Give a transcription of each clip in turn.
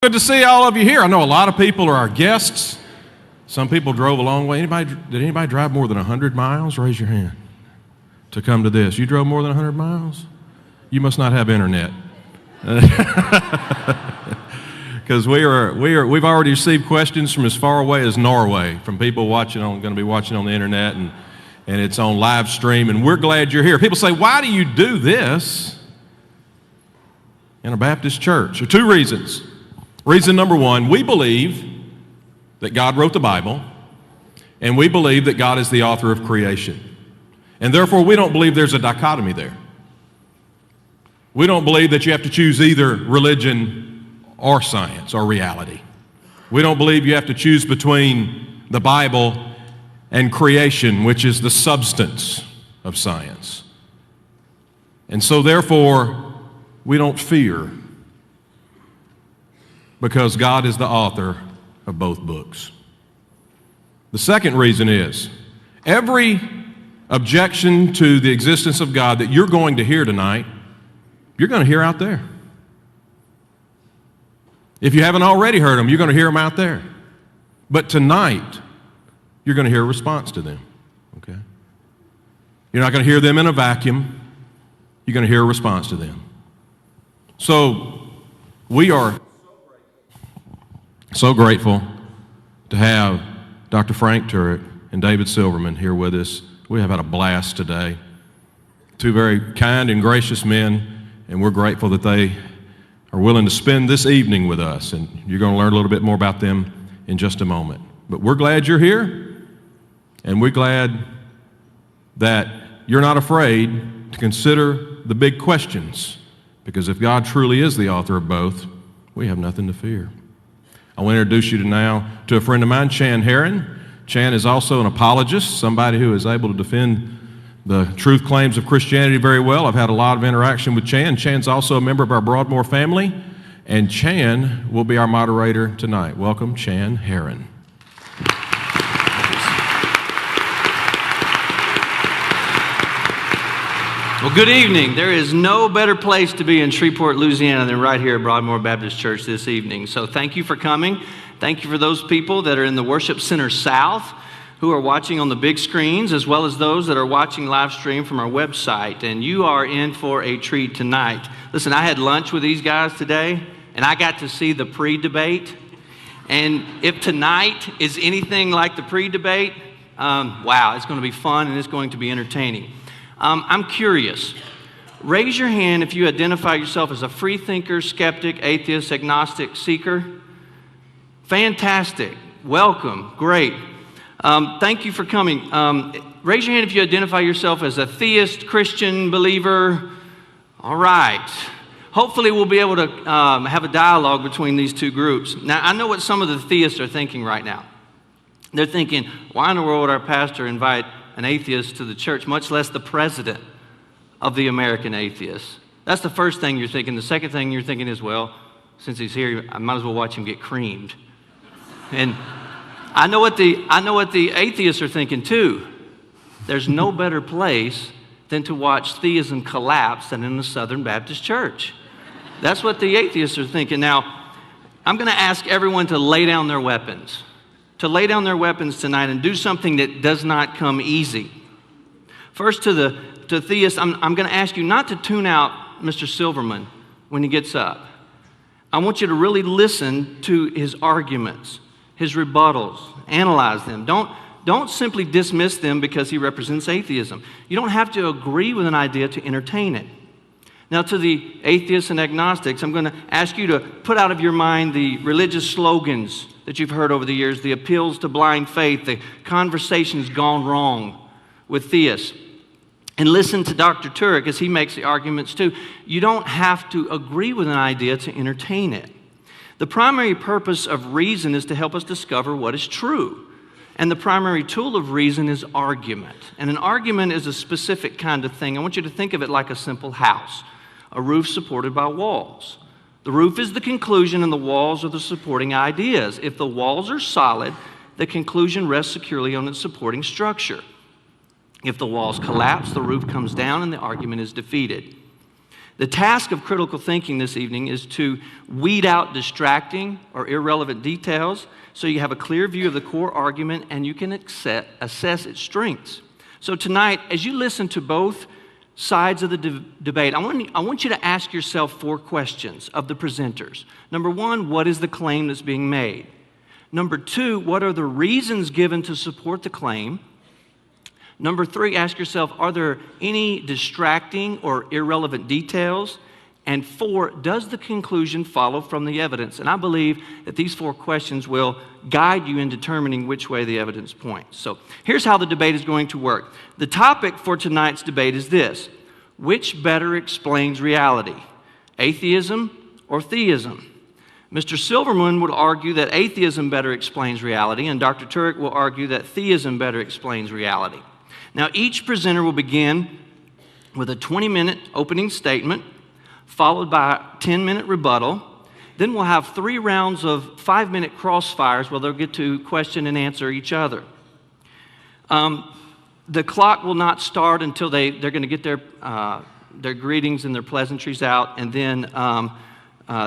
Good to see all of you here. I know a lot of people are our guests. Some people drove a long way. Did anybody drive more than 100 miles? Raise your hand to come to this. You drove more than 100 miles? You must not have internet. Because we've already received questions from as far away as Norway, from people going to be watching on the internet, and it's on live stream, and we're glad you're here. People say, why do you do this in a Baptist church? There are two reasons. Reason number one, we believe that God wrote the Bible, and we believe that God is the author of creation. And therefore, we don't believe there's a dichotomy there. We don't believe that you have to choose either religion or science or reality. We don't believe you have to choose between the Bible and creation, which is the substance of science. And so therefore, we don't fear, because God is the author of both books. The second reason is, every objection to the existence of God that you're going to hear tonight, you're going to hear out there. If you haven't already heard them, you're going to hear them out there. But tonight, you're going to hear a response to them, okay? You're not going to hear them in a vacuum. You're going to hear a response to them. So, we are so grateful to have Dr. Frank Turek and David Silverman here with us. We have had a blast today. Two very kind and gracious men, and we're grateful that they are willing to spend this evening with us, and you're going to learn a little bit more about them in just a moment. But we're glad you're here, and we're glad that you're not afraid to consider the big questions, because if God truly is the author of both, we have nothing to fear. I want to introduce you now to a friend of mine, Chan Heron. Chan is also an apologist, somebody who is able to defend the truth claims of Christianity very well. I've had a lot of interaction with Chan. Chan's also a member of our Broadmoor family, and Chan will be our moderator tonight. Welcome, Chan Heron. Well, good evening. There is no better place to be in Shreveport, Louisiana than right here at Broadmoor Baptist Church this evening. So thank you for coming. Thank you for those people that are in the Worship Center South who are watching on the big screens, as well as those that are watching live stream from our website. And you are in for a treat tonight. Listen, I had lunch with these guys today, and I got to see the pre-debate. And if tonight is anything like the pre-debate, wow, it's going to be fun and it's going to be entertaining. I'm curious. Raise your hand if you identify yourself as a free thinker, skeptic, atheist, agnostic, seeker. Fantastic. Welcome. Great. Thank you for coming. Raise your hand if you identify yourself as a theist, Christian, believer. All right. Hopefully we'll be able to have a dialogue between these two groups. Now, I know what some of the theists are thinking right now. They're thinking, why in the world would our pastor invite an atheist to the church, much less the president of the American Atheists? That's the first thing you're thinking. The second thing you're thinking is, well, since he's here, I might as well watch him get creamed. And I know what the atheists are thinking too. There's no better place than to watch theism collapse than in the Southern Baptist Church. That's what the atheists are thinking. Now, I'm going to ask everyone to lay down their weapons. To lay down their weapons tonight and do something that does not come easy. First, to theists, I'm going to ask you not to tune out Mr. Silverman when he gets up. I want you to really listen to his arguments, his rebuttals, analyze them. Don't simply dismiss them because he represents atheism. You don't have to agree with an idea to entertain it. Now, to the atheists and agnostics, I'm going to ask you to put out of your mind the religious slogans that you've heard over the years, the appeals to blind faith, the conversations gone wrong with theists. And listen to Dr. Turek as he makes the arguments too. You don't have to agree with an idea to entertain it. The primary purpose of reason is to help us discover what is true. And the primary tool of reason is argument. And an argument is a specific kind of thing. I want you to think of it like a simple house, a roof supported by walls. The roof is the conclusion and the walls are the supporting ideas. If the walls are solid, the conclusion rests securely on its supporting structure. If the walls collapse, the roof comes down and the argument is defeated. The task of critical thinking this evening is to weed out distracting or irrelevant details so you have a clear view of the core argument and you can assess its strengths. So tonight, as you listen to both sides of the debate, I want you to ask yourself 4 questions of the presenters. Number 1, what is the claim that's being made? Number 2, what are the reasons given to support the claim? Number 3, ask yourself, are there any distracting or irrelevant details? And 4, does the conclusion follow from the evidence? And I believe that these 4 questions will guide you in determining which way the evidence points. So here's how the debate is going to work. The topic for tonight's debate is this: which better explains reality, atheism or theism? Mr. Silverman would argue that atheism better explains reality, and Dr. Turek will argue that theism better explains reality. Now, each presenter will begin with a 20-minute opening statement, followed by a 10-minute rebuttal. Then we'll have 3 rounds of 5-minute crossfires where they'll get to question and answer each other. The clock will not start until they're going to get their greetings and their pleasantries out, and then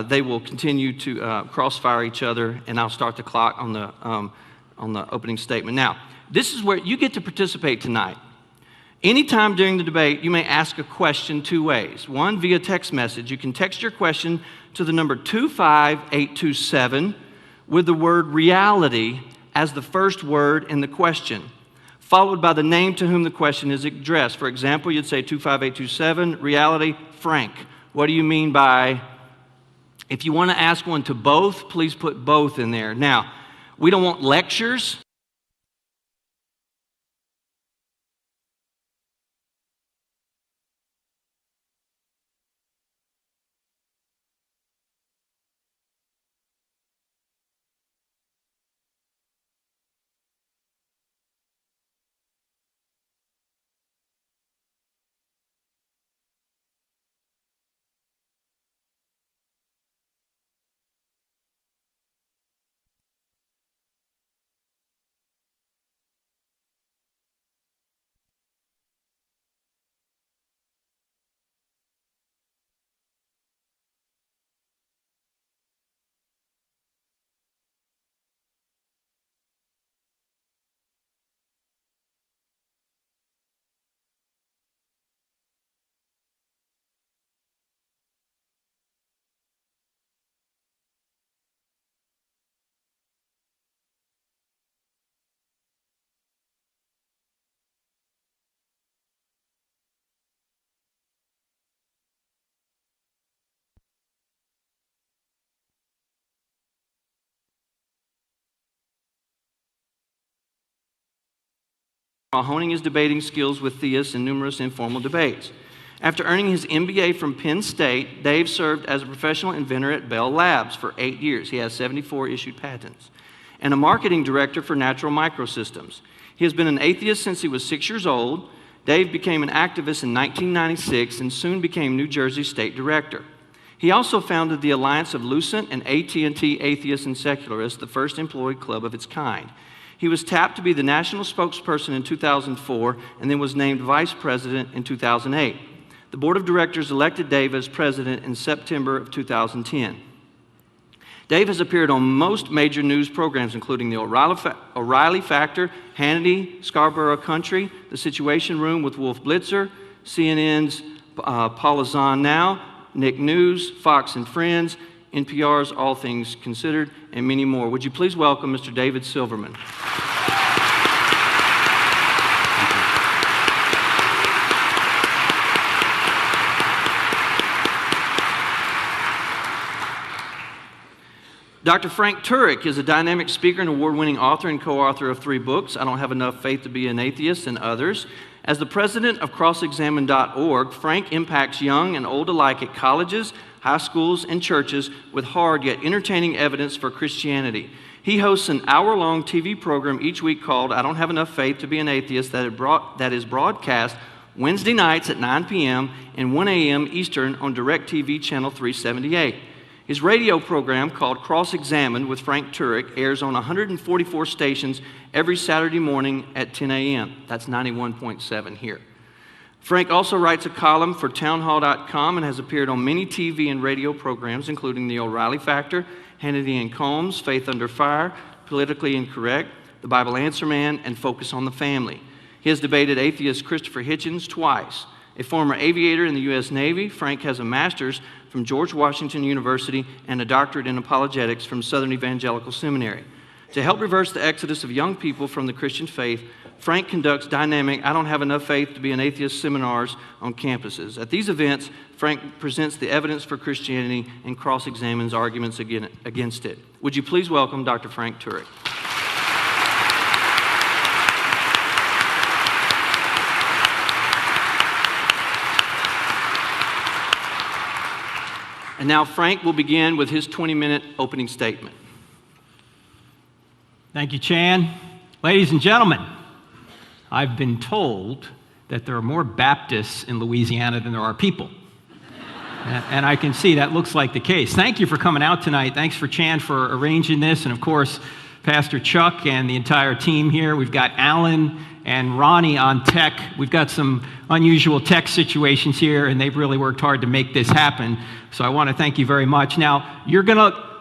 they will continue to crossfire each other, and I'll start the clock on the opening statement. Now, this is where you get to participate tonight. Anytime during the debate, you may ask a question 2 ways. 1, via text message. You can text your question to the number 25827 with the word reality as the first word in the question, followed by the name to whom the question is addressed. For example, you'd say 25827, reality, Frank. What do you mean by... If you want to ask one to both, please put both in there. Now, we don't want lectures. While honing his debating skills with theists in numerous informal debates. After earning his MBA from Penn State, Dave served as a professional inventor at Bell Labs for 8 years. He has 74 issued patents. And a marketing director for Natural Microsystems. He has been an atheist since he was 6 years old. Dave became an activist in 1996 and soon became New Jersey State Director. He also founded the Alliance of Lucent and AT&T Atheists and Secularists, the first employee club of its kind. He was tapped to be the national spokesperson in 2004 and then was named vice president in 2008. The board of directors elected Dave as president in September of 2010. Dave has appeared on most major news programs, including the O'Reilly Factor, Hannity, Scarborough Country, The Situation Room with Wolf Blitzer, CNN's Paula Zahn Now, Nick News, Fox and Friends, NPR's All Things Considered, and many more. Would you please welcome Mr. David Silverman. Dr. Frank Turek is a dynamic speaker and award-winning author and co-author of 3 books, I Don't Have Enough Faith to Be an Atheist, and others. As the president of CrossExamine.org, Frank impacts young and old alike at colleges, high schools, and churches with hard yet entertaining evidence for Christianity. He hosts an hour-long TV program each week called I Don't Have Enough Faith to Be an Atheist that is broadcast Wednesday nights at 9 p.m. and 1 a.m. Eastern on DirecTV Channel 378. His radio program called Cross-Examined with Frank Turek airs on 144 stations every Saturday morning at 10 a.m. That's 91.7 here. Frank also writes a column for townhall.com and has appeared on many TV and radio programs, including The O'Reilly Factor, Hannity and Combs, Faith Under Fire, Politically Incorrect, The Bible Answer Man, and Focus on the Family. He has debated atheist Christopher Hitchens twice. A former aviator in the U.S. Navy, Frank has a master's from George Washington University and a doctorate in apologetics from Southern Evangelical Seminary. To help reverse the exodus of young people from the Christian faith, Frank conducts dynamic "I don't have enough faith to be an atheist" seminars on campuses. At these events, Frank presents the evidence for Christianity and cross-examines arguments against it. Would you please welcome Dr. Frank Turek? And now Frank will begin with his 20-minute opening statement. Thank you, Chan. Ladies and gentlemen, I've been told that there are more Baptists in Louisiana than there are people. And I can see that looks like the case. Thank you for coming out tonight. Thanks for Chan for arranging this. And of course, Pastor Chuck and the entire team here. We've got Alan and Ronnie on tech. We've got some unusual tech situations here, and they've really worked hard to make this happen. So I want to thank you very much. Now,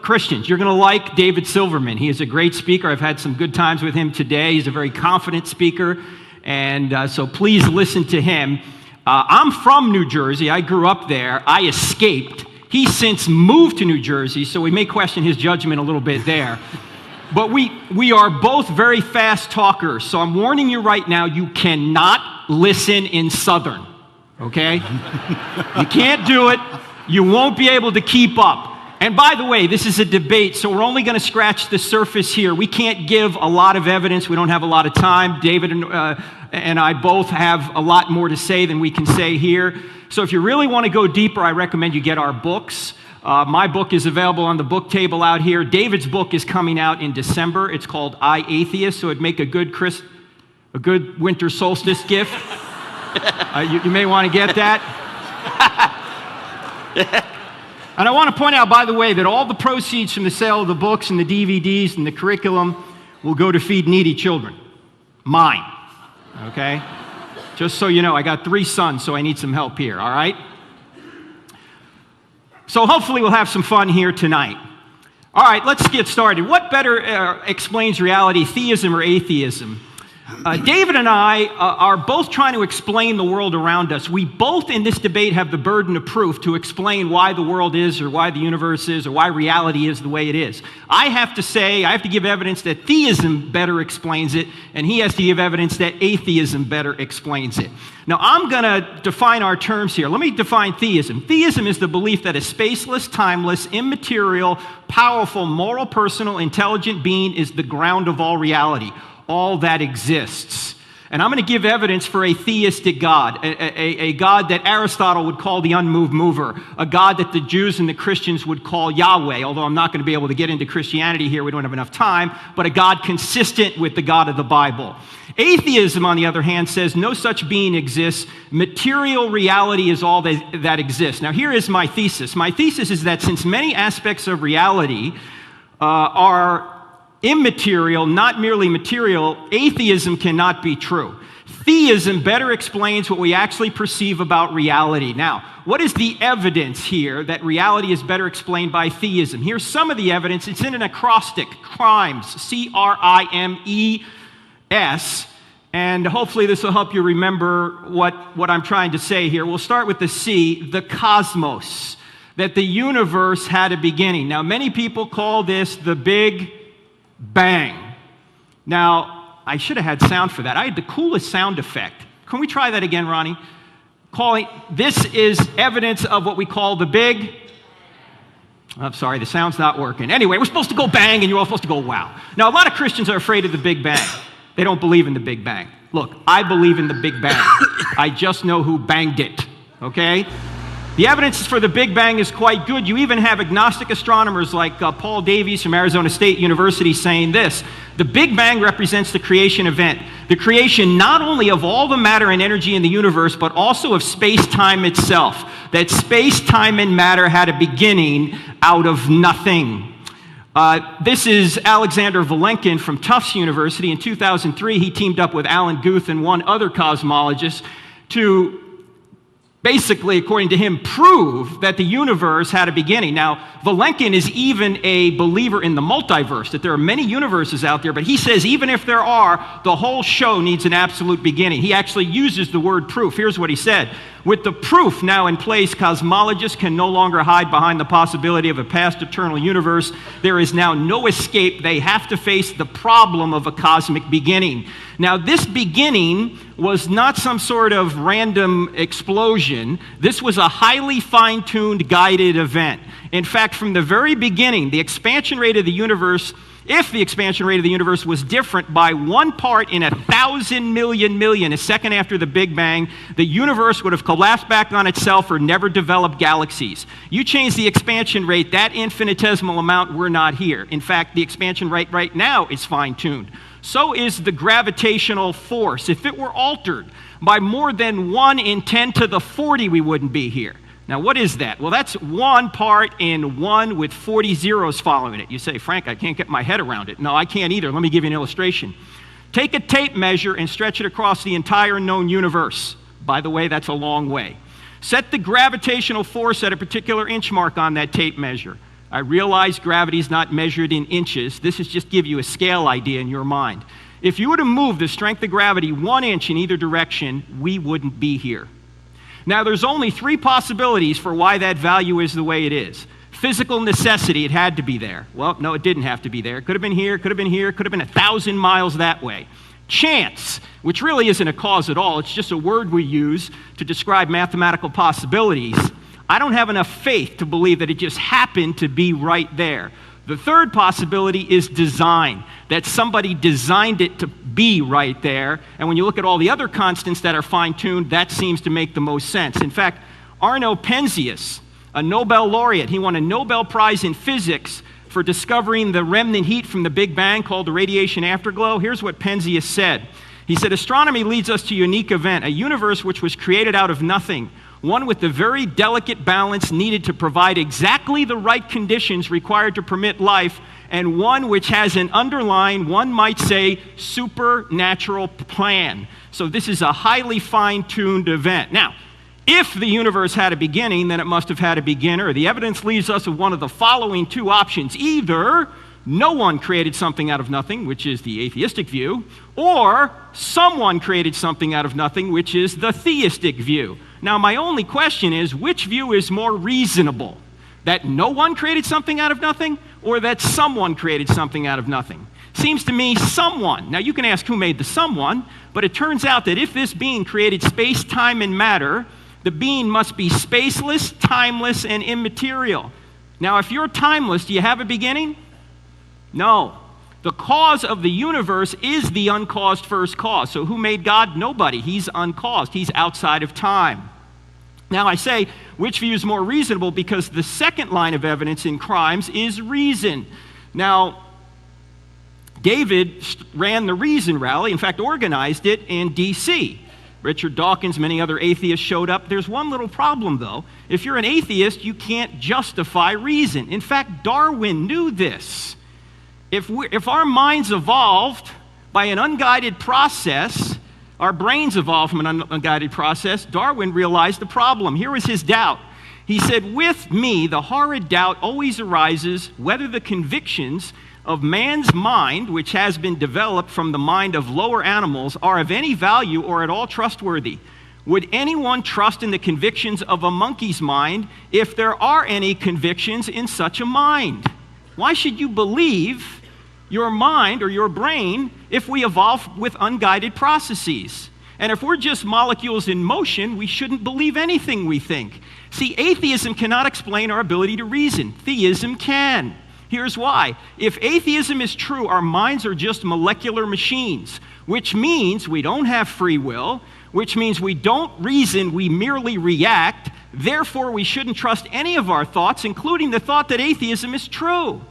Christians, you're going to like David Silverman. He is a great speaker. I've had some good times with him today. He's a very confident speaker, and so please listen to him. I'm from New Jersey. I grew up there. I escaped. He's since moved to New Jersey, so we may question his judgment a little bit there. But we are both very fast talkers, so I'm warning you right now, you cannot listen in Southern, okay? You can't do it. You won't be able to keep up. And by the way, this is a debate, so we're only going to scratch the surface here. We can't give a lot of evidence. We don't have a lot of time. David and I both have a lot more to say than we can say here. So if you really want to go deeper, I recommend you get our books. My book is available on the book table out here. David's book is coming out in December. It's called I, Atheist, so it'd make a good winter solstice gift. You may want to get that. And I want to point out, by the way, that all the proceeds from the sale of the books and the DVDs and the curriculum will go to feed needy children. Mine. Okay? Just so you know, I got 3 sons, so I need some help here, all right? So hopefully we'll have some fun here tonight. All right, let's get started. What better explains reality, theism or atheism? David and I are both trying to explain the world around us. We both in this debate have the burden of proof to explain why the world is or why the universe is or why reality is the way it is. I have to give evidence that theism better explains it, and he has to give evidence that atheism better explains it. Now, I'm going to define our terms here. Let me define theism. Theism is the belief that a spaceless, timeless, immaterial, powerful, moral, personal, intelligent being is the ground of all reality. All that exists. And I'm going to give evidence for a theistic God, a God that Aristotle would call the unmoved mover, a God that the Jews and the Christians would call Yahweh, although I'm not going to be able to get into Christianity here, we don't have enough time, but a God consistent with the God of the Bible. Atheism, on the other hand, says no such being exists. Material reality is all that exists. Now, here is my thesis. My thesis is that since many aspects of reality are immaterial, not merely material, atheism cannot be true. Theism better explains what we actually perceive about reality. Now, what is the evidence here that reality is better explained by theism? Here's some of the evidence. It's in an acrostic, CRIMES, C-R-I-M-E-S, and hopefully this will help you remember what I'm trying to say here. We'll start with the C, the cosmos, that the universe had a beginning. Now, many people call this the Big Bang. Now, I should have had sound for that. I had the coolest sound effect. Can we try that again, Ronnie? This is evidence of what we call the Big. I'm sorry, the sound's not working. Anyway, we're supposed to go bang, and you're all supposed to go wow. Now, a lot of Christians are afraid of the Big Bang. They don't believe in the Big Bang. Look, I believe in the Big Bang. I just know who banged it, okay? The evidence for the Big Bang is quite good. You even have agnostic astronomers like Paul Davies from Arizona State University saying this: the Big Bang represents the creation event, the creation not only of all the matter and energy in the universe, but also of space-time itself. That space-time and matter had a beginning out of nothing. This is Alexander Vilenkin from Tufts University. In 2003, he teamed up with Alan Guth and one other cosmologist to basically, according to him, prove that the universe had a beginning. Now, Valenkin is even a believer in the multiverse, that there are many universes out there, but he says even if there are, the whole show needs an absolute beginning. He actually uses the word proof. Here's what he said. With the proof now in place, cosmologists can no longer hide behind the possibility of a past eternal universe. There is now no escape. They have to face the problem of a cosmic beginning. Now, this beginning was not some sort of random explosion. This was a highly fine-tuned, guided event. In fact, from the very beginning, the expansion rate of the universe, if the expansion rate of the universe was different by 1 part in 1,000 million, a second after the Big Bang, the universe would have collapsed back on itself or never developed galaxies. You change the expansion rate, that infinitesimal amount, we're not here. In fact, the expansion rate right now is fine-tuned. So is the gravitational force. If it were altered by more than 1 in 10 to the 40, we wouldn't be here. Now, what is that? Well, that's 1 part in 1 with 40 zeros following it. You say, Frank, I can't get my head around it. No, I can't either. Let me give you an illustration. Take a tape measure and stretch it across the entire known universe. By the way, that's a long way. Set the gravitational force at a particular inch mark on that tape measure. I realize gravity is not measured in inches. This is just give you a scale idea in your mind. If you were to move the strength of gravity 1 inch in either direction, we wouldn't be here. Now, there's only 3 possibilities for why that value is the way it is. Physical necessity, it had to be there. Well, no, it didn't have to be there. It could have been here, could have been here, could have been 1,000 miles that way. Chance, which really isn't a cause at all. It's just a word we use to describe mathematical possibilities. I don't have enough faith to believe that it just happened to be right there. The third possibility is design, that somebody designed it to be right there. And when you look at all the other constants that are fine-tuned, that seems to make the most sense. In fact, Arno Penzias, a Nobel laureate, he won a Nobel Prize in physics for discovering the remnant heat from the Big Bang called the radiation afterglow. Here's what Penzias said. He said, astronomy leads us to a unique event, a universe which was created out of nothing, one with the very delicate balance needed to provide exactly the right conditions required to permit life, and one which has an underlying, one might say, supernatural plan. So this is a highly fine-tuned event. Now, if the universe had a beginning, then it must have had a beginner. The evidence leaves us with one of the following 2 options. Either no one created something out of nothing, which is the atheistic view, or someone created something out of nothing, which is the theistic view. Now, my only question is, which view is more reasonable? That no one created something out of nothing, or that someone created something out of nothing? Seems to me someone. Now, you can ask who made the someone, but it turns out that if this being created space, time, and matter, the being must be spaceless, timeless, and immaterial. Now, if you're timeless, do you have a beginning? No. The cause of the universe is the uncaused first cause. So who made God? Nobody. He's uncaused. He's outside of time. Now I say, which view is more reasonable? Because the second line of evidence in crimes is reason. Now, David ran the Reason Rally, in fact, organized it in D.C. Richard Dawkins, many other atheists showed up. There's one little problem, though. If you're an atheist, you can't justify reason. In fact, Darwin knew this. If our minds evolved by an unguided process, our brains evolved from an unguided process, Darwin realized the problem. Here was his doubt. He said, with me, the horrid doubt always arises whether the convictions of man's mind, which has been developed from the mind of lower animals, are of any value or at all trustworthy. Would anyone trust in the convictions of a monkey's mind if there are any convictions in such a mind? Why should you believe your mind or your brain if we evolve with unguided processes? And if we're just molecules in motion, we shouldn't believe anything we think. See, atheism cannot explain our ability to reason. Theism can. Here's why. If atheism is true, our minds are just molecular machines, which means we don't have free will, which means we don't reason, we merely react. Therefore, we shouldn't trust any of our thoughts, including the thought that atheism is true.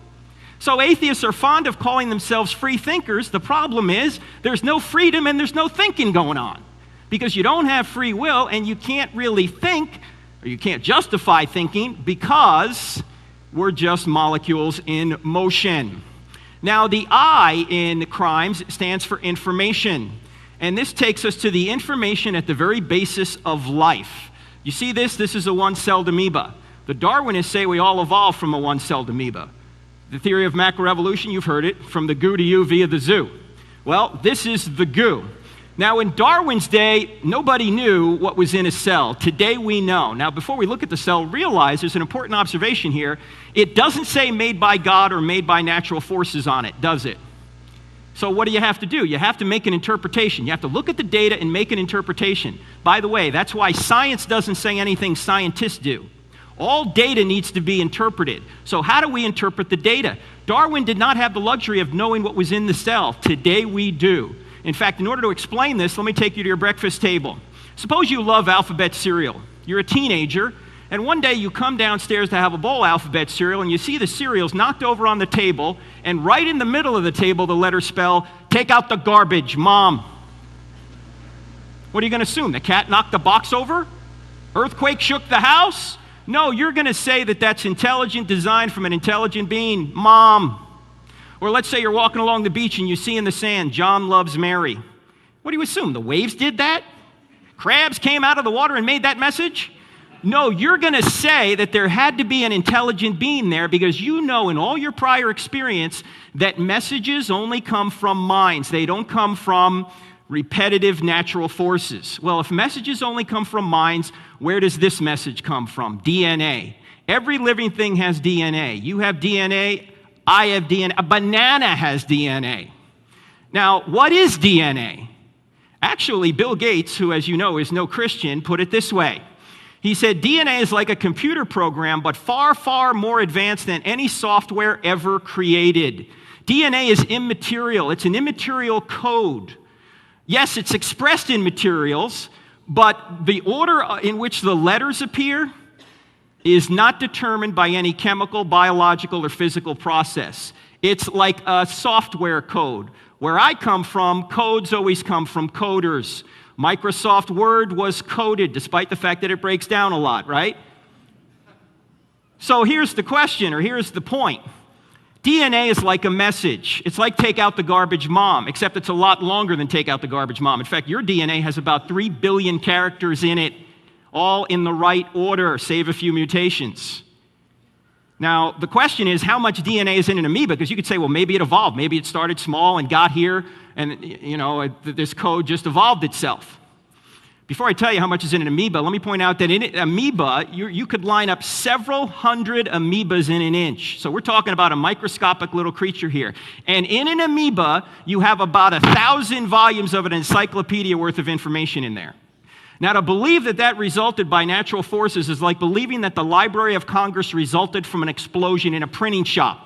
So atheists are fond of calling themselves free thinkers. The problem is there's no freedom and there's no thinking going on, because you don't have free will and you can't really think, or you can't justify thinking, because we're just molecules in motion. Now, the I in crimes stands for information, and this takes us to the information at the very basis of life. You see this? This is a one-celled amoeba. The Darwinists say we all evolved from a one-celled amoeba. The theory of macroevolution, you've heard it, from the goo to you via the zoo. Well, this is the goo. Now, in Darwin's day, nobody knew what was in a cell. Today, we know. Now, before we look at the cell, realize there's an important observation here. It doesn't say made by God or made by natural forces on it, does it? So what do you have to do? You have to make an interpretation. You have to look at the data and make an interpretation. By the way, that's why science doesn't say anything scientists do. All data needs to be interpreted. So how do we interpret the data? Darwin did not have the luxury of knowing what was in the cell. Today we do. In fact, in order to explain this, let me take you to your breakfast table. Suppose you love alphabet cereal. You're a teenager, and one day you come downstairs to have a bowl of alphabet cereal, and you see the cereal's knocked over on the table, and right in the middle of the table, the letters spell, "Take out the garbage, Mom." What are you going to assume? The cat knocked the box over? Earthquake shook the house? No, you're going to say that that's intelligent design from an intelligent being, Mom. Or let's say you're walking along the beach and you see in the sand, "John loves Mary." What do you assume? The waves did that? Crabs came out of the water and made that message? No, you're going to say that there had to be an intelligent being there because you know in all your prior experience that messages only come from minds. They don't come from repetitive natural forces. Well, if messages only come from minds, where does this message come from? DNA. Every living thing has DNA. You have DNA, I have DNA. A banana has DNA. Now, what is DNA? Actually, Bill Gates, who, as you know, is no Christian, put it this way. He said, DNA is like a computer program, but far, far more advanced than any software ever created. DNA is immaterial. It's an immaterial code. Yes, it's expressed in materials, but the order in which the letters appear is not determined by any chemical, biological, or physical process. It's like a software code. Where I come from, codes always come from coders. Microsoft Word was coded, despite the fact that it breaks down a lot, right? So here's the question, or here's the point. DNA is like a message. It's like Take Out the Garbage Mom, except it's a lot longer than Take Out the Garbage Mom. In fact, your DNA has about 3 billion characters in it, all in the right order, save a few mutations. Now, the question is, how much DNA is in an amoeba? Because you could say, well, maybe it evolved. Maybe it started small and got here, and this code just evolved itself. Before I tell you how much is in an amoeba, let me point out that in an amoeba, you could line up several hundred amoebas in an inch. So we're talking about a microscopic little creature here. And in an amoeba, you have about 1,000 volumes of an encyclopedia worth of information in there. Now, to believe that that resulted by natural forces is like believing that the Library of Congress resulted from an explosion in a printing shop,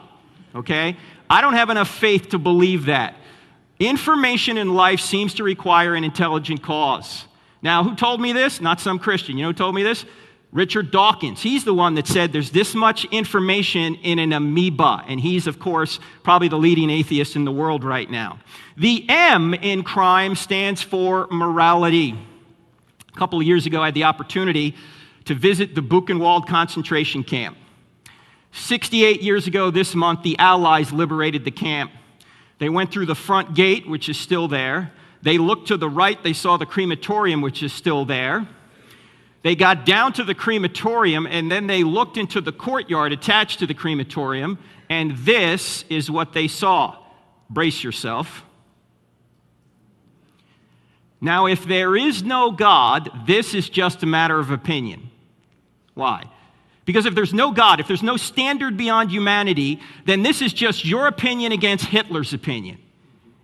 okay? I don't have enough faith to believe that. Information in life seems to require an intelligent cause. Now, who told me this? Not some Christian. You know who told me this? Richard Dawkins. He's the one that said there's this much information in an amoeba, and he's, of course, probably the leading atheist in the world right now. The M in crime stands for morality. A couple of years ago, I had the opportunity to visit the Buchenwald concentration camp. 68 years ago this month, the Allies liberated the camp. They went through the front gate, which is still there. They looked to the right, they saw the crematorium, which is still there. They got down to the crematorium, and then they looked into the courtyard attached to the crematorium, and this is what they saw. Brace yourself. Now, if there is no God, this is just a matter of opinion. Why? Because if there's no God, if there's no standard beyond humanity, then this is just your opinion against Hitler's opinion.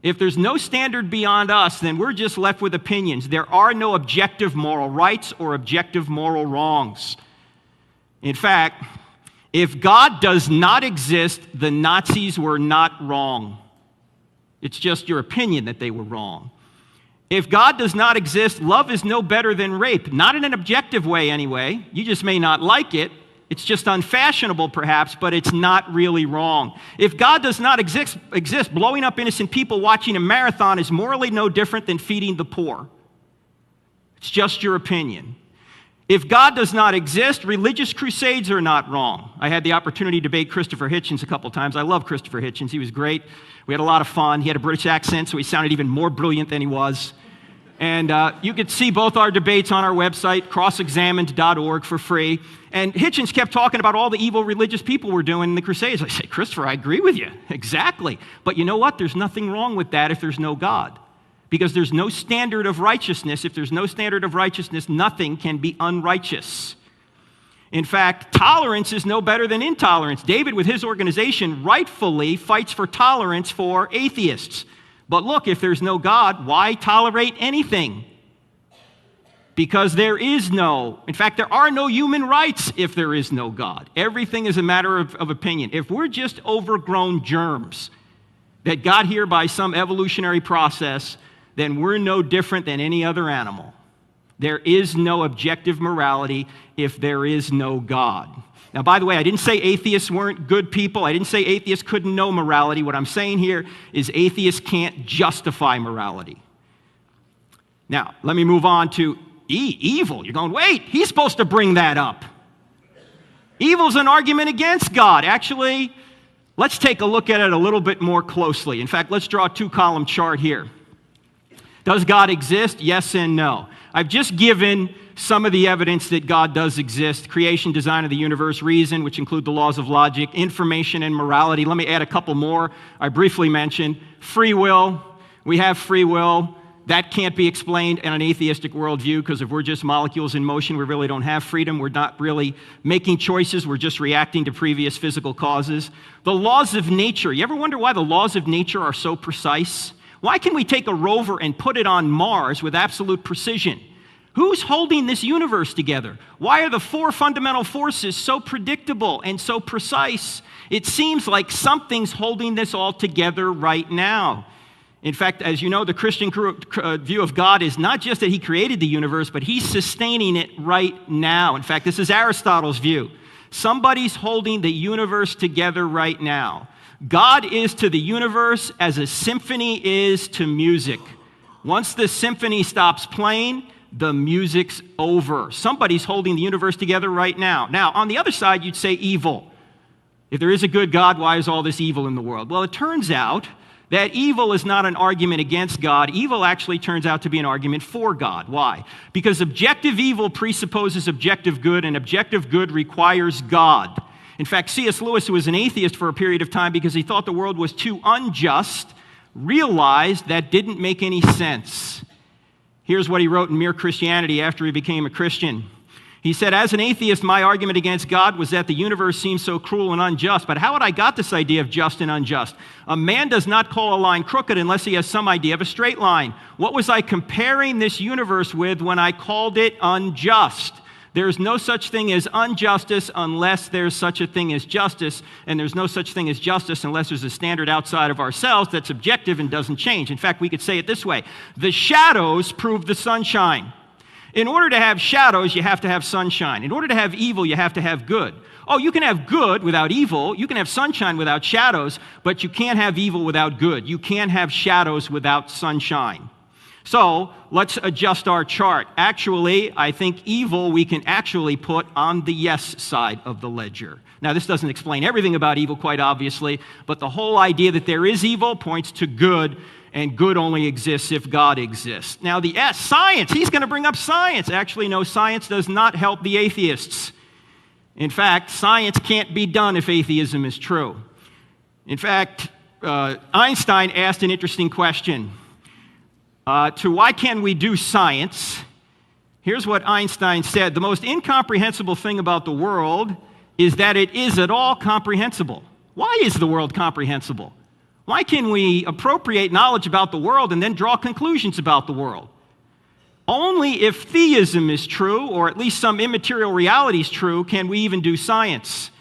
If there's no standard beyond us, then we're just left with opinions. There are no objective moral rights or objective moral wrongs. In fact, if God does not exist, the Nazis were not wrong. It's just your opinion that they were wrong. If God does not exist, love is no better than rape. Not in an objective way, anyway. You just may not like it. It's just unfashionable, perhaps, but it's not really wrong. If God does not exist, blowing up innocent people watching a marathon is morally no different than feeding the poor. It's just your opinion. If God does not exist, religious crusades are not wrong. I had the opportunity to debate Christopher Hitchens a couple times. I love Christopher Hitchens. He was great. We had a lot of fun. He had a British accent, so he sounded even more brilliant than he was. And you could see both our debates on our website, crossexamined.org, for free. And Hitchens kept talking about all the evil religious people were doing in the Crusades. I say, Christopher, I agree with you. Exactly. But you know what? There's nothing wrong with that if there's no God. Because there's no standard of righteousness. If there's no standard of righteousness, nothing can be unrighteous. In fact, tolerance is no better than intolerance. David, with his organization, rightfully fights for tolerance for atheists. But look, if there's no God, why tolerate anything? Because there is no, in fact, there are no human rights if there is no God. Everything is a matter of opinion. If we're just overgrown germs that got here by some evolutionary process, then we're no different than any other animal. There is no objective morality if there is no God. Now, by the way, I didn't say atheists weren't good people. I didn't say atheists couldn't know morality. What I'm saying here is atheists can't justify morality. Now, let me move on to evil. You're going, wait, he's supposed to bring that up. Evil's an argument against God. Actually, let's take a look at it a little bit more closely. In fact, let's draw a two-column chart here. Does God exist? Yes and no. I've just given some of the evidence that God does exist: creation, design of the universe, reason, which include the laws of logic, information, and morality. Let me add a couple more. I briefly mentioned free will. We have free will. That can't be explained in an atheistic worldview, because if we're just molecules in motion, we really don't have freedom. We're not really making choices. We're just reacting to previous physical causes. The laws of nature. You ever wonder why the laws of nature are so precise? Why can we take a rover and put it on Mars with absolute precision? Who's holding this universe together? Why are the four fundamental forces so predictable and so precise? It seems like something's holding this all together right now. In fact, as you know, the Christian view of God is not just that he created the universe, but he's sustaining it right now. In fact, this is Aristotle's view. Somebody's holding the universe together right now. God is to the universe as a symphony is to music. Once the symphony stops playing, the music's over. Somebody's holding the universe together right now. Now, on the other side, you'd say evil. If there is a good God, why is all this evil in the world? Well, it turns out that evil is not an argument against God. Evil actually turns out to be an argument for God. Why? Because objective evil presupposes objective good, and objective good requires God. In fact, C.S. Lewis, who was an atheist for a period of time because he thought the world was too unjust, realized that didn't make any sense. Here's what he wrote in Mere Christianity after he became a Christian. He said, as an atheist, my argument against God was that the universe seems so cruel and unjust. But how had I got this idea of just and unjust? A man does not call a line crooked unless he has some idea of a straight line. What was I comparing this universe with when I called it unjust? There's no such thing as injustice unless there's such a thing as justice, and there's no such thing as justice unless there's a standard outside of ourselves that's objective and doesn't change. In fact, we could say it this way: the shadows prove the sunshine. In order to have shadows, you have to have sunshine. In order to have evil, you have to have good. Oh, you can have good without evil. You can have sunshine without shadows, but you can't have evil without good. You can't have shadows without sunshine. So let's adjust our chart. Actually, I think evil we can actually put on the yes side of the ledger. Now, this doesn't explain everything about evil, quite obviously, but the whole idea that there is evil points to good, and good only exists if God exists. Now, the S, science. He's going to bring up science. Actually, no, science does not help the atheists. In fact, science can't be done if atheism is true. In fact, Einstein asked an interesting question. To why can we do science? Here's what Einstein said: the most incomprehensible thing about the world is that it is at all comprehensible. Why is the world comprehensible? Why can we appropriate knowledge about the world and then draw conclusions about the world? Only if theism is true, or at least some immaterial reality is true, can we even do science.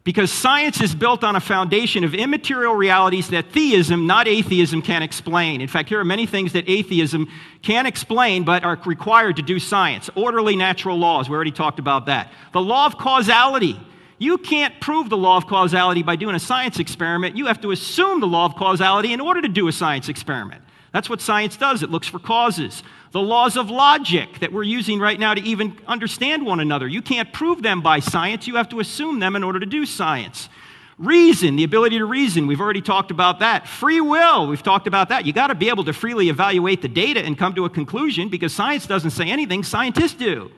Because science is built on a foundation of immaterial realities that theism, not atheism, can explain. In fact, here are many things that atheism can explain but are required to do science. Orderly natural laws, we already talked about that. The law of causality. You can't prove the law of causality by doing a science experiment. You have to assume the law of causality in order to do a science experiment. That's what science does. It looks for causes. The laws of logic that we're using right now to even understand one another. You can't prove them by science. You have to assume them in order to do science. Reason, the ability to reason, we've already talked about that. Free will, we've talked about that. You got to be able to freely evaluate the data and come to a conclusion, because science doesn't say anything, scientists do.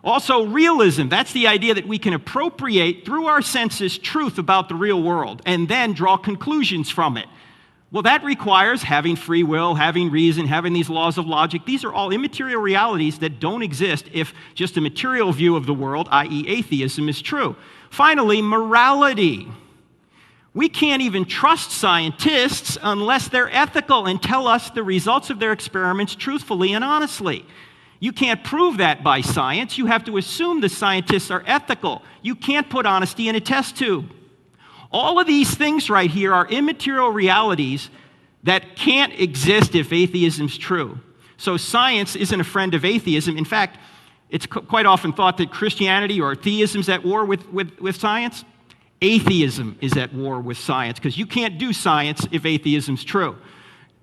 Also, realism, that's the idea that we can appropriate through our senses truth about the real world and then draw conclusions from it. Well, that requires having free will, having reason, having these laws of logic. These are all immaterial realities that don't exist if just a material view of the world, i.e. atheism, is true. Finally, morality. We can't even trust scientists unless they're ethical and tell us the results of their experiments truthfully and honestly. You can't prove that by science. You have to assume the scientists are ethical. You can't put honesty in a test tube. All of these things right here are immaterial realities that can't exist if atheism's true. So science isn't a friend of atheism. In fact, it's quite often thought that Christianity or theism's at war with science. Atheism is at war with science, because you can't do science if atheism's true.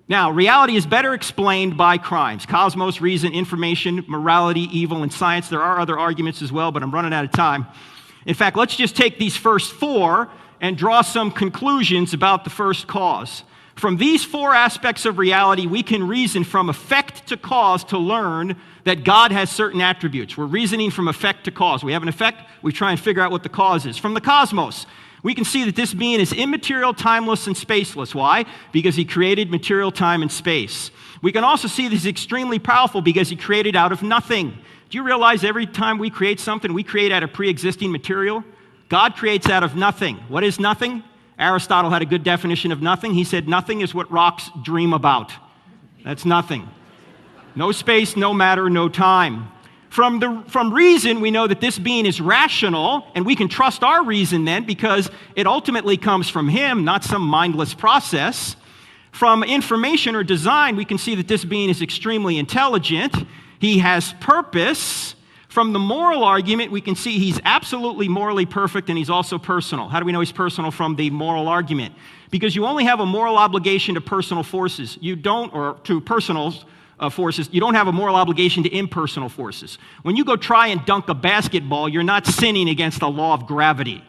Now, reality is better explained by crimes: cosmos, reason, information, morality, evil, and science. There are other arguments as well, but I'm running out of time. In fact, let's just take these first four and draw some conclusions about the first cause. From these four aspects of reality, we can reason from effect to cause to learn that God has certain attributes. We're reasoning from effect to cause. We have an effect, we try and figure out what the cause is. From the cosmos, we can see that this being is immaterial, timeless, and spaceless. Why? Because he created material, time, and space. We can also see that he's extremely powerful because he created out of nothing. Do you realize every time we create something, we create out of pre-existing material? God creates out of nothing. What is nothing? Aristotle had a good definition of nothing. He said nothing is what rocks dream about. That's nothing. No space, no matter, no time. From reason, we know that this being is rational, and we can trust our reason then, because it ultimately comes from him, not some mindless process. From information or design, we can see that this being is extremely intelligent. He has purpose. From the moral argument, we can see he's absolutely morally perfect, and he's also personal. How do we know he's personal from the moral argument? Because you only have a moral obligation to personal forces. You don't, or to personal forces. You don't have a moral obligation to impersonal forces. When you go try and dunk a basketball, you're not sinning against the law of gravity.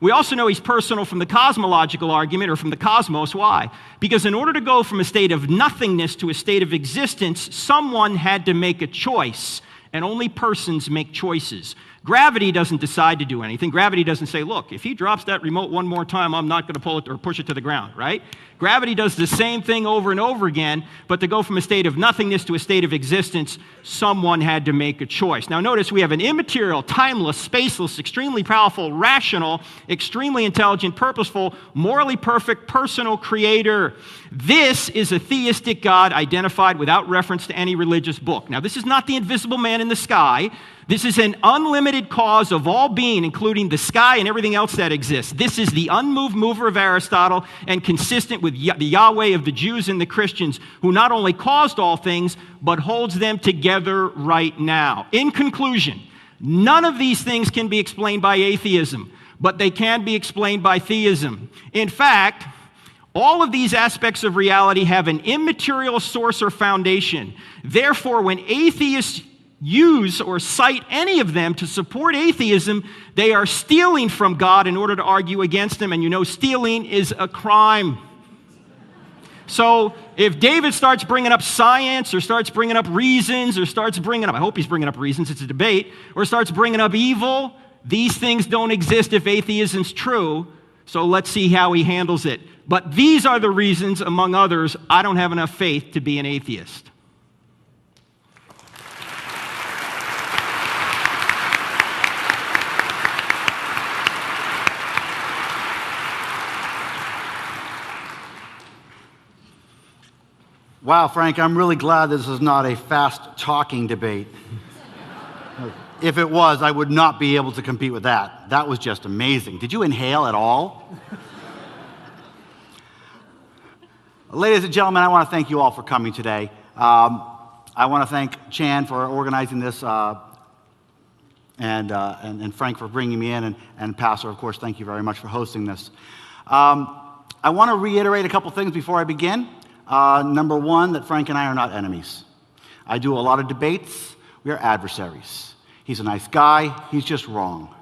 We also know he's personal from the cosmological argument, or from the cosmos. Why? Because in order to go from a state of nothingness to a state of existence, someone had to make a choice. And only persons make choices. Gravity doesn't decide to do anything. Gravity doesn't say, look, if he drops that remote one more time, I'm not going to pull it or push it to the ground, right? Gravity does the same thing over and over again, but to go from a state of nothingness to a state of existence, someone had to make a choice. Now notice we have an immaterial, timeless, spaceless, extremely powerful, rational, extremely intelligent, purposeful, morally perfect, personal creator. This is a theistic God identified without reference to any religious book. Now this is not the invisible man in the sky. This is an unlimited cause of all being, including the sky and everything else that exists. This is the unmoved mover of Aristotle, and consistent with the Yahweh of the Jews and the Christians, who not only caused all things, but holds them together right now. In conclusion, none of these things can be explained by atheism, but they can be explained by theism. In fact, all of these aspects of reality have an immaterial source or foundation. Therefore, when atheists use or cite any of them to support atheism, they are stealing from God in order to argue against him. And you know, stealing is a crime. So if David starts bringing up science, or starts bringing up reasons, or starts bringing up, I hope he's bringing up reasons, it's a debate, or starts bringing up evil, these things don't exist if atheism's true. So let's see how he handles it. But these are the reasons, among others, I don't have enough faith to be an atheist. Wow, Frank, I'm really glad this is not a fast-talking debate. If it was, I would not be able to compete with that. That was just amazing. Did you inhale at all? Ladies and gentlemen, I want to thank you all for coming today. I want to thank Chan for organizing this, and Frank for bringing me in, and Pastor, of course, thank you very much for hosting this. I want to reiterate a couple things before I begin. Number one, that Frank and I are not enemies. I do a lot of debates. We are adversaries. He's a nice guy. He's just wrong.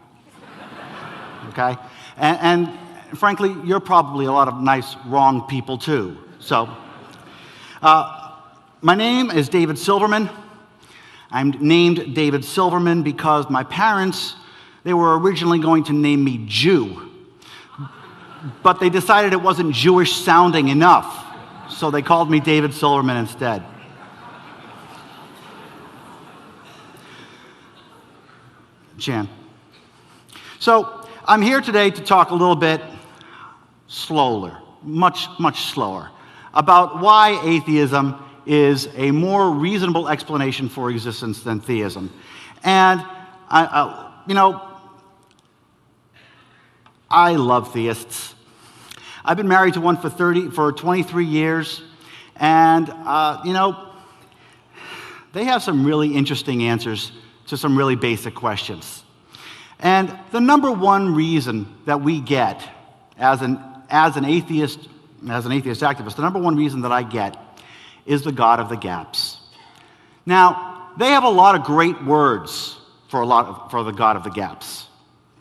Okay? And frankly, you're probably a lot of nice, wrong people too. So, my name is David Silverman. I'm named David Silverman because my parents, they were originally going to name me Jew, but they decided it wasn't Jewish sounding enough, so they called me David Silverman instead. Jan. So I'm here today to talk a little bit slower, much slower, about why atheism is a more reasonable explanation for existence than theism. And, I love theists. I've been married to one for 23 years, and, they have some really interesting answers to some really basic questions. And the number one reason that we get as an atheist activist, the number one reason that I get is the God of the gaps. Now, they have a lot of great words for the God of the gaps.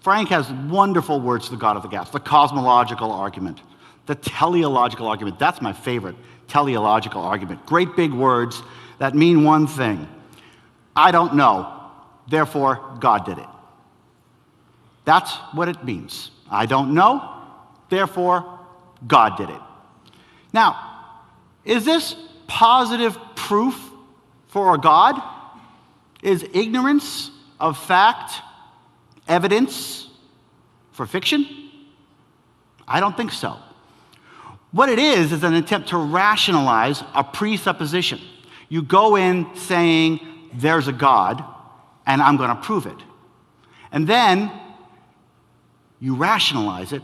Frank has wonderful words for the God of the gaps. The cosmological argument, the teleological argument. That's my favorite, teleological argument. Great big words that mean one thing. I don't know, therefore God did it. That's what it means. I don't know, therefore God did it. Now, is this positive proof for a God? Is ignorance of fact evidence for fiction? I don't think so. What it is an attempt to rationalize a presupposition. You go in saying, there's a God, and I'm going to prove it. And then you rationalize it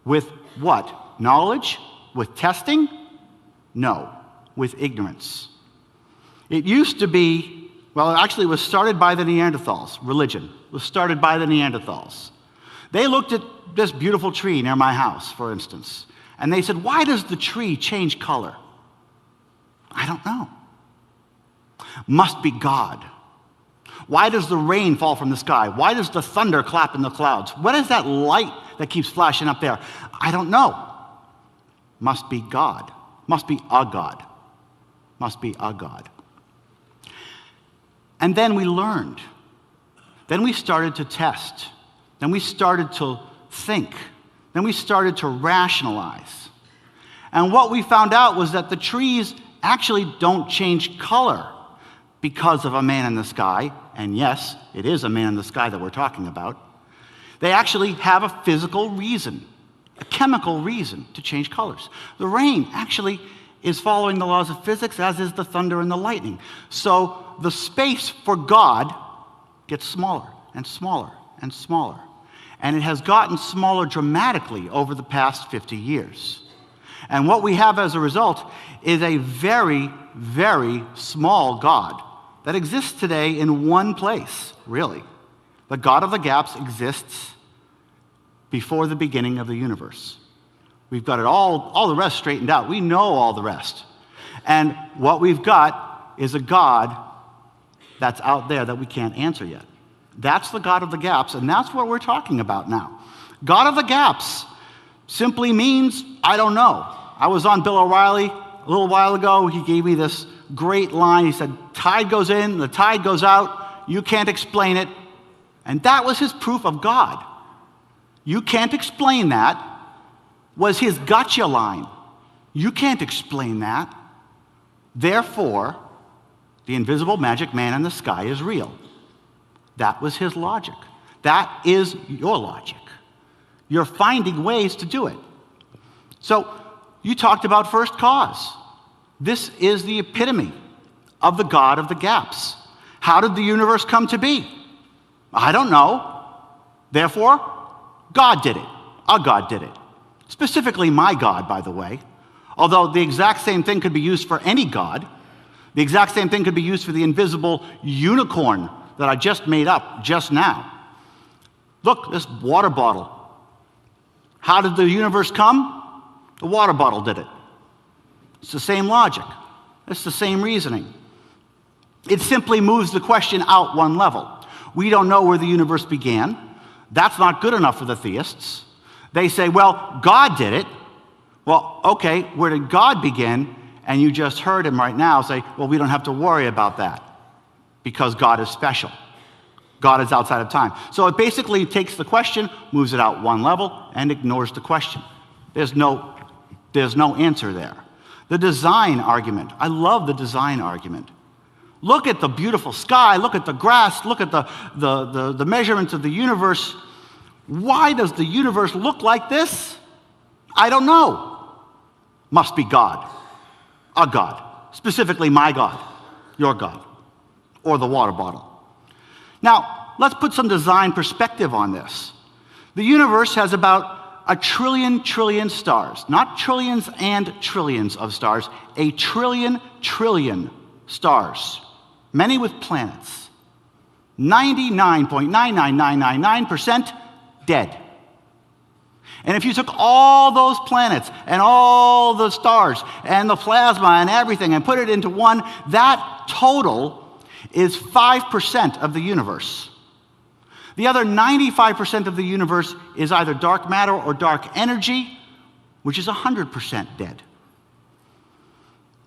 with what? Knowledge? With testing? No, with ignorance. It used to be, well, actually it was started by the Neanderthals. Religion was started by the Neanderthals. They looked at this beautiful tree near my house, for instance, and they said, why does the tree change color? I don't know. Must be God. Why does the rain fall from the sky? Why does the thunder clap in the clouds? What is that light that keeps flashing up there? I don't know. Must be God. Must be a God. Must be a God. And then we learned. Then we started to test. Then we started to think. Then we started to rationalize. And what we found out was that the trees actually don't change color because of a man in the sky. And yes, it is a man in the sky that we're talking about. They actually have a physical reason, a chemical reason to change colors. The rain actually is following the laws of physics, as is the thunder and the lightning. So the space for God gets smaller and smaller and smaller. And it has gotten smaller dramatically over the past 50 years. And what we have as a result is a very, very small God that exists today in one place, really. The God of the gaps exists before the beginning of the universe. We've got it all the rest straightened out. We know all the rest. And what we've got is a God that's out there that we can't answer yet. That's the God of the gaps, and that's what we're talking about now. God of the gaps simply means, I don't know. I was on Bill O'Reilly a little while ago. He gave me this great line. He said, tide goes in, the tide goes out. You can't explain it. And that was his proof of God. You can't explain that was his gotcha line. You can't explain that. Therefore, the invisible magic man in the sky is real. That was his logic. That is your logic. You're finding ways to do it. So you talked about first cause. This is the epitome of the God of the gaps. How did the universe come to be? I don't know. Therefore, God did it. A God did it. Specifically my God, by the way. Although the exact same thing could be used for any God. The exact same thing could be used for the invisible unicorn that I just made up just now. Look, this water bottle. How did the universe come? The water bottle did it. It's the same logic. It's the same reasoning. It simply moves the question out one level. We don't know where the universe began. That's not good enough for the theists. They say, well, God did it. Well, okay, where did God begin? And you just heard him right now say, well, we don't have to worry about that because God is special. God is outside of time. So it basically takes the question, moves it out one level, and ignores the question. There's no answer there. The design argument. I love the design argument. Look at the beautiful sky. Look at the grass. Look at the measurements of the universe. Why does the universe look like this? I don't know. Must be God. A God. Specifically my God. Your God. Or the water bottle. Now, let's put some design perspective on this. The universe has about 1 trillion stars. Not trillions and trillions of stars. 1 trillion stars. Many with planets. 99.99999% dead. And if you took all those planets and all the stars and the plasma and everything and put it into one, that total is 5% of the universe. The other 95% of the universe is either dark matter or dark energy, which is 100% dead.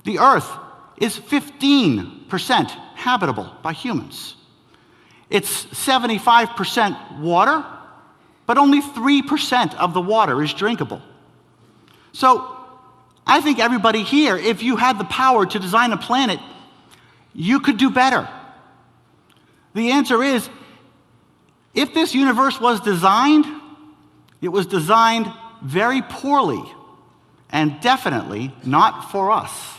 The Earth is 15% habitable by humans. It's 75% water, but only 3% of the water is drinkable. So I think everybody here, if you had the power to design a planet, you could do better. The answer is, if this universe was designed, it was designed very poorly and definitely not for us.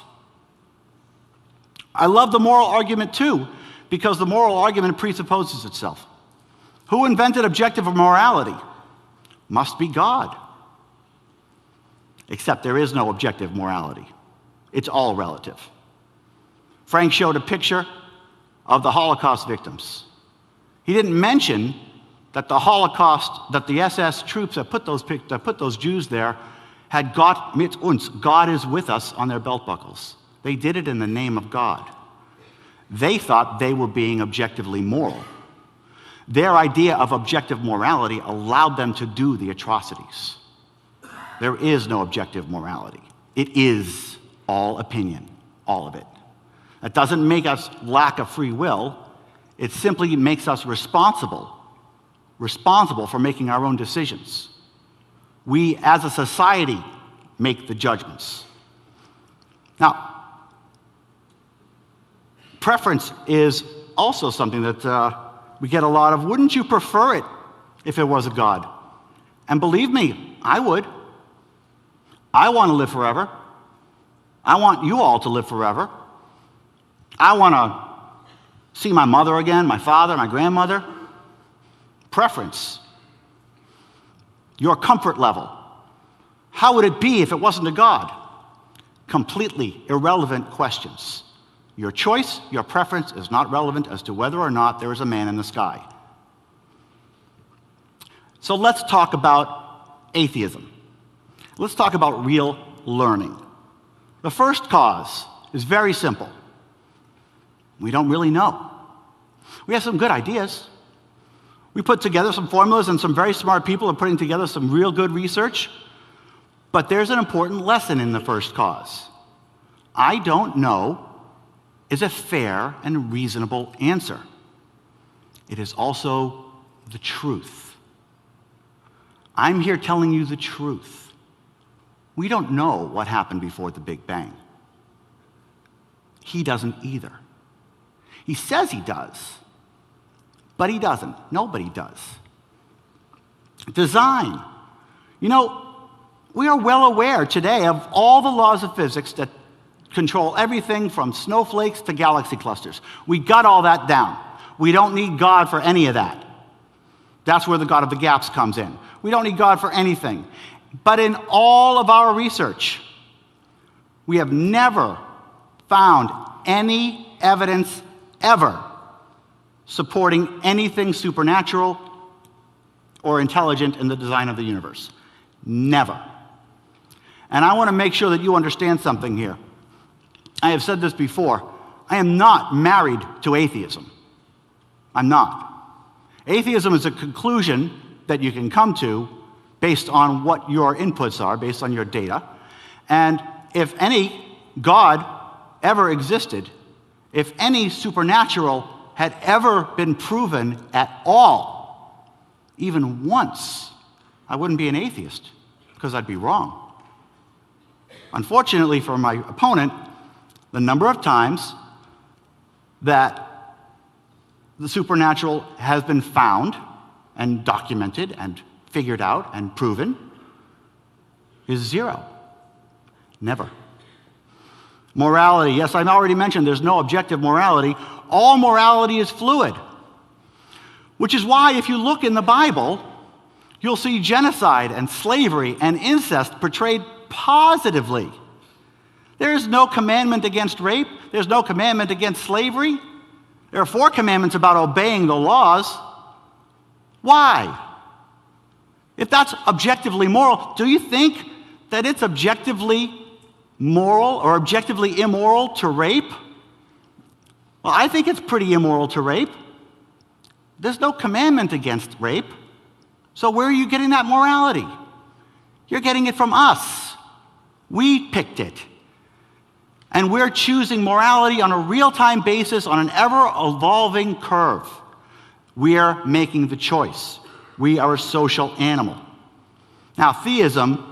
I love the moral argument too, because the moral argument presupposes itself. Who invented objective morality? Must be God. Except there is no objective morality. It's all relative. Frank showed a picture of the Holocaust victims. He didn't mention that the Holocaust, that the SS troops that put those Jews there had Gott mit uns, God is with us, on their belt buckles. They did it in the name of God. They thought they were being objectively moral. Their idea of objective morality allowed them to do the atrocities. There is no objective morality. It is all opinion, all of it. That doesn't make us lack of free will. It simply makes us responsible for making our own decisions. We, as a society, make the judgments. Now, preference is also something that we get a lot of. Wouldn't you prefer it if it was a God? And believe me, I would. I want to live forever. I want you all to live forever. I want to see my mother again, my father, my grandmother. Preference. Your comfort level. How would it be if it wasn't a God? Completely irrelevant questions. Your choice, your preference is not relevant as to whether or not there is a man in the sky. So let's talk about atheism. Let's talk about real learning. The first cause is very simple. We don't really know. We have some good ideas. We put together some formulas, and some very smart people are putting together some real good research. But there's an important lesson in the first cause. I don't know is a fair and reasonable answer. It is also the truth. I'm here telling you the truth. We don't know what happened before the Big Bang. He doesn't either. He says he does, but he doesn't. Nobody does. Design. You know, we are well aware today of all the laws of physics that control everything from snowflakes to galaxy clusters. We got all that down. We don't need God for any of that. That's where the God of the gaps comes in. We don't need God for anything. But in all of our research, we have never found any evidence ever supporting anything supernatural or intelligent in the design of the universe. Never. And I want to make sure that you understand something here. I have said this before. I am not married to atheism. I'm not. Atheism is a conclusion that you can come to based on what your inputs are, based on your data. And if any God ever existed, if any supernatural had ever been proven at all, even once, I wouldn't be an atheist, because I'd be wrong. Unfortunately for my opponent, the number of times that the supernatural has been found and documented and figured out and proven is zero. Never. Morality. Yes, I've already mentioned there's no objective morality. All morality is fluid. Which is why if you look in the Bible, you'll see genocide and slavery and incest portrayed positively. There is no commandment against rape. There's no commandment against slavery. There are 4 commandments about obeying the laws. Why? If that's objectively moral, do you think that it's objectively moral or objectively immoral to rape? Well, I think it's pretty immoral to rape. There's no commandment against rape. So where are you getting that morality? You're getting it from us. We picked it. And we're choosing morality on a real-time basis on an ever-evolving curve. We are making the choice. We are a social animal. Now, theism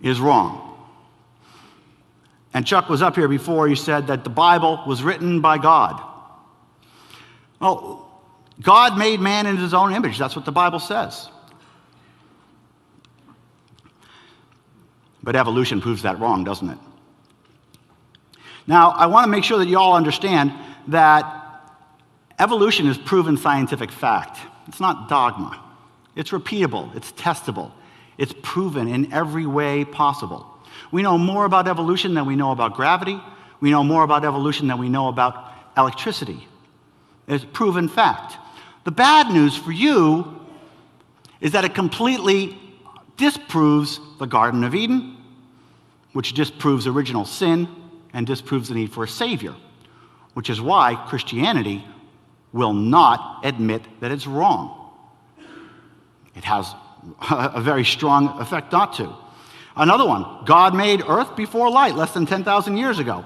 is wrong. And Chuck was up here before. He said that the Bible was written by God. Well, God made man in his own image. That's what the Bible says. But evolution proves that wrong, doesn't it? Now, I want to make sure that you all understand that evolution is proven scientific fact. It's not dogma. It's repeatable. It's testable. It's proven in every way possible. We know more about evolution than we know about gravity. We know more about evolution than we know about electricity. It's proven fact. The bad news for you is that it completely disproves the Garden of Eden, which disproves original sin and disproves the need for a Savior, which is why Christianity will not admit that it's wrong. It has a very strong effect not to. Another one, God made earth before light, less than 10,000 years ago.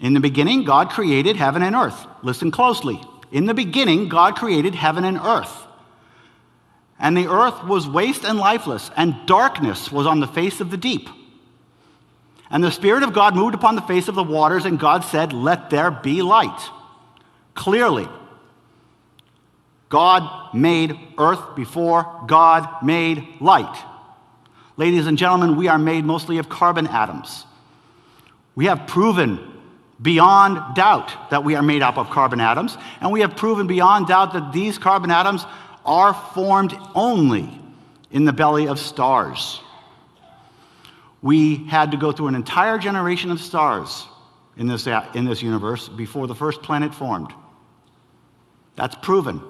In the beginning, God created heaven and earth. Listen closely. In the beginning, God created heaven and earth. And the earth was waste and lifeless, and darkness was on the face of the deep. And the Spirit of God moved upon the face of the waters, and God said, "Let there be light." Clearly, God made earth before God made light. Ladies and gentlemen, we are made mostly of carbon atoms. We have proven beyond doubt that we are made up of carbon atoms, and we have proven beyond doubt that these carbon atoms are formed only in the belly of stars. We had to go through an entire generation of stars in this universe before the first planet formed. That's proven.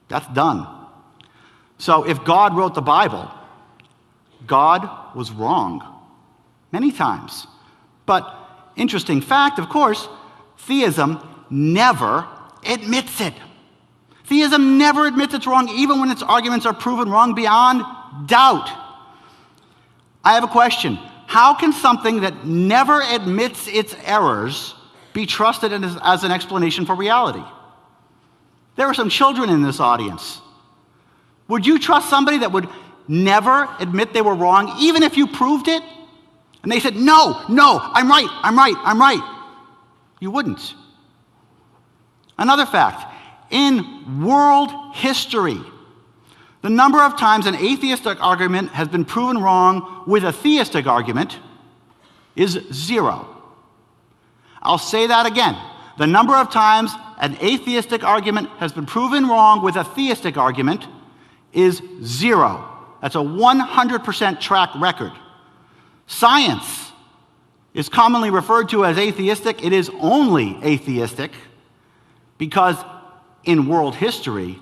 That's done. So if God wrote the Bible, God was wrong many times. But interesting fact, of course, theism never admits it. Theism never admits it's wrong, even when its arguments are proven wrong beyond doubt. I have a question. How can something that never admits its errors be trusted as an explanation for reality? There are some children in this audience. Would you trust somebody that would never admit they were wrong, even if you proved it? And they said, no, I'm right. You wouldn't. Another fact, in world history, the number of times an atheistic argument has been proven wrong with a theistic argument is 0. I'll say that again. The number of times an atheistic argument has been proven wrong with a theistic argument is 0. That's a 100% track record. Science is commonly referred to as atheistic. It is only atheistic because in world history,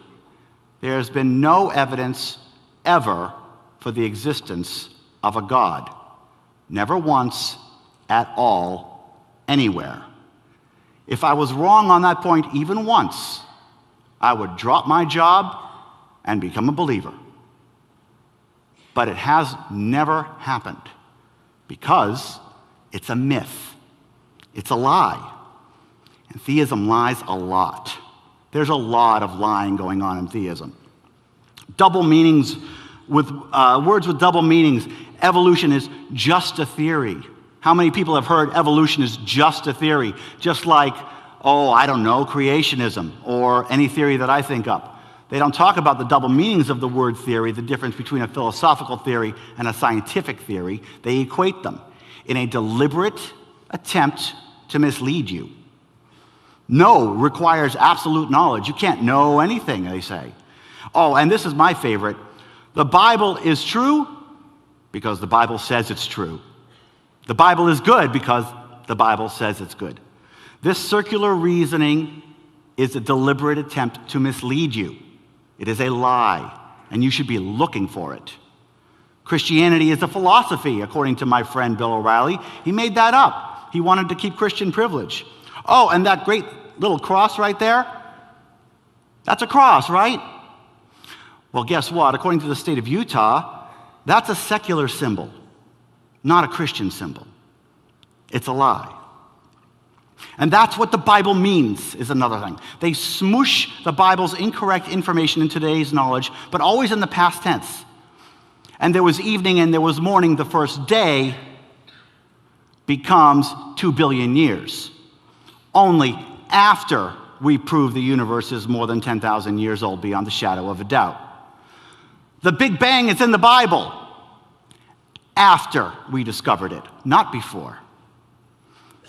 there has been no evidence ever for the existence of a God. Never once, at all, anywhere. If I was wrong on that point even once, I would drop my job and become a believer. But it has never happened because it's a myth. It's a lie. And theism lies a lot. There's a lot of lying going on in theism. Double meanings with words with double meanings. Evolution is just a theory. How many people have heard evolution is just a theory? Just like, oh, I don't know, creationism or any theory that I think up. They don't talk about the double meanings of the word theory, the difference between a philosophical theory and a scientific theory. They equate them in a deliberate attempt to mislead you. Know requires absolute knowledge. You can't know anything, they say. Oh, and this is my favorite. The Bible is true because the Bible says it's true. The Bible is good because the Bible says it's good. This circular reasoning is a deliberate attempt to mislead you. It is a lie, and you should be looking for it. Christianity is a philosophy, according to my friend Bill O'Reilly. He made that up. He wanted to keep Christian privilege. Oh, and that great little cross right there? That's a cross, right? Well, guess what? According to the state of Utah, that's a secular symbol, not a Christian symbol. It's a lie. And that's what the Bible means, is another thing. They smoosh the Bible's incorrect information in today's knowledge, but always in the past tense. And there was evening and there was morning, the first day becomes 2 billion years. Only after we prove the universe is more than 10,000 years old, beyond the shadow of a doubt. The Big Bang is in the Bible after we discovered it, not before.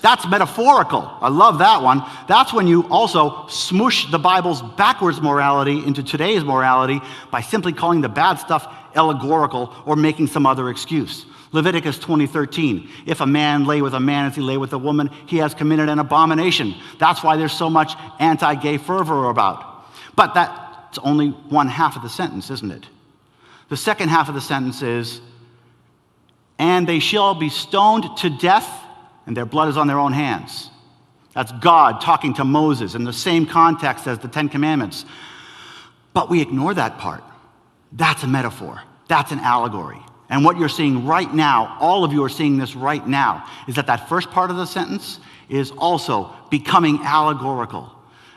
That's metaphorical. I love that one. That's when you also smoosh the Bible's backwards morality into today's morality by simply calling the bad stuff allegorical or making some other excuse. Leviticus 20:13, if a man lay with a man as he lay with a woman, he has committed an abomination. That's why there's so much anti-gay fervor about. But that's only one half of the sentence, isn't it? The second half of the sentence is, and they shall be stoned to death, and their blood is on their own hands. That's God talking to Moses in the same context as the Ten Commandments. But we ignore that part. That's a metaphor. That's an allegory. And what you're seeing right now, all of you are seeing this right now, is that first part of the sentence is also becoming allegorical.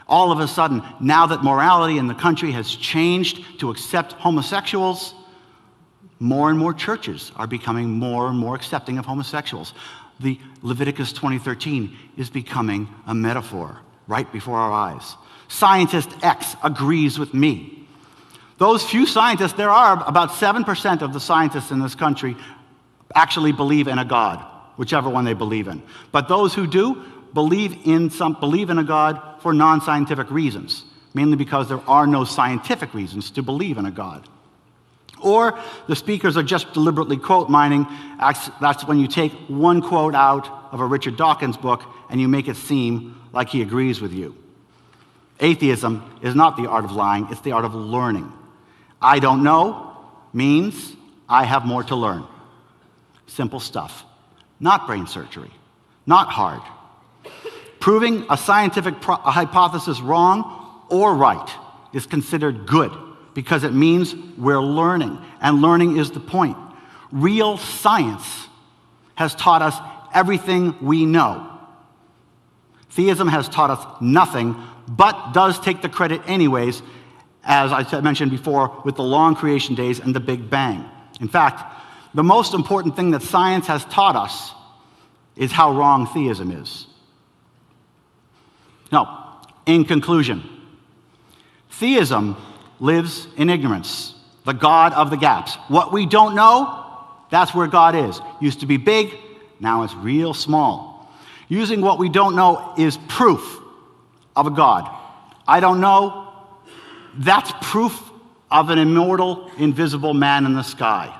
All of a sudden, now that morality in the country has changed to accept homosexuals, more and more churches are becoming more and more accepting of homosexuals. The Leviticus 20:13 is becoming a metaphor right before our eyes. Scientist X agrees with me. Those few scientists, there are about 7% of the scientists in this country actually believe in a God, whichever one they believe in. But those who do believe in a God for non-scientific reasons, mainly because there are no scientific reasons to believe in a God. Or the speakers are just deliberately quote mining. That's when you take one quote out of a Richard Dawkins book and you make it seem like he agrees with you. Atheism is not the art of lying, it's the art of learning. I don't know means I have more to learn. Simple stuff. Not brain surgery. Not hard. Proving a scientific hypothesis wrong or right is considered good, because it means we're learning, and learning is the point. Real science has taught us everything we know. Theism has taught us nothing, but does take the credit anyways, as I mentioned before, with the long creation days and the Big Bang. In fact, the most important thing that science has taught us is how wrong theism is. Now, in conclusion, theism lives in ignorance, the God of the gaps. What we don't know, that's where God is. Used to be big, now it's real small. Using what we don't know is proof of a God. I don't know, that's proof of an immortal, invisible man in the sky.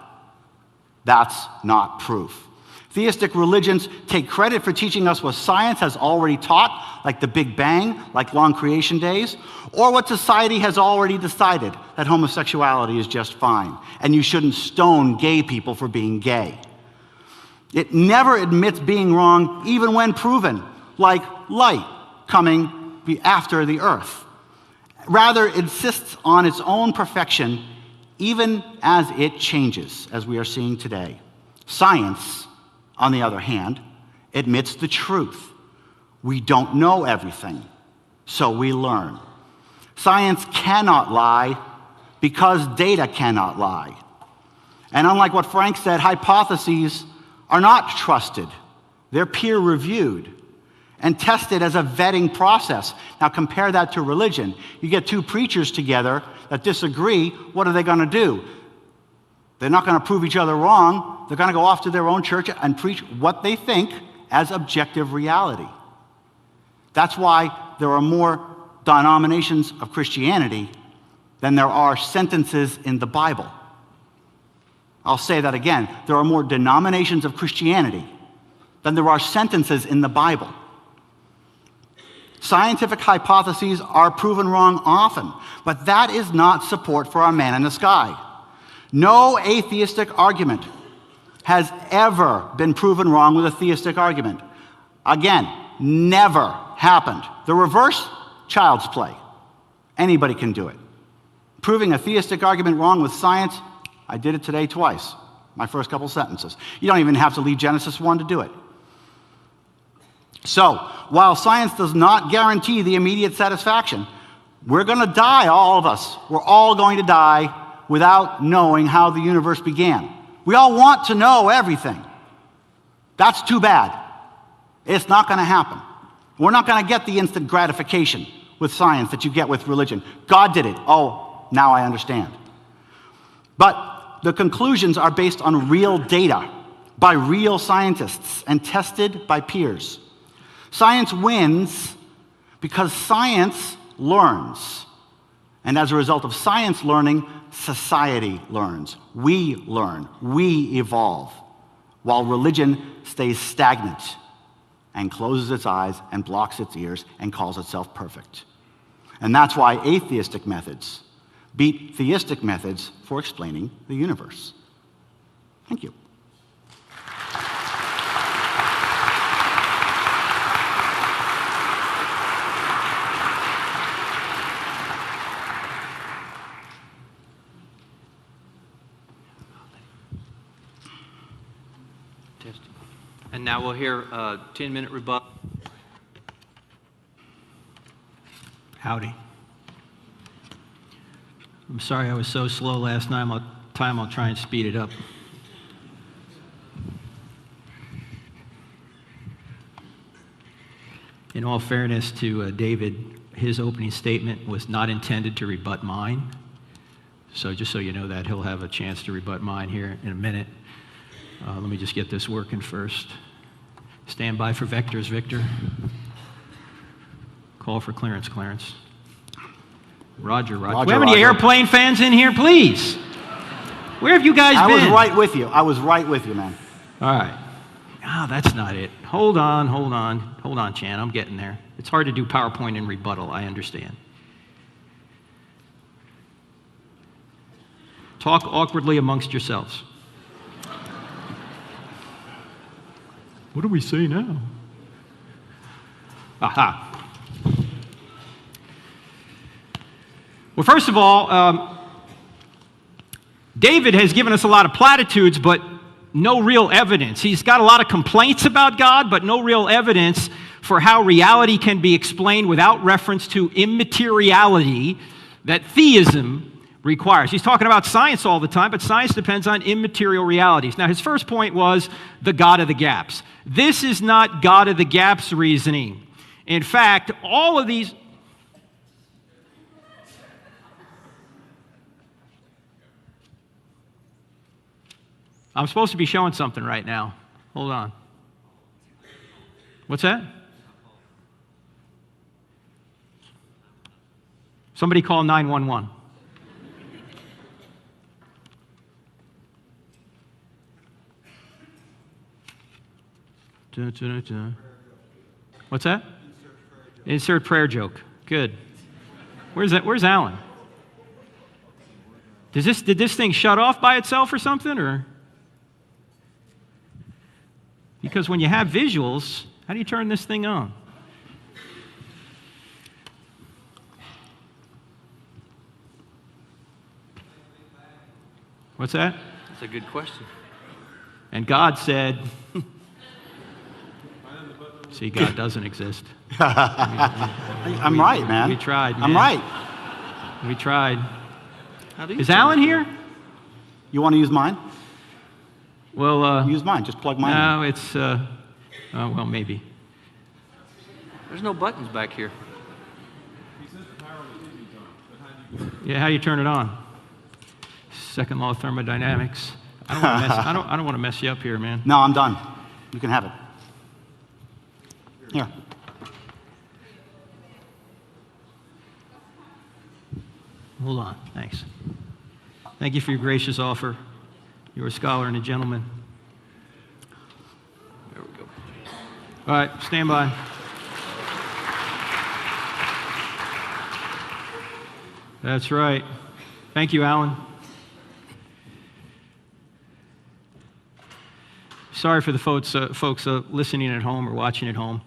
That's not proof. Theistic religions take credit for teaching us what science has already taught, like the Big Bang, like long creation days, or what society has already decided, that homosexuality is just fine, and you shouldn't stone gay people for being gay. It never admits being wrong, even when proven, like light coming after the earth. rather insists on its own perfection, even as it changes, as we are seeing today. Science, on the other hand, admits the truth. We don't know everything, so we learn. Science cannot lie because data cannot lie. And unlike what Frank said, hypotheses are not trusted. They're peer-reviewed and tested as a vetting process. Now compare that to religion. You get two preachers together that disagree, what are they going to do? They're not going to prove each other wrong. They're going to go off to their own church and preach what they think as objective reality. That's why there are more denominations of Christianity than there are sentences in the Bible. I'll say that again. There are more denominations of Christianity than there are sentences in the Bible. Scientific hypotheses are proven wrong often, but that is not support for our man in the sky. No atheistic argument has ever been proven wrong with a theistic argument. Again, never happened. The reverse, child's play. Anybody can do it. Proving a theistic argument wrong with science, I did it today twice, my first couple sentences. You don't even have to leave Genesis 1 to do it. So, while science does not guarantee the immediate satisfaction, we're going to die, all of us. We're all going to die without knowing how the universe began. We all want to know everything. That's too bad. It's not going to happen. We're not going to get the instant gratification with science that you get with religion. God did it. Oh, now I understand. But the conclusions are based on real data by real scientists and tested by peers. Science wins because science learns. And as a result of science learning, society learns. We learn. We evolve. While religion stays stagnant and closes its eyes and blocks its ears and calls itself perfect. And that's why atheistic methods beat theistic methods for explaining the universe. Thank you. And now we'll hear a 10-minute rebuttal. Howdy. I'm sorry I was so slow last time. I'll try and speed it up. In all fairness to David, his opening statement was not intended to rebut mine. So just so you know that, he'll have a chance to rebut mine here in a minute. Let me just get this working first. Stand by for vectors, Victor. Call for clearance, Clarence. Roger. Do we have any airplane fans in here, please? Where have you guys been? I was right with you. I was right with you, man. All right. Ah, that's not it. Hold on, Chan. I'm getting there. It's hard to do PowerPoint and rebuttal. I understand. Talk awkwardly amongst yourselves. What do we say now? Aha. Well, first of all, David has given us a lot of platitudes, but no real evidence. He's got a lot of complaints about God, but no real evidence for how reality can be explained without reference to immateriality that theism requires. He's talking about science all the time, but science depends on immaterial realities. Now, his first point was the God of the gaps. This is not God of the gaps reasoning. In fact, all of these... I'm supposed to be showing something right now. Hold on. What's that? Somebody call 911. What's that? Insert prayer joke. Good. Where's Alan? Did this thing shut off by itself or something, or? Because when you have visuals, how do you turn this thing on? What's that? That's a good question. And God said, see, God doesn't exist. I'm right, man. We tried, man. I'm right. We tried. How do you Is feel? Alan here? You want to use mine? Well, Use mine. Just plug mine in. no, it's, well, maybe. There's no buttons back here. Yeah, how do you turn it on? Second law of thermodynamics. I don't want to mess you up here, man. No, I'm done. You can have it. Here. Hold on. Thanks. Thank you for your gracious offer. You're a scholar and a gentleman. There we go. All right, stand by. That's right. Thank you, Alan. Sorry for the folks listening at home or watching at home.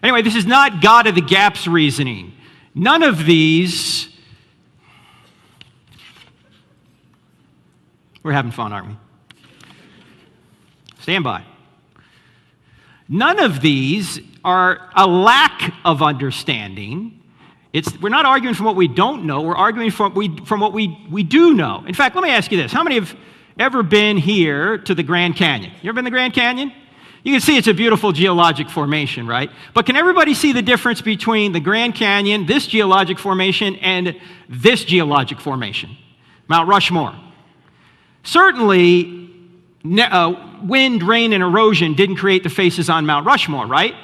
Anyway, this is not God of the gaps reasoning. None of these. We're having fun, aren't we? Stand by. None of these are a lack of understanding. We're not arguing from what we don't know. We're arguing from what we do know. In fact, let me ask you this. How many have ever been here to the Grand Canyon? You ever been to the Grand Canyon? You can see it's a beautiful geologic formation, right? But can everybody see the difference between the Grand Canyon, this geologic formation, and this geologic formation? Mount Rushmore. Certainly, wind, rain, and erosion didn't create the faces on Mount Rushmore, right?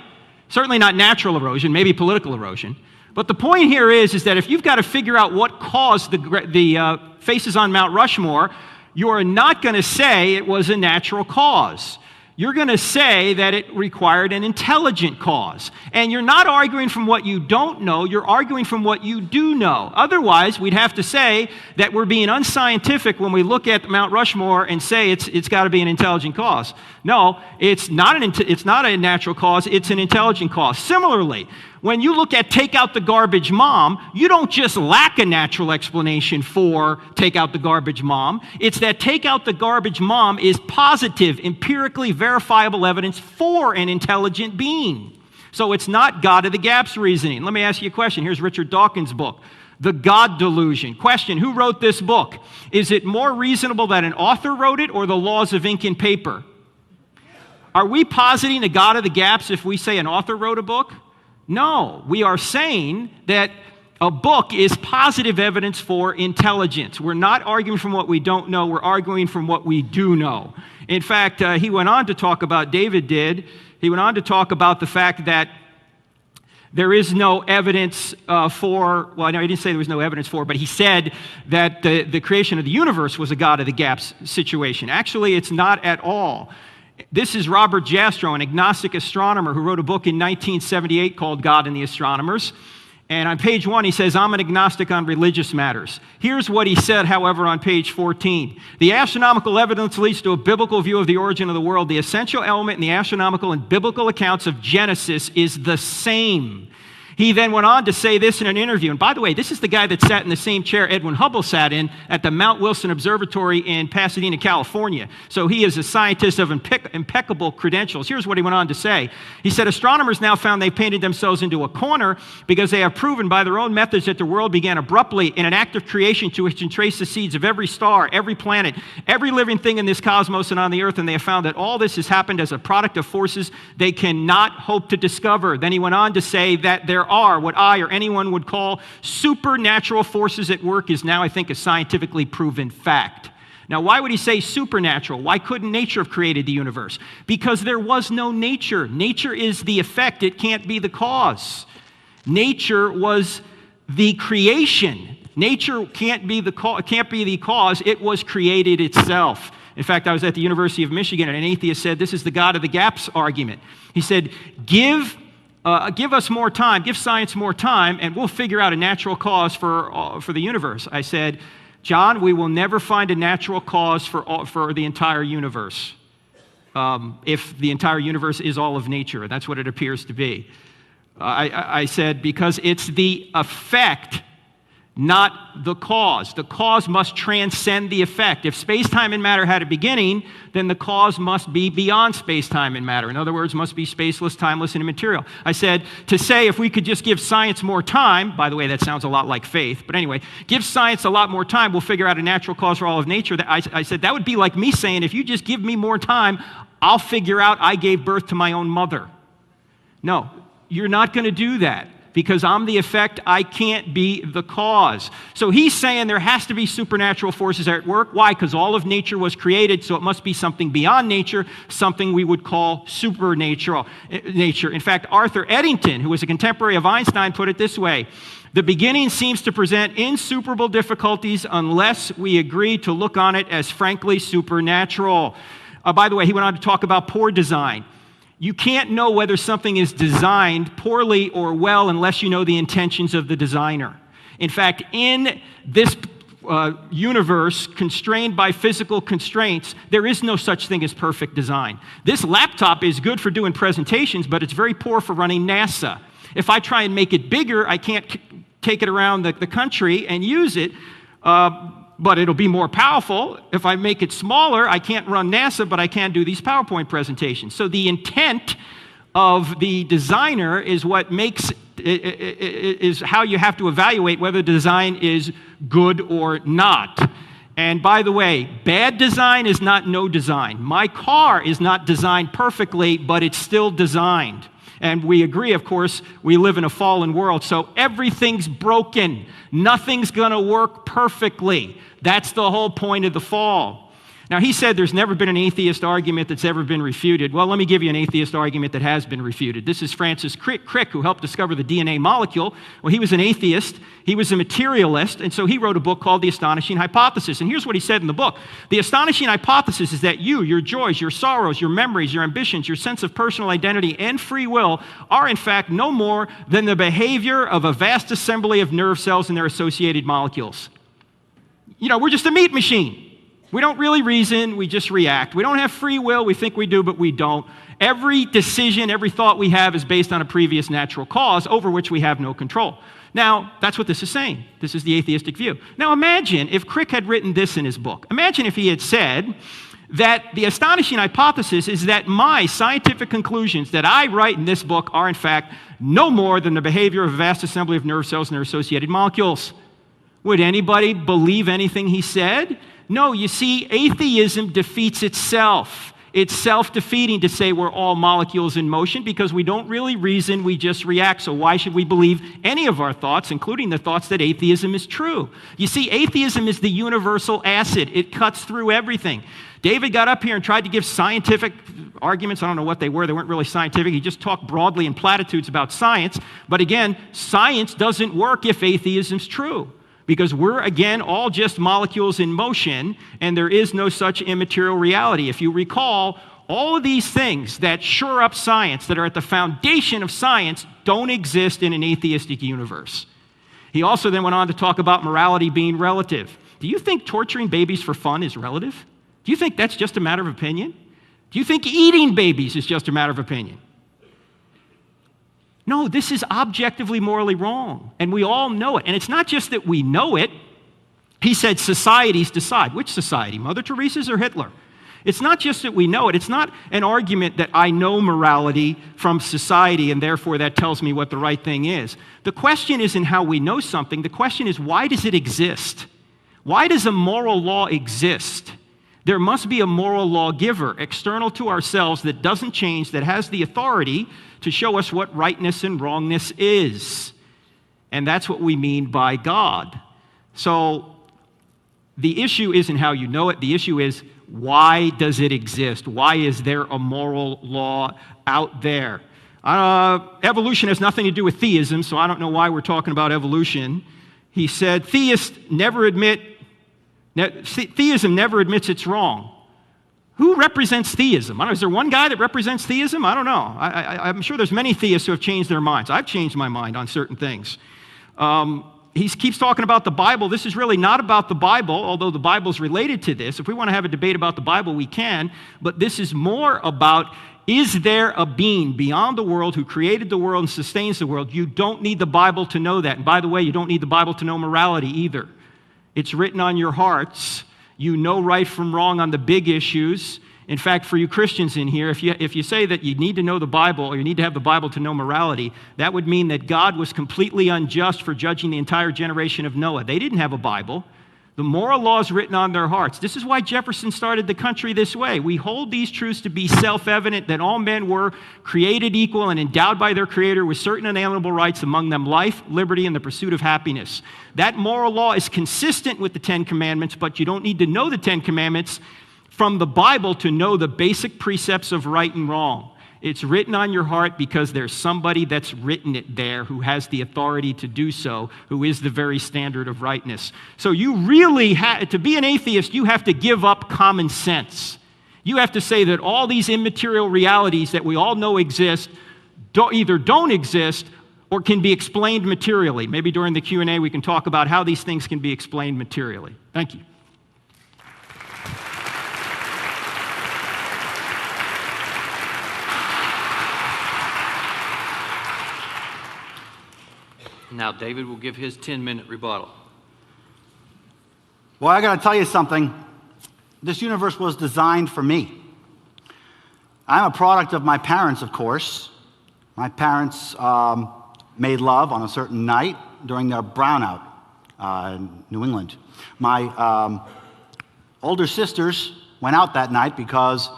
Certainly not natural erosion, maybe political erosion. But the point here is that if you've got to figure out what caused the faces on Mount Rushmore, you're not going to say it was a natural cause. You're going to say that it required an intelligent cause. And you're not arguing from what you don't know, you're arguing from what you do know. Otherwise, we'd have to say that we're being unscientific when we look at Mount Rushmore and say it's got to be an intelligent cause. No, it's not a natural cause, it's an intelligent cause. Similarly, when you look at Take Out the Garbage Mom, you don't just lack a natural explanation for Take Out the Garbage Mom. It's that Take Out the Garbage Mom is positive, empirically verifiable evidence for an intelligent being. So it's not God of the gaps reasoning. Let me ask you a question. Here's Richard Dawkins' book, The God Delusion. Question, who wrote this book? Is it more reasonable that an author wrote it or the laws of ink and paper? Are we positing a God of the gaps if we say an author wrote a book? No, we are saying that a book is positive evidence for intelligence. We're not arguing from what we don't know, we're arguing from what we do know. In fact, he went on to talk about, David did, he went on to talk about the fact that there is no evidence for, well, no, he didn't say there was no evidence for, but he said that the creation of the universe was a God of the gaps situation. Actually, it's not at all. This is Robert Jastrow, an agnostic astronomer who wrote a book in 1978 called God and the Astronomers. And on page 1, he says, I'm an agnostic on religious matters. Here's what he said, however, on page 14. The astronomical evidence leads to a biblical view of the origin of the world. The essential element in the astronomical and biblical accounts of Genesis is the same. He then went on to say this in an interview. And by the way, this is the guy that sat in the same chair Edwin Hubble sat in at the Mount Wilson Observatory in Pasadena, California. So he is a scientist of impeccable credentials. Here's what he went on to say. He said, astronomers now found they painted themselves into a corner because they have proven by their own methods that the world began abruptly in an act of creation to which can trace the seeds of every star, every planet, every living thing in this cosmos and on the earth. And they have found that all this has happened as a product of forces they cannot hope to discover. Then he went on to say that there are what I or anyone would call supernatural forces at work is now, I think, a scientifically proven fact. Now, why would he say supernatural? Why couldn't nature have created the universe? Because there was no nature. Nature is the effect. It can't be the cause. Nature was the creation. Nature can't be the cause. It was created itself. In fact, I was at the University of Michigan, and an atheist said, this is the God of the gaps argument. He said, give us more time, give science more time, and we'll figure out a natural cause for the universe. I said, John, we will never find a natural cause for the entire universe if the entire universe is all of nature. That's what it appears to be. I said, because it's the effect not the cause. The cause must transcend the effect. If space-time and matter had a beginning, then the cause must be beyond space-time and matter. In other words, must be spaceless, timeless, and immaterial. I said, to say if we could just give science more time, by the way, that sounds a lot like faith, but anyway, give science a lot more time, we'll figure out a natural cause for all of nature. I said, that would be like me saying, if you just give me more time, I'll figure out I gave birth to my own mother. No, you're not going to do that. Because I'm the effect, I can't be the cause. So he's saying there has to be supernatural forces at work. Why? Because all of nature was created, so it must be something beyond nature, something we would call supernatural nature. In fact, Arthur Eddington, who was a contemporary of Einstein, put it this way: the beginning seems to present insuperable difficulties unless we agree to look on it as frankly supernatural. By the way, he went on to talk about poor design. You can't know whether something is designed poorly or well unless you know the intentions of the designer. In fact, in this universe constrained by physical constraints, there is no such thing as perfect design. This laptop is good for doing presentations, but it's very poor for running NASA. If I try and make it bigger, I can't take it around the country and use it, but it'll be more powerful. If I make it smaller, I can't run NASA, but I can do these PowerPoint presentations. So the intent of the designer is what makes is how you have to evaluate whether the design is good or not. And by the way, bad design is not no design. My car is not designed perfectly, but it's still designed. And we agree, of course, we live in a fallen world, so everything's broken. Nothing's going to work perfectly. That's the whole point of the fall. Now, he said there's never been an atheist argument that's ever been refuted. Well, let me give you an atheist argument that has been refuted. This is Francis Crick, who helped discover the DNA molecule. Well, he was an atheist. He was a materialist, and so he wrote a book called The Astonishing Hypothesis. And here's what he said in the book. The astonishing hypothesis is that you, your joys, your sorrows, your memories, your ambitions, your sense of personal identity, and free will are, in fact, no more than the behavior of a vast assembly of nerve cells and their associated molecules. You know, we're just a meat machine. We don't really reason, we just react. We don't have free will, we think we do, but we don't. Every decision, every thought we have is based on a previous natural cause over which we have no control. Now, that's what this is saying. This is the atheistic view. Now, imagine if Crick had written this in his book. Imagine if he had said that the astonishing hypothesis is that my scientific conclusions that I write in this book are, in fact, no more than the behavior of a vast assembly of nerve cells and their associated molecules. Would anybody believe anything he said? No, you see, atheism defeats itself. It's self-defeating to say we're all molecules in motion because we don't really reason, we just react. So why should we believe any of our thoughts, including the thoughts that atheism is true? You see, atheism is the universal acid. It cuts through everything. David got up here and tried to give scientific arguments. I don't know what they were. They weren't really scientific. He just talked broadly in platitudes about science. But again, science doesn't work if atheism's true. Because we're, again, all just molecules in motion, and there is no such immaterial reality. If you recall, all of these things that shore up science, that are at the foundation of science, don't exist in an atheistic universe. He also then went on to talk about morality being relative. Do you think torturing babies for fun is relative? Do you think that's just a matter of opinion? Do you think eating babies is just a matter of opinion? No, this is objectively morally wrong, and we all know it. And it's not just that we know it. He said societies decide. Which society, Mother Teresa's or Hitler? It's not just that we know it. It's not an argument that I know morality from society, and therefore that tells me what the right thing is. The question isn't how we know something. The question is, why does it exist? Why does a moral law exist? There must be a moral lawgiver external to ourselves that doesn't change, that has the authority to show us what rightness and wrongness is. And that's what we mean by God. So the issue isn't how you know it. The issue is, why does it exist? Why is there a moral law out there? Evolution has nothing to do with theism, so I don't know why we're talking about evolution. He said, theism never admits it's wrong. Who represents theism? I don't know, is there one guy that represents theism? I don't know. I'm sure there's many theists who have changed their minds. I've changed my mind on certain things. He keeps talking about the Bible. This is really not about the Bible, although the Bible's related to this. If we want to have a debate about the Bible, we can. But this is more about Is there a being beyond the world who created the world and sustains the world? You don't need the Bible to know that. And by the way, you don't need the Bible to know morality either. It's written on your hearts. You know right from wrong on the big issues. In fact, for you Christians in here, if you say that you need to know the Bible or you need to have the Bible to know morality, that would mean that God was completely unjust for judging the entire generation of Noah. They didn't have a Bible. The moral law is written on their hearts. This is why Jefferson started the country this way. We hold these truths to be self-evident, that all men were created equal and endowed by their Creator with certain inalienable rights, among them life, liberty, and the pursuit of happiness. That moral law is consistent with the Ten Commandments, but you don't need to know the Ten Commandments from the Bible to know the basic precepts of right and wrong. It's written on your heart because there's somebody that's written it there who has the authority to do so, who is the very standard of rightness. So you really to be an atheist, you have to give up common sense. You have to say that all these immaterial realities that we all know exist either don't exist or can be explained materially. Maybe during the Q&A we can talk about how these things can be explained materially. Thank you. Now, David will give his 10-minute rebuttal. Well, I got to tell you something. This universe was designed for me. I'm a product of my parents, of course. My parents made love on a certain night during their brownout in New England. My older sisters went out that night because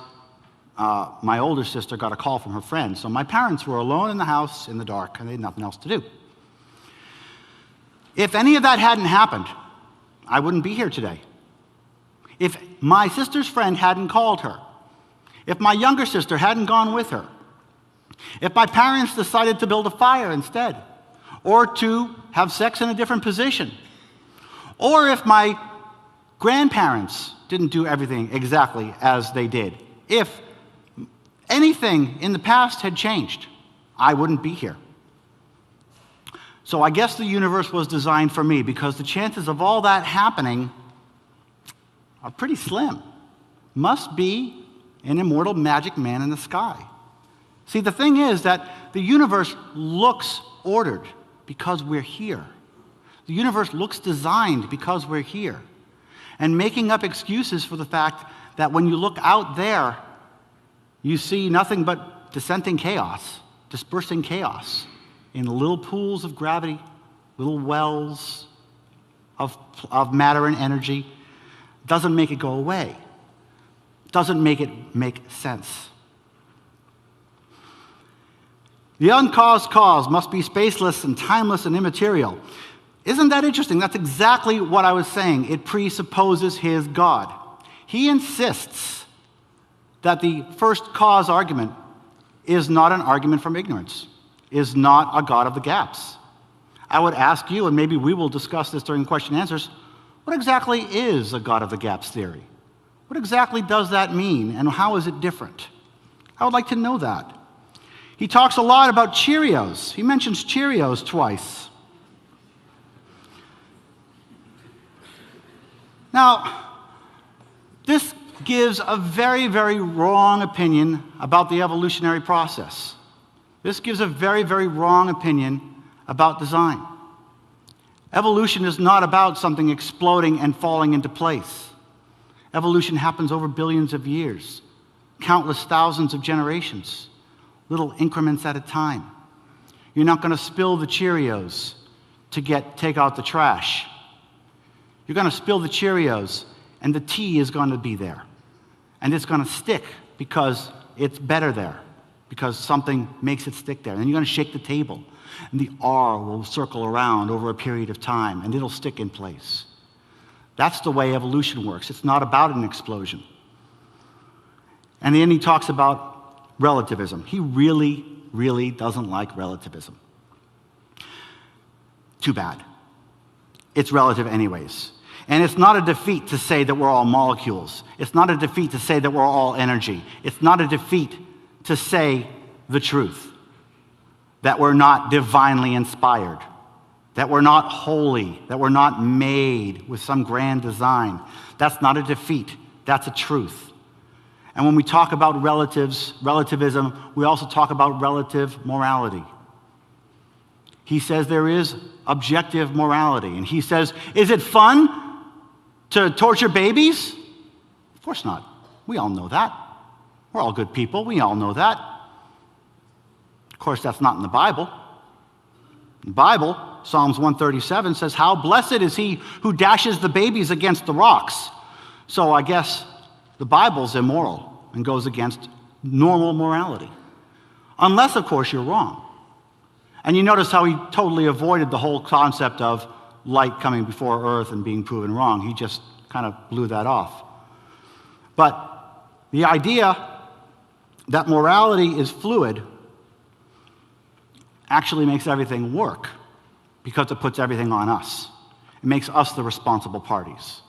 my older sister got a call from her friend. So my parents were alone in the house in the dark, and they had nothing else to do. If any of that hadn't happened, I wouldn't be here today. If my sister's friend hadn't called her, if my younger sister hadn't gone with her, if my parents decided to build a fire instead, or to have sex in a different position, or if my grandparents didn't do everything exactly as they did, if anything in the past had changed, I wouldn't be here. So I guess the universe was designed for me because the chances of all that happening are pretty slim. Must be an immortal magic man in the sky. See, the thing is that the universe looks ordered because we're here. The universe looks designed because we're here. And making up excuses for the fact that when you look out there, you see nothing but dissenting chaos, dispersing chaos in little pools of gravity, little wells of matter and energy, doesn't make it go away. Doesn't make it make sense. The uncaused cause must be spaceless and timeless and immaterial. Isn't that interesting? That's exactly what I was saying. It presupposes his God. He insists that the first cause argument is not an argument from ignorance, is not a God of the gaps. I would ask you, and maybe we will discuss this during question and answers, what exactly is a God of the gaps theory? What exactly does that mean, and how is it different? I would like to know that. He talks a lot about Cheerios. He mentions Cheerios twice. Now, this gives a very, very wrong opinion about the evolutionary process. This gives a very, very wrong opinion about design. Evolution is not about something exploding and falling into place. Evolution happens over billions of years, countless thousands of generations, little increments at a time. You're not going to spill the Cheerios to take out the trash. You're going to spill the Cheerios, and the tea is going to be there. And it's going to stick because it's better there, because something makes it stick there. And you're going to shake the table, and the R will circle around over a period of time, and it'll stick in place. That's the way evolution works. It's not about an explosion. And then he talks about relativism. He really, really doesn't like relativism. Too bad. It's relative anyways. And it's not a defeat to say that we're all molecules. It's not a defeat to say that we're all energy. It's not a defeat to say the truth, that we're not divinely inspired, that we're not holy, that we're not made with some grand design. That's not a defeat. That's a truth. And when we talk about relativism, we also talk about relative morality. He says there is objective morality. And he says, is it fun to torture babies? Of course not. We all know that. We're all good people. We all know that. Of course, that's not in the Bible. In the Bible, Psalms 137 says, how blessed is he who dashes the babies against the rocks. So I guess the Bible's immoral and goes against normal morality. Unless, of course, you're wrong. And you notice how he totally avoided the whole concept of light coming before earth and being proven wrong. He just kind of blew that off. But the idea that morality is fluid actually makes everything work because it puts everything on us. It makes us the responsible parties.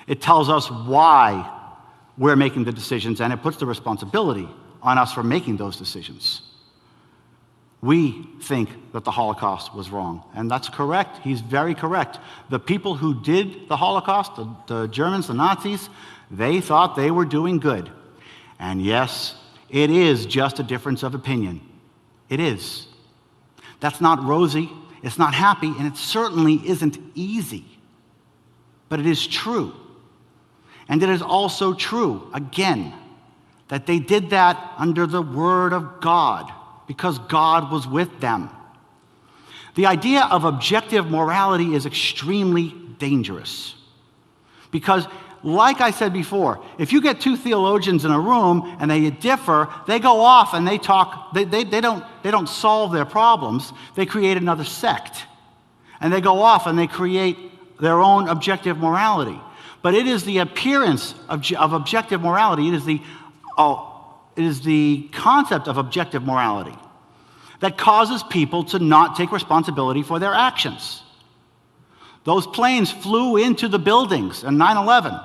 It tells us why we're making the decisions, and it puts the responsibility on us for making those decisions. We think that the Holocaust was wrong, and that's correct. He's very correct. The people who did the Holocaust, the Germans, the Nazis, they thought they were doing good. And yes, it is just a difference of opinion. It is. That's not rosy, it's not happy, and it certainly isn't easy. But it is true. And it is also true, again, that they did that under the word of God, because God was with them. The idea of objective morality is extremely dangerous. Because, like I said before, if you get two theologians in a room and they differ, they go off and they talk, they don't solve their problems, they create another sect. And they go off and they create their own objective morality. But it is the appearance of objective morality, it is the concept of objective morality that causes people to not take responsibility for their actions. Those planes flew into the buildings in 9/11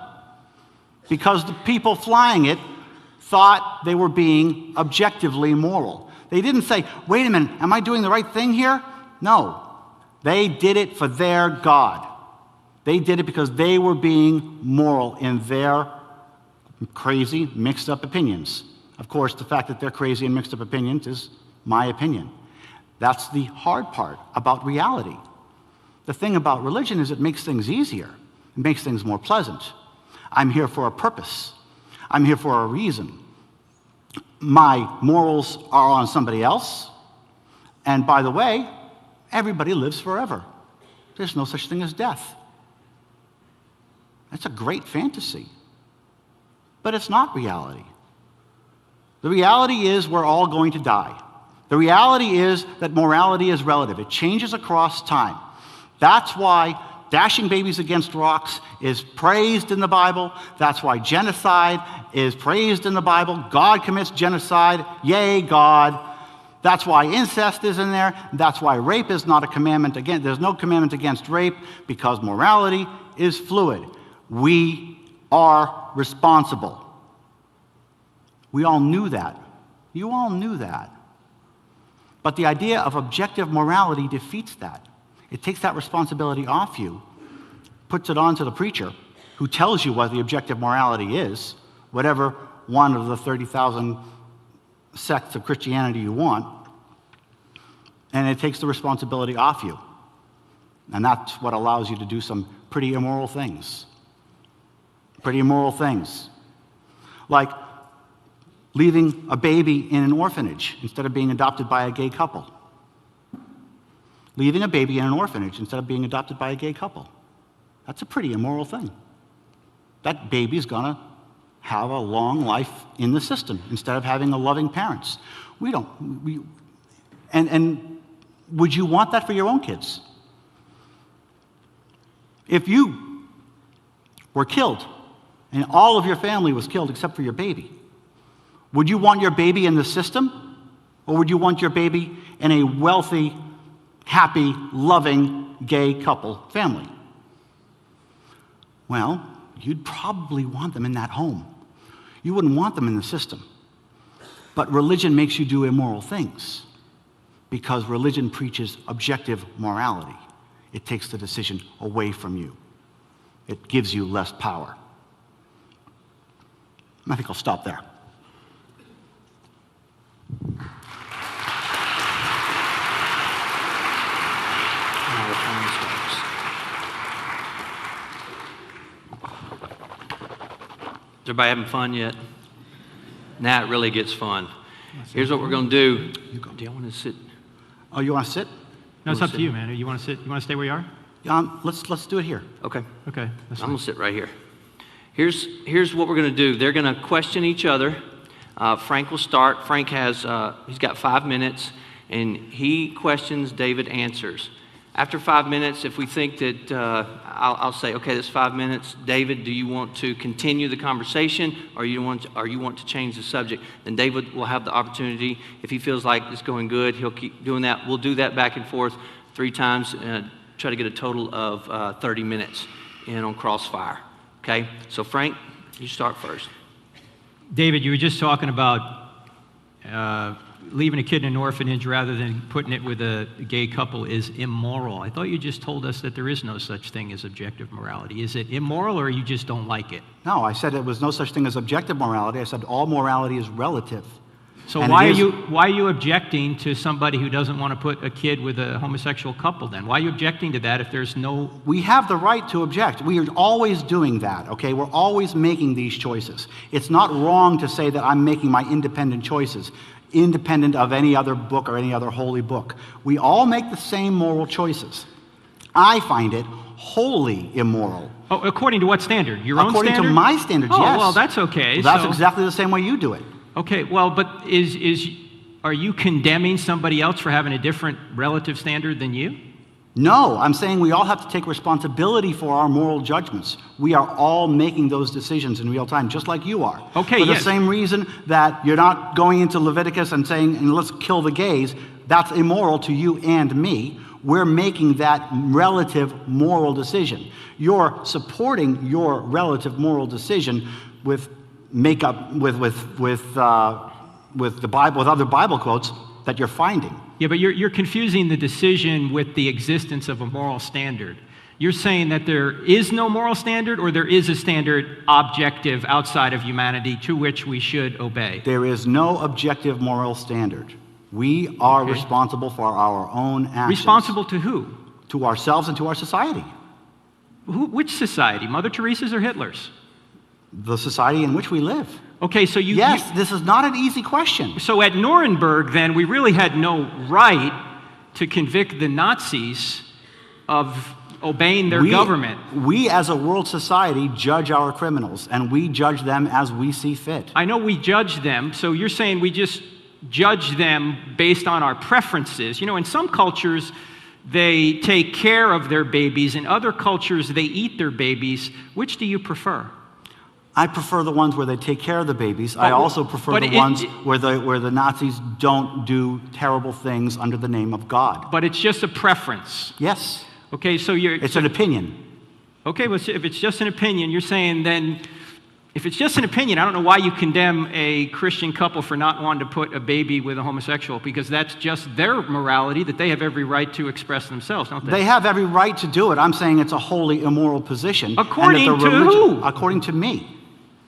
because the people flying it thought they were being objectively moral. They didn't say, wait a minute, am I doing the right thing here? No. They did it for their God. They did it because they were being moral in their crazy, mixed-up opinions. Of course, the fact that they're crazy and mixed-up opinions is my opinion. That's the hard part about reality. The thing about religion is it makes things easier. It makes things more pleasant. I'm here for a purpose. I'm here for a reason. My morals are on somebody else. And by the way, everybody lives forever. There's no such thing as death. That's a great fantasy. But it's not reality. The reality is we're all going to die. The reality is that morality is relative. It changes across time. That's why dashing babies against rocks is praised in the Bible. That's why genocide is praised in the Bible. God commits genocide. Yay, God. That's why incest is in there. That's why rape is not a commandment. Again, there's no commandment against rape because morality is fluid. We are responsible. We all knew that. You all knew that. But the idea of objective morality defeats that. It takes that responsibility off you, puts it onto the preacher, who tells you what the objective morality is, whatever one of the 30,000 sects of Christianity you want, and it takes the responsibility off you. And that's what allows you to do some pretty immoral things. Pretty immoral things. Like leaving a baby in an orphanage instead of being adopted by a gay couple. Leaving a baby in an orphanage instead of being adopted by a gay couple. That's a pretty immoral thing. That baby's gonna have a long life in the system instead of having a loving parents. And would you want that for your own kids? If you were killed and all of your family was killed except for your baby, would you want your baby in the system? Or would you want your baby in a wealthy, happy, loving, gay couple family? Well, you'd probably want them in that home. You wouldn't want them in the system. But religion makes you do immoral things because religion preaches objective morality. It takes the decision away from you. It gives you less power. I think I'll stop there. everybody having fun yet? Now it really gets fun. Here's what we're going to do. Do you want to sit? Oh, you want to sit? No, it's up to you, man. You want to sit? You want to stay where you are? Let's do it here. Okay. Okay. I'm going to sit right here. Here's what we're going to do. They're going to question each other. Frank will start. Frank he's got 5 minutes, and he questions, David answers. After 5 minutes, if we think that, I'll say, okay, that's 5 minutes. David, do you want to continue the conversation, or you want to change the subject? Then David will have the opportunity. If he feels like it's going good, he'll keep doing that. We'll do that back and forth 3 times, and try to get a total of 30 minutes in on Crossfire. Okay? So Frank, you start first. David, you were just talking about leaving a kid in an orphanage rather than putting it with a gay couple is immoral. I thought you just told us that there is no such thing as objective morality. Is it immoral, or you just don't like it? No, I said there was no such thing as objective morality. I said all morality is relative. So And why it is- are you objecting to somebody who doesn't want to put a kid with a homosexual couple then? Why are you objecting to that if there's no... We have the right to object. We are always doing that, okay? We're always making these choices. It's not wrong to say that I'm making my independent choices, independent of any other book or any other holy book. We all make the same moral choices. I find it wholly immoral. Oh, according to what standard? Your own standard? According to my standards, oh, yes. well, that's okay. Well, that's So- exactly the same way you do it. Okay, well, but are you condemning somebody else for having a different relative standard than you? No, I'm saying we all have to take responsibility for our moral judgments. We are all making those decisions in real time, just like you are. Okay, For the yes. same reason that you're not going into Leviticus and saying, and let's kill the gays, that's immoral to you and me. We're making that relative moral decision. You're supporting your relative moral decision with the Bible, with other Bible quotes that you're finding. Yeah, but you're confusing the decision with the existence of a moral standard. You're saying that there is no moral standard, or there is a standard objective outside of humanity to which we should obey? There is no objective moral standard. We are Okay. responsible for our own actions. Responsible to who? To ourselves and to our society. Which society? Mother Teresa's or Hitler's? The society in which we live. Okay, so Yes, this is not an easy question. So at Nuremberg, then, we really had no right to convict the Nazis of obeying their government. We as a world society judge our criminals, and we judge them as we see fit. I know we judge them, so you're saying we just judge them based on our preferences. You know, in some cultures, they take care of their babies. In other cultures, they eat their babies. Which do you prefer? I prefer the ones where they take care of the babies. I But- also prefer but the ones where the Nazis don't do terrible things under the name of God. But it's just a preference. Yes, Okay, so you're... it's an opinion. Okay, well, if it's just an opinion, you're saying then, if it's just an opinion, I don't know why you condemn a Christian couple for not wanting to put a baby with a homosexual, because that's just their morality that they have every right to express themselves, don't they? They have every right to do it. I'm saying it's a wholly immoral position. and that According the to religion- who? According to me.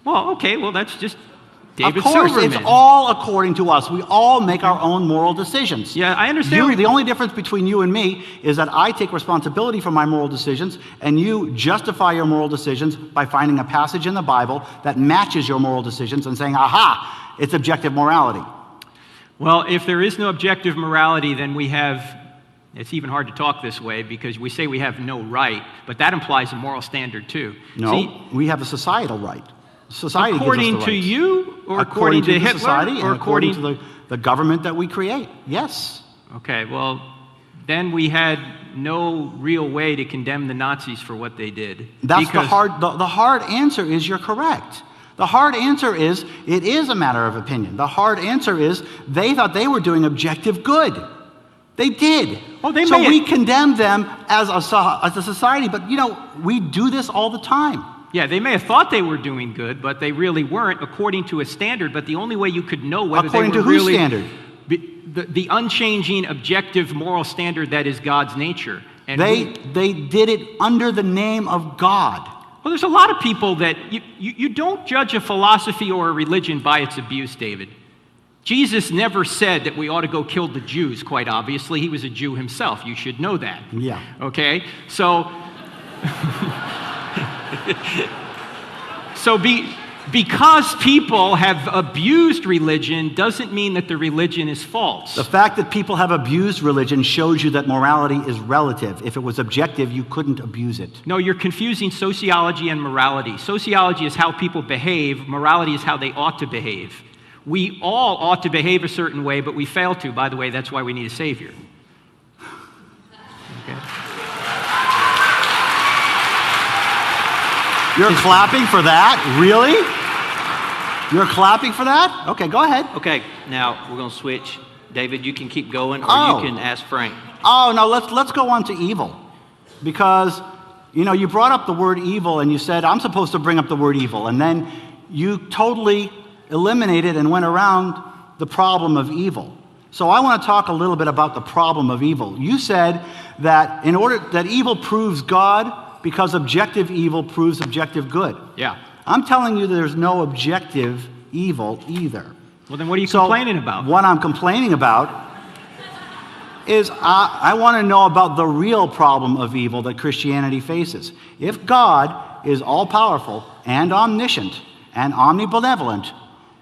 Well, okay, well, that's just David Of course, Silverman. it's all according to us. We all make our own moral decisions. Yeah, I understand. The only difference between you and me is that I take responsibility for my moral decisions, and you justify your moral decisions by finding a passage in the Bible that matches your moral decisions and saying, aha, it's objective morality. Well, if there is no objective morality, then we have, it's even hard to talk this way because we say we have no right, but that implies a moral standard too. No, See, we have a societal right. Society according gives us the to rights. you, or according to the Hitler, society, or and according to the government that we create. Yes. Okay, well, then we had no real way to condemn the Nazis for what they did. That's because, the hard answer is you're correct. The hard answer is it is a matter of opinion. The hard answer is they thought they were doing objective good. They did. Oh, they so may- we condemn them as a society, but we do this all the time. Yeah, they may have thought they were doing good, but they really weren't according to a standard. But the only way you could know whether According they were to whose really standard? The unchanging, objective moral standard that is God's nature. And They did it under the name of God. well, there's a lot of people that you don't judge a philosophy or a religion by its abuse, David. Jesus never said that we ought to go kill the Jews, quite obviously. He was a Jew himself. You should know that. Yeah. Okay? So, so because people have abused religion doesn't mean that the religion is false. The fact that people have abused religion shows you that morality is relative. If it was objective, you couldn't abuse it. No, you're confusing sociology and morality. Sociology is how people behave. Morality is how they ought to behave. We all ought to behave a certain way, but we fail to. By the way, that's why we need a savior. Okay. You're clapping for that? Really? You're clapping for that? Okay, go ahead. Okay, now we're going to switch. David, you can keep going, or Oh. you can ask Frank. Oh, no, let's go on to evil. Because, you brought up the word evil and you said, I'm supposed to bring up the word evil. And then you totally eliminated and went around the problem of evil. So I want to talk a little bit about the problem of evil. You said that that evil proves God because objective evil proves objective good. Yeah. I'm telling you there's no objective evil either. Well, then what are you complaining about? What I'm complaining about is I want to know about the real problem of evil that Christianity faces. If God is all-powerful and omniscient and omnibenevolent,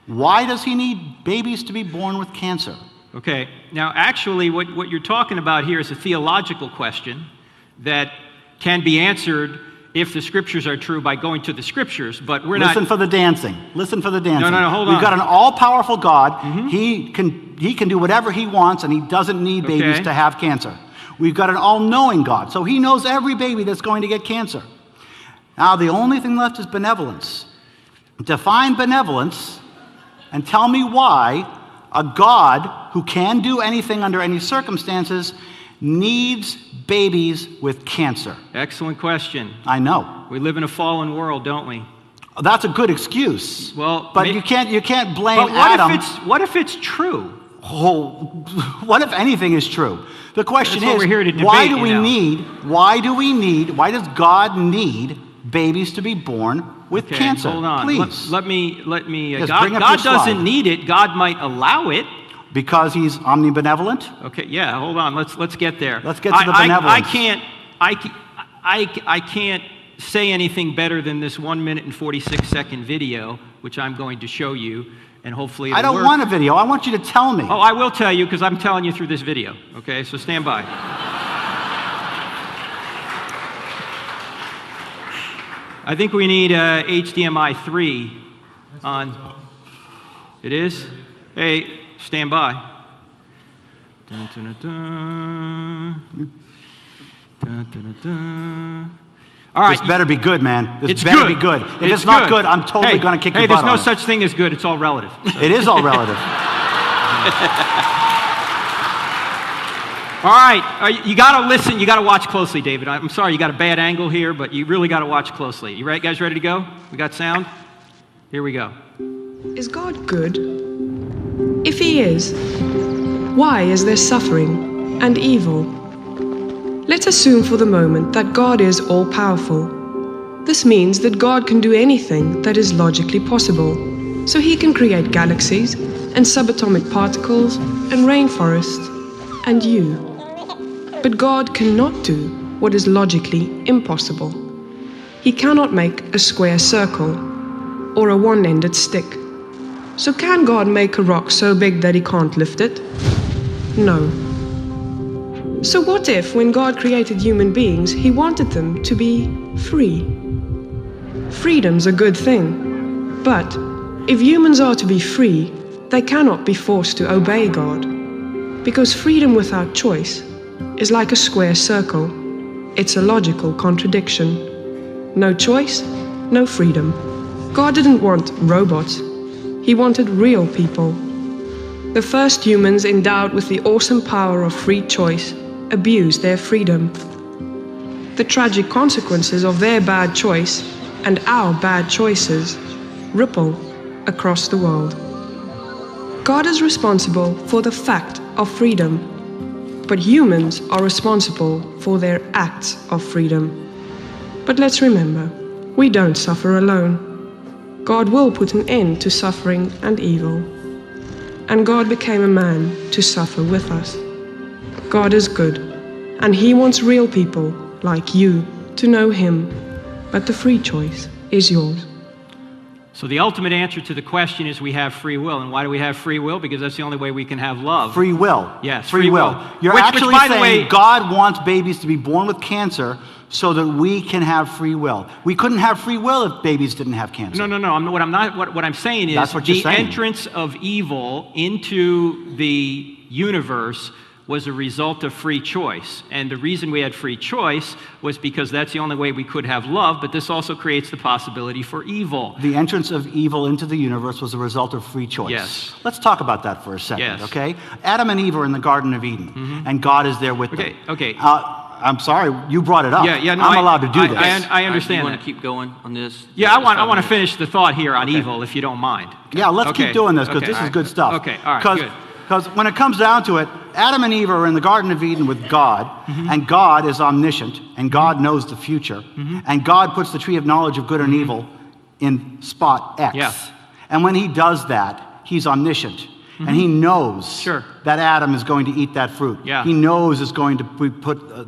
why does he need babies to be born with cancer? Okay. Now, actually, what you're talking about here is a theological question that can be answered if the scriptures are true by going to the scriptures, but we're Listen not... for the dancing. Listen for the dancing. No, hold on. We've got an all-powerful God. He can do whatever he wants, and he doesn't need babies Okay. to have cancer. We've got an all-knowing God, so he knows every baby that's going to get cancer. Now, the only thing left is benevolence. Define benevolence and tell me why a God who can do anything under any circumstances needs babies with cancer. Excellent question. I know. We live in a fallen world, don't we? That's a good excuse. Well, but you can't blame But Adam. what if it's true? Oh, what if anything is true? The question That's what is, we're here to debate, why does God need babies to be born with Okay, cancer? hold on. Please. Let me. Yes, God, bring up God your slide. doesn't need it. God might allow it. Because he's omnibenevolent? Okay. Yeah. Hold on. Let's get there. Let's get to the benevolence. I can't say anything better than this 1 minute and 46-second video, which I'm going to show you, and hopefully it'll I don't work. want a video. I want you to tell me. Oh, I will tell you because I'm telling you through this video. Okay. So stand by. I think we need HDMI 3 on. It is? Hey, stand by. Dun, dun, dun, dun. Dun, dun, dun. All right. This better be good, man. This It's better good. be good. If it's not good, I'm totally going to kick your butt Hey, there's no on it. such thing as good. It's all relative. It is all relative. All right. You got to listen. You got to watch closely, David. I'm sorry you got a bad angle here, but you really got to watch closely. You right, guys ready to go? We got sound? Here we go. Is God good? If he is, why is there suffering and evil? Let's assume for the moment that God is all-powerful. This means that God can do anything that is logically possible. So he can create galaxies and subatomic particles and rainforests and you. But God cannot do what is logically impossible. He cannot make a square circle or a one-ended stick. So can God make a rock so big that he can't lift it? No. So what if, when God created human beings, he wanted them to be free? Freedom's a good thing. But if humans are to be free, they cannot be forced to obey God. Because freedom without choice is like a square circle. It's a logical contradiction. No choice, no freedom. God didn't want robots. He wanted real people. The first humans endowed with the awesome power of free choice abused their freedom. The tragic consequences of their bad choice and our bad choices ripple across the world. God is responsible for the fact of freedom, but humans are responsible for their acts of freedom. But let's remember, we don't suffer alone. God will put an end to suffering and evil. And God became a man to suffer with us. God is good, and he wants real people like you to know him, but the free choice is yours. So the ultimate answer to the question is we have free will. And why do we have free will? Because that's the only way we can have love. Free will. Yes, free will. You're which, actually by the saying way, God wants babies to be born with cancer so that we can have free will. We couldn't have free will if babies didn't have cancer. No. What I'm saying is That's what you're the saying. entrance of evil into the universe was a result of free choice. And the reason we had free choice was because that's the only way we could have love, but this also creates the possibility for evil. The entrance of evil into the universe was a result of free choice. Yes. Let's talk about that for a second, Yes. okay? Adam and Eve are in the Garden of Eden, and God is there with them. Okay. I'm sorry, you brought it up. Yeah, no, I'm allowed to do this. I understand You that. want to keep going on this? Yeah, I want to finish the thought here on evil, if you don't mind. Yeah, let's Okay. keep doing this because Okay, this all is right. good stuff. Okay, all right, good. Because when it comes down to it, Adam and Eve are in the Garden of Eden with God, and God is omniscient, and God knows the future, and God puts the tree of knowledge of good and evil in spot X. Yes. And when he does that, he's omniscient, and he knows Sure. that Adam is going to eat that fruit. Yeah. He knows it's going to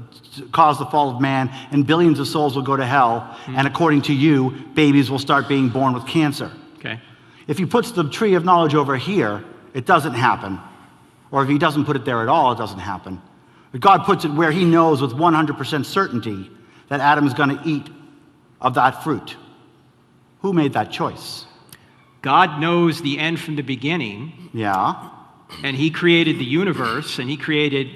cause the fall of man, and billions of souls will go to hell, and according to you, babies will start being born with cancer. Okay. If he puts the tree of knowledge over here, it doesn't happen. Or if he doesn't put it there at all, it doesn't happen. But God puts it where he knows with 100% certainty that Adam is going to eat of that fruit. Who made that choice? God knows the end from the beginning, Yeah. and he created the universe, and he created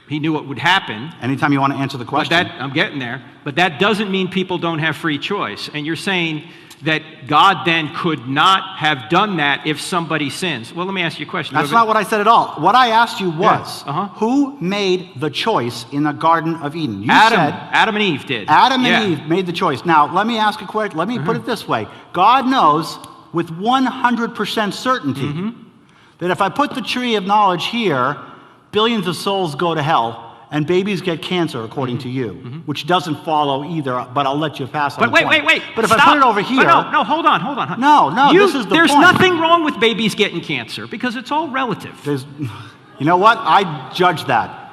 he knew what would happen. Anytime you want to answer the But question. I'm getting there. But that doesn't mean people don't have free choice. And you're saying that God then could not have done that if somebody sins. Well, let me ask you a question. That's not what I said at all. What I asked you was, uh-huh. who made the choice in the Garden of Eden? You Adam. said Adam and Eve did. Adam Yeah. and Eve made the choice. Now, let me ask a question. Let me put it this way. God knows with 100% certainty that if I put the tree of knowledge here, billions of souls go to hell and babies get cancer, according to you, which doesn't follow either, but I'll let you pass on But the point. wait. But if Stop. I put it over here... Oh, no, hold on. No, this is the There's point. nothing wrong with babies getting cancer because it's all relative. You know what? I judge that.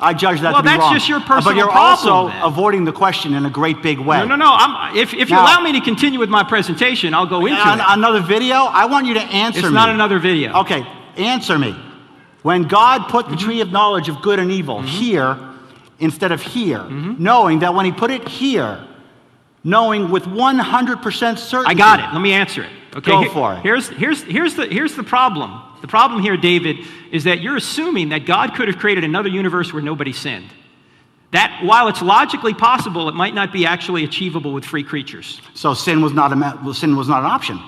I judge that Well, to be that's wrong. just your personal But you're problem, also then. avoiding the question in a great big way. No. If you Now- allow me to continue with my presentation, I'll go into it. Another video? I want you to answer me. It's not another video. Okay, answer me. When God put the tree of knowledge of good and evil here instead of here, knowing that when he put it here, knowing with 100% certainty... I got it. Let me answer it. Okay. Go for it. Here's the problem. The problem here, David, is that you're assuming that God could have created another universe where nobody sinned. That, while it's logically possible, it might not be actually achievable with free creatures. So sin was not an option.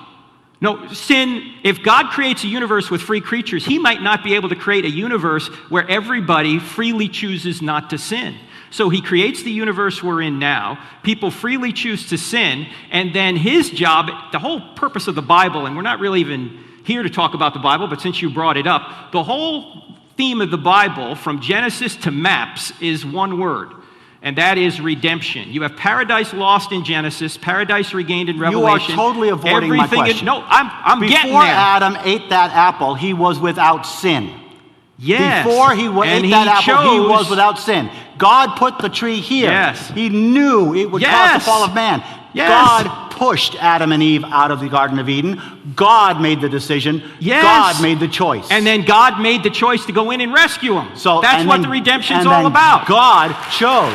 No, if God creates a universe with free creatures, he might not be able to create a universe where everybody freely chooses not to sin. So he creates the universe we're in now. People freely choose to sin, and then his job, the whole purpose of the Bible, and we're not really even here to talk about the Bible, but since you brought it up, the whole theme of the Bible, from Genesis to maps, is one word. And that is redemption. You have paradise lost in Genesis, paradise regained in Revelation. You are totally avoiding my question. No, I'm getting Before there. Adam ate that apple, he was without sin. Yes. Before he ate that apple, he was chose- without sin. God put the tree here. Yes. He knew it would cause the Yes. fall of man. Yes. God pushed Adam and Eve out of the Garden of Eden. God made the decision. Yes. God made the choice. And then God made the choice to go in and rescue him. So that's and what then- the redemption's and all then about. God chose.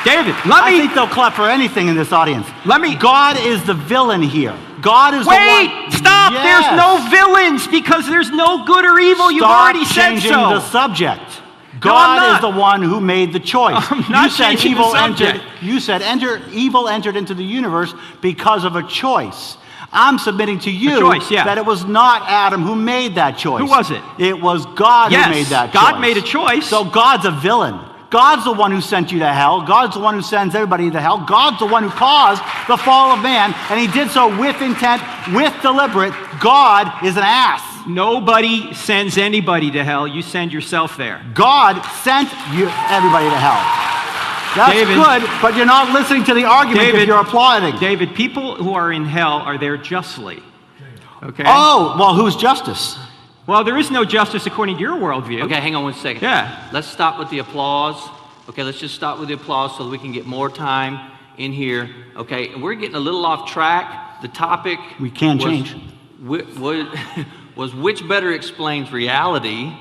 David, I think they'll clap for anything in this audience. God is the villain here. God is the one. Wait! Stop! Yes. There's no villains because there's no good or evil. You've Start already said changing so. the subject. I'm God not. is the one who made the choice. I'm not changing the subject. You said evil entered into the universe because of a choice. I'm submitting to you choice, yeah. that it was not Adam who made that choice. Who was it? It was God Yes, who made that choice. God made a choice. So God's a villain. God's the one who sent you to hell. God's the one who sends everybody to hell. God's the one who caused the fall of man, and he did so with intent, with deliberate. God is an ass. Nobody sends anybody to hell. You send yourself there. God sent everybody to hell. That's David, good, but you're not listening to the argument if you're applauding. David, people who are in hell are there justly. Okay? Oh, well, whose justice? Well, there is no justice according to your worldview. Okay, hang on one second. Yeah. Let's stop with the applause. Okay, let's just stop with the applause so that we can get more time in here. Okay, and we're getting a little off track. The topic We can change. Was which better explains reality,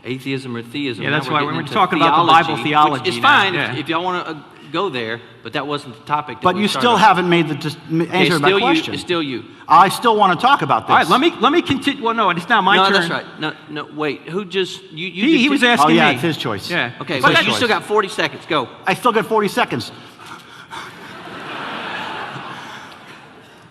atheism or theism? Yeah, Now that's we're why getting we're into talking about the Bible which theology is now, fine yeah. if y'all want to go there, but that wasn't the topic. That But we you started still on. haven't made the Okay, answer to my question. It's still you. I still want to talk about this. All right, let me continue. Well, no, it's not my No, turn. that's right. No, wait. Who just you? He was asking Oh, yeah, me. it's his choice. Yeah. Okay, It's but his you still choice. got 40 seconds. Go. I still got 40 seconds.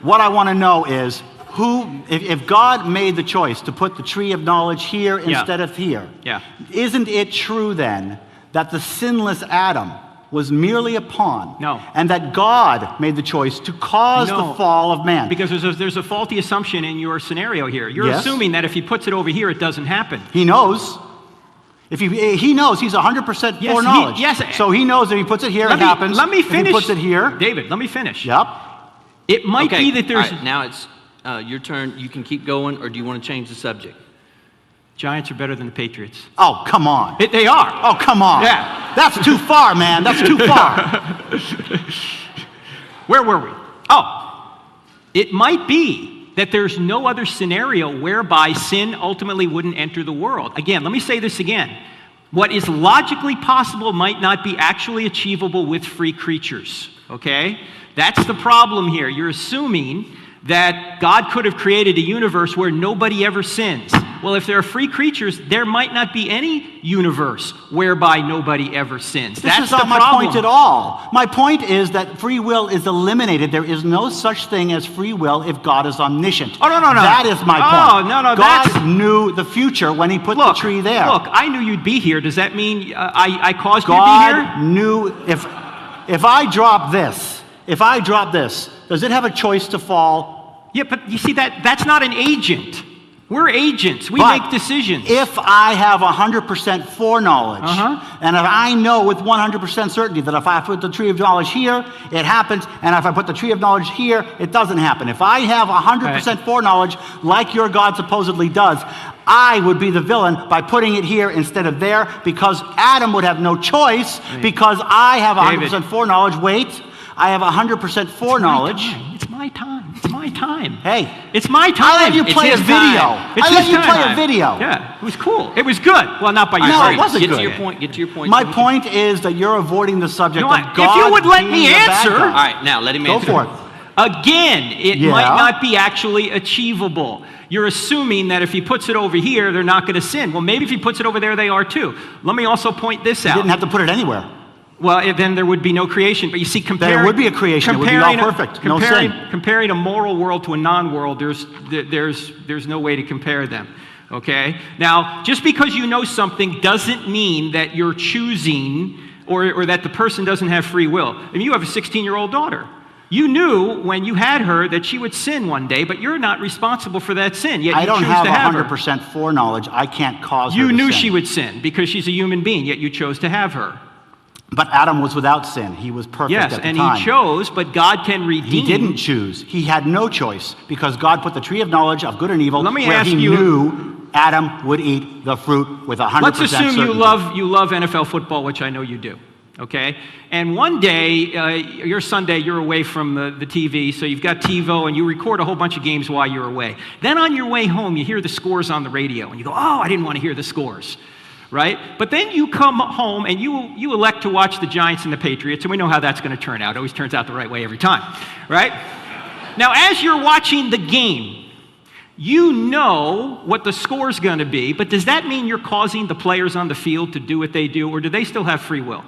What I want to know is if God made the choice to put the tree of knowledge here Yeah. instead of here, Yeah. isn't it true then that the sinless Adam was merely a pawn? No. And that God made the choice to cause No. the fall of man? Because there's a faulty assumption in your scenario here. You're Yes. assuming that if he puts it over here, it doesn't happen. He knows. If he knows he's 100% Yes, foreknowledge. yes. So he knows if he puts it here, it happens. Let me finish. If he puts it here, David, let me finish. yep. It might Okay. be that there's All right, now it's your turn. You can keep going, or do you want to change the subject? Giants are better than the Patriots. Oh, come on. They are. Oh, come on. Yeah. That's too far, man. That's too far. Where were we? Oh, it might be that there's no other scenario whereby sin ultimately wouldn't enter the world. Again, let me say this again. What is logically possible might not be actually achievable with free creatures, okay? That's the problem here. You're assuming that God could have created a universe where nobody ever sins. Well, if there are free creatures, there might not be any universe whereby nobody ever sins. This That's is not the my problem. point at all. My point is that free will is eliminated. There is no such thing as free will if God is omniscient. Oh, no. That is my Oh, point. no, God knew the future when he put the tree there. Look, I knew you'd be here. Does that mean I caused you to be God here? knew if I drop this, does it have a choice to fall? Yeah, but you see, that's not an agent. We're agents. We But make decisions. If I have 100% foreknowledge, Uh-huh. and if I know with 100% certainty that if I put the tree of knowledge here, it happens, and if I put the tree of knowledge here, it doesn't happen. If I have 100% foreknowledge, like your God supposedly does, I would be the villain by putting it here instead of there, because Adam would have no choice, because I have 100% foreknowledge. Wait, I have 100% foreknowledge. It's my time. It's my time. Hey, It's my time. I let you It's play a his video. time. It's I let his you play time. a video. Yeah, it was cool. It was good. Well, not by your No, it standards. wasn't Get good. to your point. Get to your point. My point is that you're avoiding the subject No, of if God. you would let me being the bad answer- guy. All right, now let him Go answer. for it. Again, it Yeah. might not be actually achievable. You're assuming that if he puts it over here, they're not going to sin. Well, maybe if he puts it over there, they are too. Let me also point this You out. didn't have to put it anywhere. Well, then there would be no creation. But you see, comparing... There would be a creation. It would be all perfect. No sin. Comparing a moral world to a non-world, there's no way to compare them. Okay? Now, just because you know something doesn't mean that you're choosing or that the person doesn't have free will. I mean, you have a 16-year-old daughter. You knew when you had her that she would sin one day, but you're not responsible for that sin, yet I you don't choose have to have her. 100% foreknowledge. I can't cause her You to knew sin. she would sin because she's a human being, yet you chose to have her. But Adam was without sin. He was perfect Yes, at the and time. he chose, but God can redeem. He didn't choose. He had no choice because God put the tree of knowledge of good and evil Let me where ask he you- knew Adam would eat the fruit with 100% Let's assume certainty. you love NFL football, which I know you do. Okay? And one day, your Sunday, you're away from the TV, so you've got TiVo, and you record a whole bunch of games while you're away. Then on your way home, you hear the scores on the radio, and you go, oh, I didn't want to hear the scores, right? But then you come home, and you elect to watch the Giants and the Patriots, and we know how that's going to turn out. It always turns out the right way every time, right? Now, as you're watching the game, you know what the score's going to be, but does that mean you're causing the players on the field to do what they do, or do they still have free will?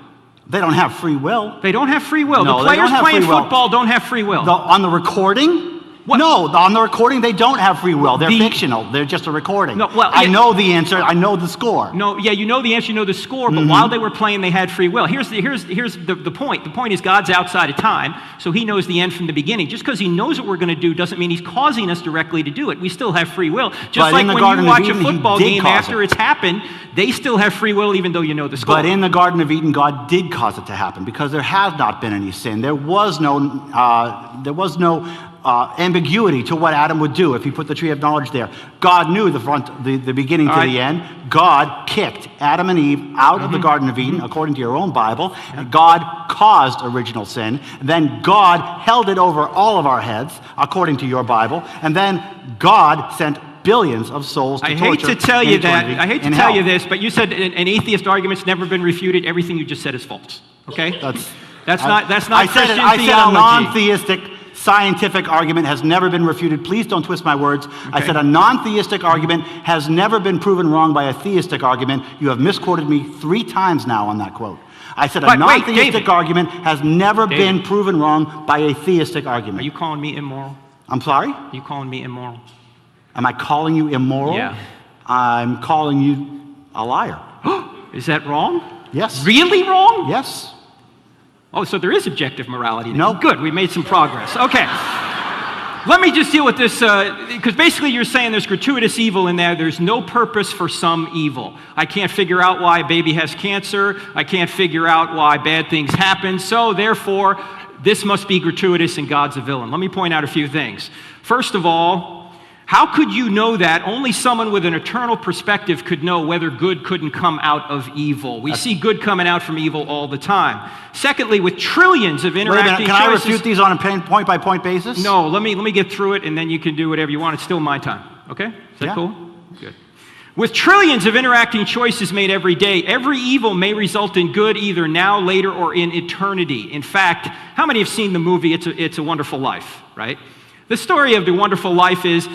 They don't have free will. They don't have free will. No, The they don't players have playing free will. football don't have free will. On the recording? What? No, on the recording, they don't have free will. They're The- fictional. They're just a recording. No, well, I yeah. know the answer. I know the score. No, yeah, you know the answer, you know the score, but Mm-hmm. while they were playing, they had free will. Here's the point. The point is God's outside of time, so he knows the end from the beginning. Just because he knows what we're going to do doesn't mean he's causing us directly to do it. We still have free will. Just But like in the when Garden you of watch a Eden, he football did game cause after it. it's happened, they still have free will even though you know the score. But in the Garden of Eden, God did cause it to happen because there has not been any sin. There was no ambiguity to what Adam would do if he put the tree of knowledge there. God knew the beginning to the end. God kicked Adam and Eve out of the Garden of Eden, according to your own Bible. And God caused original sin. Then God held it over all of our heads, according to your Bible. And then God sent billions of souls to torture. I hate to tell you that. eternity I hate to in tell hell. you this, but you said an atheist argument's never been refuted. Everything you just said is false. Okay? That's not Christian I said a theology. non-theistic scientific argument has never been refuted. Please don't twist my words. I said a non-theistic argument has never been proven wrong by a theistic argument. You have misquoted me 3 times now on that quote. I said a non-theistic argument has never been proven wrong by a theistic argument. Are you calling me immoral? I'm sorry? Are you calling me immoral? Am I calling you immoral? Yeah. I'm calling you a liar. Is that wrong? Yes. Really wrong? Yes. Oh, so there is objective morality. No. Good, we made some progress. Okay. Let me just deal with this, because basically you're saying there's gratuitous evil in there. There's no purpose for some evil. I can't figure out why a baby has cancer. I can't figure out why bad things happen. So therefore, this must be gratuitous and God's a villain. Let me point out a few things. First of all, how could you know that? Only someone with an eternal perspective could know whether good couldn't come out of evil. We see good coming out from evil all the time. Secondly, with trillions of interacting Can I choices... refute these on a point-by-point basis? No, let me get through it, and then you can do whatever you want. It's still my time, okay? Is that cool? Good. With trillions of interacting choices made every day, every evil may result in good either now, later, or in eternity. In fact, how many have seen the movie It's a Wonderful Life, right? The story of The Wonderful Life is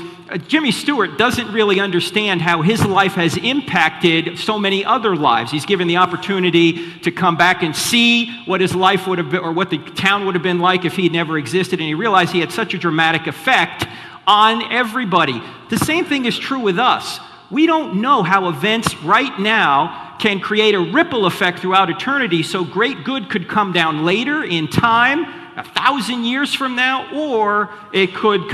Jimmy Stewart doesn't really understand how his life has impacted so many other lives. He's given the opportunity to come back and see what his life would have been, or what the town would have been like if he had never existed, and he realized he had such a dramatic effect on everybody. The same thing is true with us. We don't know how events right now can create a ripple effect throughout eternity, so great good could come down later in time, 1,000 years from now, or it could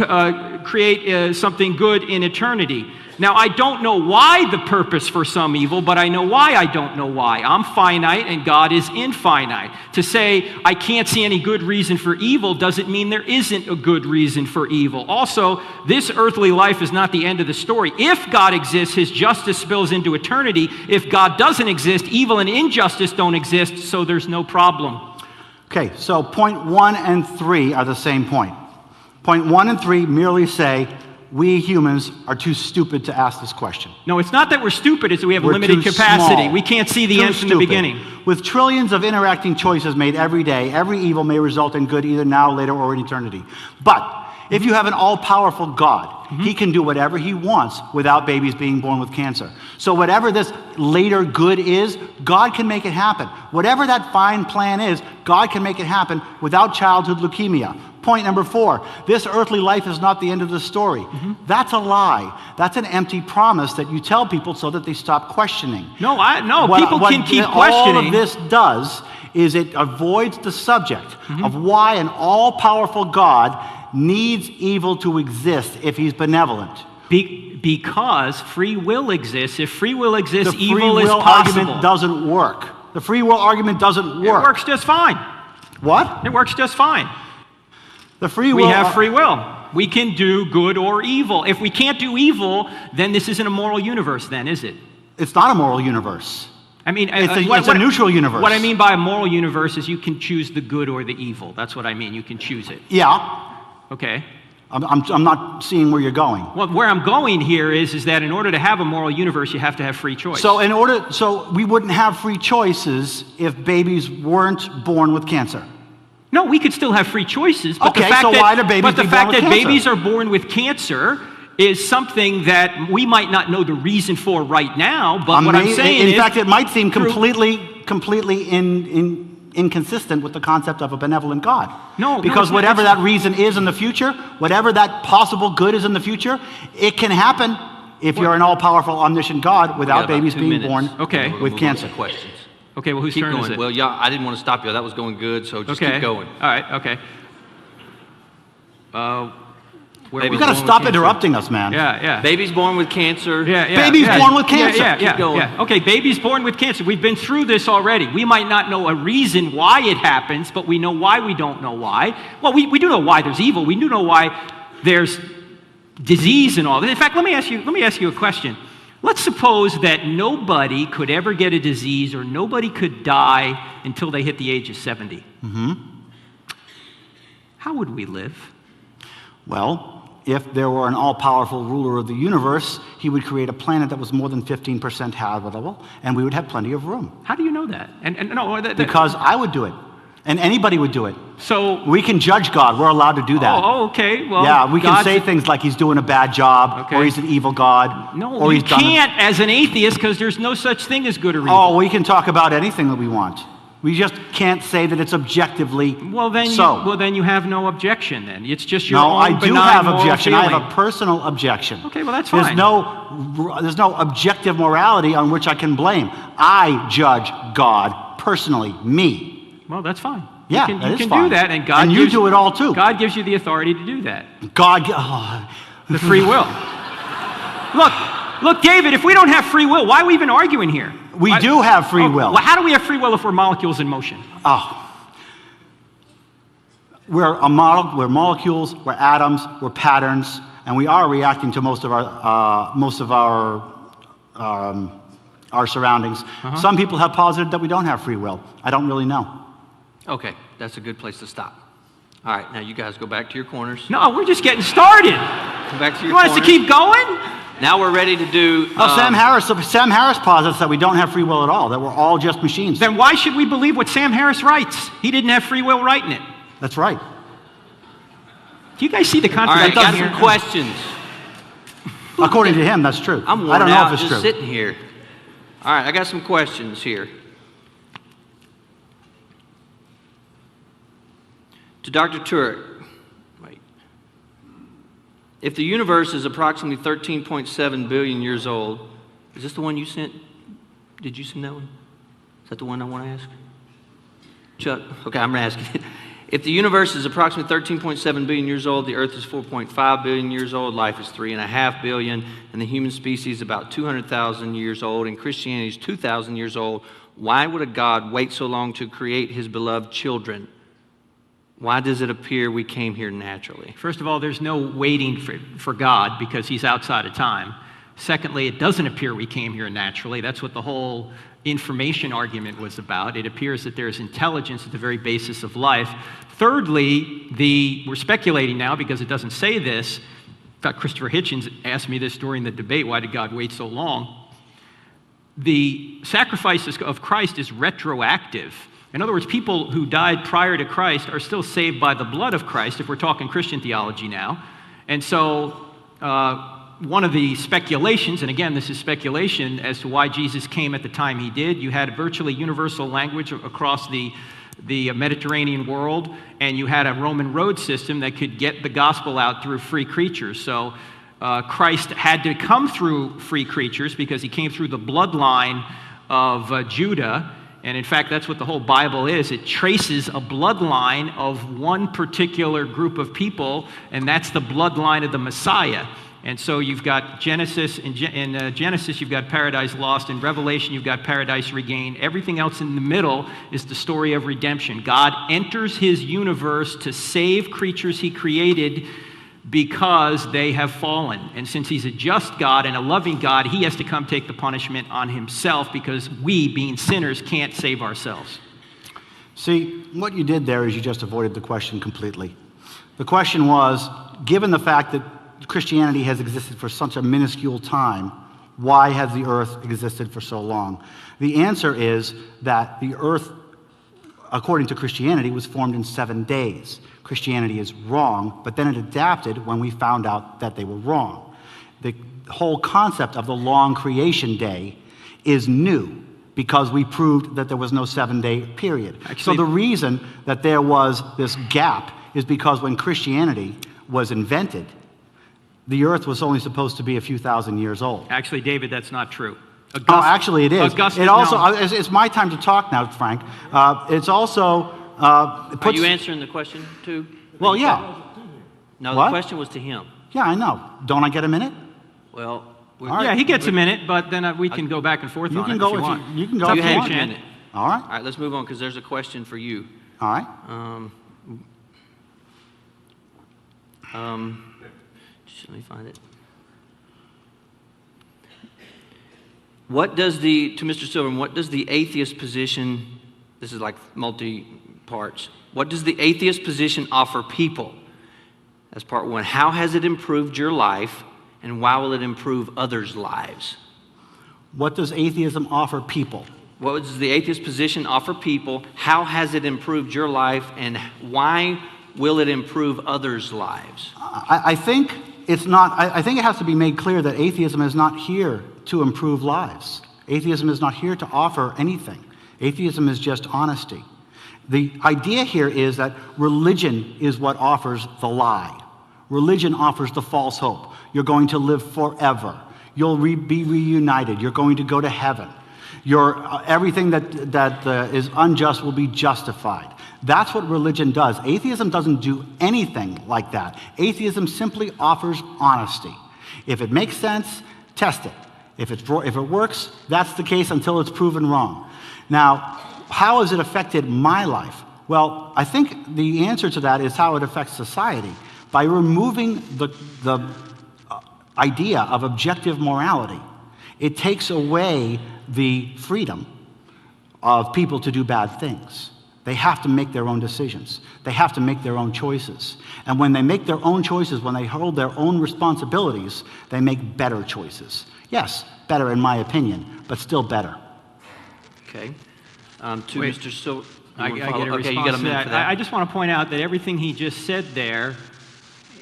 create something good in eternity. Now, I don't know why the purpose for some evil, but I know why I don't know why. I'm finite and God is infinite. To say I can't see any good reason for evil doesn't mean there isn't a good reason for evil. Also, this earthly life is not the end of the story. If God exists, his justice spills into eternity. If God doesn't exist, evil and injustice don't exist, so there's no problem. Okay, so point 1 and 3 are the same point. Point 1 and 3 merely say, we humans are too stupid to ask this question. No, it's not that we're stupid, it's that we have We're limited too capacity. small, We can't see the too end from the stupid. beginning. With trillions of interacting choices made every day, every evil may result in good either now, later, or in eternity. But if you have an all-powerful God, he can do whatever he wants without babies being born with cancer. So whatever this later good is, God can make it happen. Whatever that fine plan is, God can make it happen without childhood leukemia. Point number 4, this earthly life is not the end of the story. That's a lie. That's an empty promise that you tell people so that they stop questioning. No, people can keep questioning. All of this does is it avoids the subject of why an all-powerful God needs evil to exist if he's benevolent. Because free will exists. If free will exists, The free evil is will possible. argument doesn't work. The free will argument doesn't It work. works just fine. What? It works just fine. The free We will. have free will. We can do good or evil. If we can't do evil, then this isn't a moral universe then, is it? It's not a moral universe. I mean, It's a neutral universe. What I mean by a moral universe is you can choose the good or the evil. That's what I mean. You can choose it. Yeah. Okay. I'm not seeing where you're going. Well, where I'm going here is that in order to have a moral universe, you have to have free choice. So we wouldn't have free choices if babies weren't born with cancer. No, we could still have free choices. But Okay, the fact so that, why do babies But the be fact born with that cancer? babies are born with cancer is something that we might not know the reason for right now. But what I'm saying is, in fact, it might seem completely inconsistent with the concept of a benevolent God. No, because it's not. whatever that reason is in the future, whatever that possible good is in the future, it can happen if you're an all-powerful, omniscient God without babies being born Okay. with cancer. Questions. Okay, well, whose Keep turn is going. it? Well, yeah, I didn't want to stop you. That was going good, so just Okay. keep going. All right, okay. where Baby, we're You got to going with stop cancer. interrupting us, man. Yeah. Babies born with cancer. Babies born with cancer. Yeah. Keep going. Yeah. Okay, babies born with cancer. We've been through this already. We might not know a reason why it happens, but we know why we don't know why. Well, we do know why there's evil. We do know why there's disease and all that. In fact, let me ask you a question. Let's suppose that nobody could ever get a disease or nobody could die until they hit the age of 70. Mm-hmm. How would we live? Well, if there were an all-powerful ruler of the universe, he would create a planet that was more than 15% habitable, and we would have plenty of room. How do you know that? Because I would do it, and anybody would do it. So We can judge God. We're allowed to do that. Oh, okay. Well, Yeah, we can God's- say things like he's doing a bad job, Okay. or he's an evil God, No, or you he's done. can't as an atheist because there's no such thing as good or evil. Oh, we can talk about anything that we want. We just can't say that it's objectively Well, then you have no objection. Then it's just your No, own I do benign have moral objection. I have feeling. a personal objection. Okay, well, that's There's fine. there's no objective morality on which I can blame. I judge God personally, me. Well, that's fine. Yeah, you that can is do fine. that, and God And you gives, do it all too. God gives you the authority to do that. The The free will. Look, David. If we don't have free will, why are we even arguing here? We do have free will. Well, how do we have free will if we're molecules in motion? We're molecules, we're atoms, we're patterns, and we are reacting to most of our surroundings. Some people have posited that we don't have free will. I don't really know. Okay, that's a good place to stop. All right, now you guys go back to your corners. No, we're just getting started. Go back to your You want us to corners. keep going? Now we're ready to do. Sam Harris posits that we don't have free will at all, that we're all just machines. Then why should we believe what Sam Harris writes? He didn't have free will writing it. That's right. Do you guys see the All right, contradiction got here? some questions. According to him, that's true. I'm I worn don't know out if it's just true. sitting here. All right, I got some questions here. To Dr. Turek, wait. If the universe is approximately 13.7 billion years old, is this the one you sent? Did you send that one? Is that the one I want to ask? Chuck? Okay, I'm going to ask it. If the universe is approximately 13.7 billion years old, the Earth is 4.5 billion years old, life is 3.5 billion, and the human species is about 200,000 years old, and Christianity is 2,000 years old, why would a God wait so long to create his beloved children? Why does it appear we came here naturally? First of all, there's no waiting for God because he's outside of time. Secondly, it doesn't appear we came here naturally. That's what the whole information argument was about. It appears that there's intelligence at the very basis of life. Thirdly, we're speculating now because it doesn't say this. In fact, Christopher Hitchens asked me this during the debate, why did God wait so long? The sacrifice of Christ is retroactive. In other words, people who died prior to Christ are still saved by the blood of Christ, if we're talking Christian theology now. And so one of the speculations, and again, this is speculation, as to why Jesus came at the time he did, you had a virtually universal language across the Mediterranean world, and you had a Roman road system that could get the gospel out through free creatures. So Christ had to come through free creatures because he came through the bloodline of Judah. And in fact, that's what the whole Bible is. It traces a bloodline of one particular group of people, and that's the bloodline of the Messiah. And so you've got Genesis, in Genesis you've got paradise lost, in Revelation you've got paradise regained. Everything else in the middle is the story of redemption. God enters his universe to save creatures he created because they have fallen. And since he's a just God and a loving God, he has to come take the punishment on himself because we, being sinners, can't save ourselves. See, what you did there is you just avoided the question completely. The question was, given the fact that Christianity has existed for such a minuscule time, why has the earth existed for so long? The answer is that the earth, according to Christianity, was formed in 7 days. Christianity is wrong, but then it adapted when we found out that they were wrong. The whole concept of the long creation day is new because we proved that there was no 7-day period. So the reason that there was this gap is because when Christianity was invented, the earth was only supposed to be a few thousand years old. Actually, David, that's not true. Actually, it is. Augustine, It also, no. it's my time to talk now, Frank. It's also... Are you answering the question too? Well, yeah. No, What? the question was to him. Yeah, I know. Don't I get a minute? Well, Yeah, he gets a minute, but then we can go back and forth You on can it go if you if want. you can go It's up you to have you, a Chan. minute. All right. All right, let's move on because there's a question for you. All right. Just let me find it. To Mr. Silverman, what does the atheist position, this is like multi-parts, what does the atheist position offer people? That's part one. How has it improved your life, and why will it improve others' lives? What does atheism offer people? What does the atheist position offer people? How has it improved your life, and why will it improve others' lives? I think it's not. I think it has to be made clear that atheism is not here to improve lives. Atheism is not here to offer anything. Atheism is just honesty. The idea here is that religion is what offers the lie. Religion offers the false hope. You're going to live forever. You'll be reunited. You're going to go to heaven. Everything that is unjust will be justified. That's what religion does. Atheism doesn't do anything like that. Atheism simply offers honesty. If it makes sense, test it. If it works, that's the case until it's proven wrong. Now, how has it affected my life? Well, I think the answer to that is how it affects society. By removing the idea of objective morality, it takes away the freedom of people to do bad things. They have to make their own decisions. They have to make their own choices. And when they make their own choices, when they hold their own responsibilities, they make better choices. Yes, better in my opinion, but still better. Okay. Wait. Mr. Silver. I get a Okay, response you got a to minute that. for that. I just want to point out that everything he just said there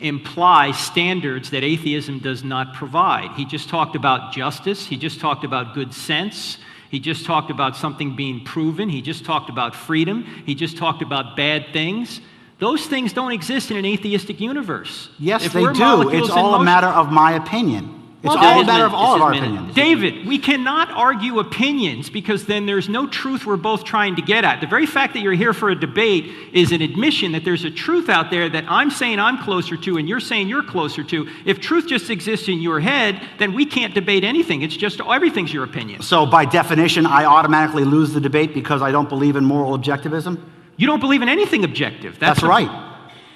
implies standards that atheism does not provide. He just talked about justice. He just talked about good sense. He just talked about something being proven. He just talked about freedom. He just talked about bad things. Those things don't exist in an atheistic universe. Yes, If they we're do. molecules It's in all a motion- matter of my opinion. It's Well, all a David, matter of all of our it's his opinions. David, we cannot argue opinions because then there's no truth we're both trying to get at. The very fact that you're here for a debate is an admission that there's a truth out there that I'm saying I'm closer to and you're saying you're closer to. If truth just exists in your head, then we can't debate anything. It's just everything's your opinion. So by definition, I automatically lose the debate because I don't believe in moral objectivism? You don't believe in anything objective. That's right.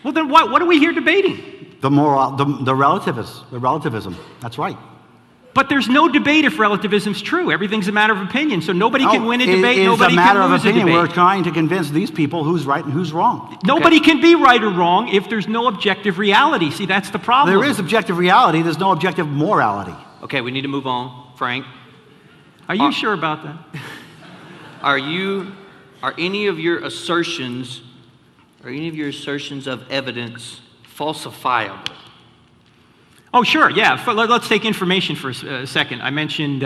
Well, then what are we here debating? The relativism. That's right. But there's no debate if relativism's true. Everything's a matter of opinion. So nobody can win a debate. It's Nobody a matter can of lose a opinion. debate. We're trying to convince these people who's right and who's wrong. Nobody can be right or wrong if there's no objective reality. See, that's the problem. There is objective reality. There's no objective morality. Okay, we need to move on. Frank, Are you sure about that? are any of your assertions of evidence falsifiable? Oh, sure, yeah. Let's take information for a second. I mentioned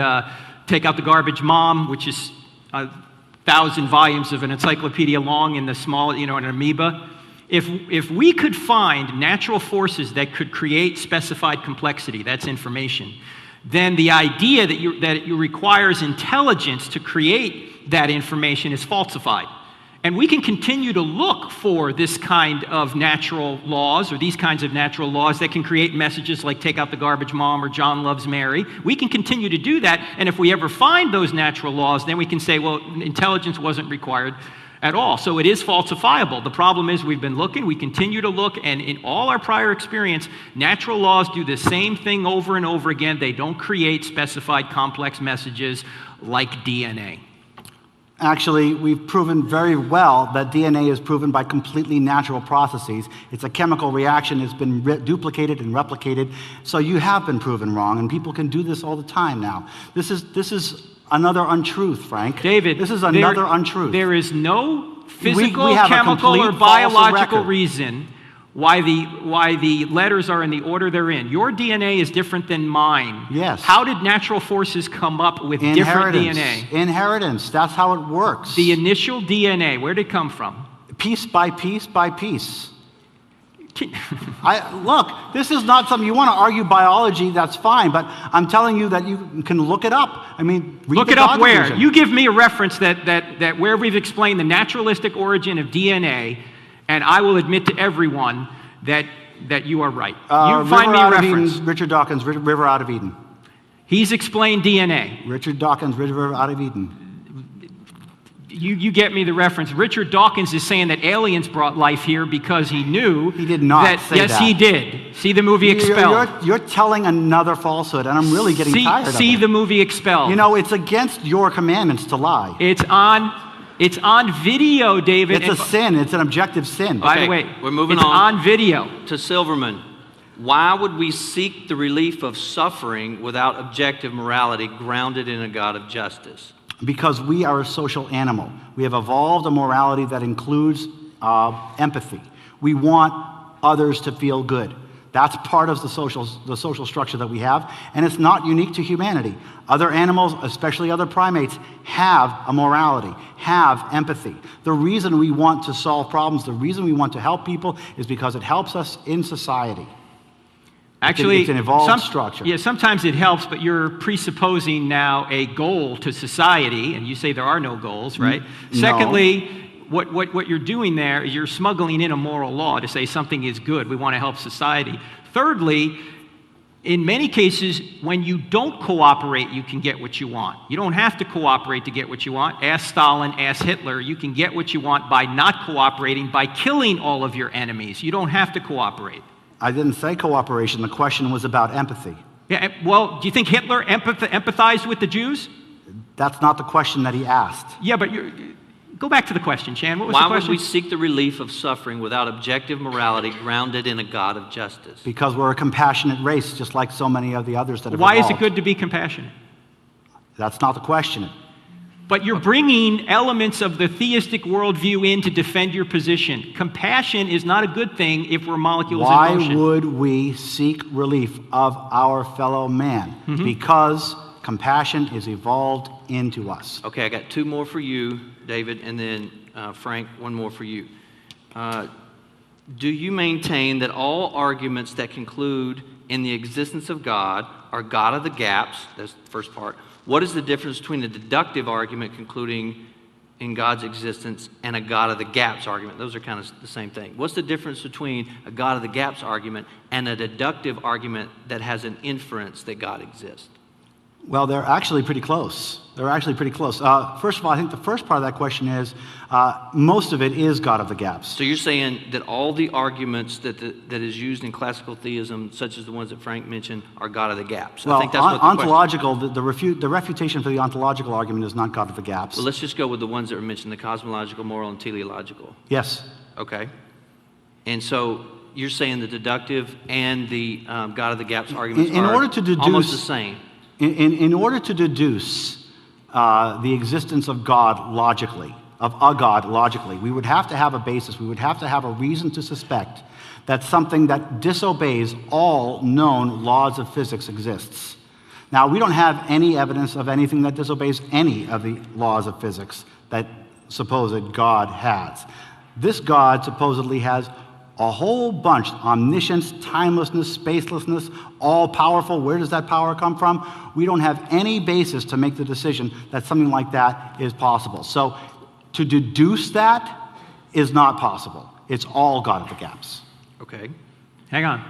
Take Out the Garbage Mom, which is 1,000 volumes of an encyclopedia long in the small, an amoeba. If we could find natural forces that could create specified complexity, that's information, then the idea that it requires intelligence to create that information is falsified. And we can continue to look for this kind of natural laws or these kinds of natural laws that can create messages like Take Out the Garbage Mom or John Loves Mary. We can continue to do that. And if we ever find those natural laws, then we can say, well, intelligence wasn't required at all. So it is falsifiable. The problem is we've been looking, we continue to look, and in all our prior experience, natural laws do the same thing over and over again. They don't create specified complex messages like DNA. Actually, we've proven very well that DNA is proven by completely natural processes. It's a chemical reaction. It's been duplicated and replicated. So you have been proven wrong, and people can do this all the time now. This is another untruth, Frank. David, this is another untruth. There is no physical, we have chemical, a or complete biological false reason why the letters are in the order they're in. Your DNA is different than mine. Yes. How did natural forces come up with different DNA? Inheritance. That's how it works. The initial DNA, where did it come from? Piece by piece by piece. Look, this is not something you want to argue biology, that's fine, but I'm telling you that you can look it up. I mean, look it up where? You give me a reference that where we've explained the naturalistic origin of DNA, and I will admit to everyone that that you are right. You find me a reference. Richard Dawkins, River Out of Eden. He's explained DNA. Richard Dawkins, River Out of Eden. You get me the reference. Richard Dawkins is saying that aliens brought life here because he knew. He did not that, say yes, that. Yes, he did. See the movie Expelled. You're telling another falsehood, and I'm really getting tired of it. See the movie Expelled. You know, it's against your commandments to lie. It's on video, David. It's a sin. It's an objective sin. By the way, we're moving on. It's on video. To Silverman. Why would we seek the relief of suffering without objective morality grounded in a God of justice? Because we are a social animal. We have evolved a morality that includes empathy. We want others to feel good. That's part of the social structure that we have, and it's not unique to humanity. Other animals, especially other primates, have a morality, have empathy. The reason we want to solve problems, the reason we want to help people is because it helps us in society. Actually, it's an evolved structure. Yeah, sometimes it helps, but you're presupposing now a goal to society, and you say there are no goals, right? No. Secondly, what you're doing there is you're smuggling in a moral law to say something is good. We want to help society. Thirdly, in many cases, when you don't cooperate, you can get what you want. You don't have to cooperate to get what you want. Ask Stalin, ask Hitler. You can get what you want by not cooperating, by killing all of your enemies. You don't have to cooperate. I didn't say cooperation. The question was about empathy. Yeah, well, do you think Hitler empathized with the Jews? That's not the question that he asked. Yeah, but go back to the question, Chan. What was the Why question? would we seek the relief of suffering without objective morality grounded in a God of justice? Because we're a compassionate race, just like so many of the others that have Why evolved. is it good to be compassionate? That's not the question. But you're bringing elements of the theistic worldview in to defend your position. Compassion is not a good thing if we're molecules in motion. Why would we seek relief of our fellow man? Because compassion is evolved into us. Okay, I got two more for you, David, and then Frank, one more for you. Do you maintain that all arguments that conclude in the existence of God are God of the gaps? That's the first part. What is the difference between a deductive argument concluding in God's existence and a God of the gaps argument? Those are kind of the same thing. What's the difference between a God of the gaps argument and a deductive argument that has an inference that God exists? Well, they're actually pretty close. First of all, I think the first part of that question is most of it is God of the gaps. So you're saying that all the arguments that is used in classical theism, such as the ones that Frank mentioned, are God of the gaps. Well, I think that's what the ontological, the refutation for the ontological argument is not God of the gaps. Well, let's just go with the ones that were mentioned, the cosmological, moral, and teleological. Yes. Okay. And so you're saying the deductive and the God of the gaps arguments are almost the same. In order to deduce the existence of God logically, of a God logically, we would have to have a basis. We would have to have a reason to suspect that something that disobeys all known laws of physics exists. Now, we don't have any evidence of anything that disobeys any of the laws of physics that supposed God has. This God supposedly has a whole bunch: omniscience, timelessness, spacelessness, all-powerful. Where does that power come from? We don't have any basis to make the decision that something like that is possible. So to deduce that is not possible. It's all God of the gaps. Okay. Hang on.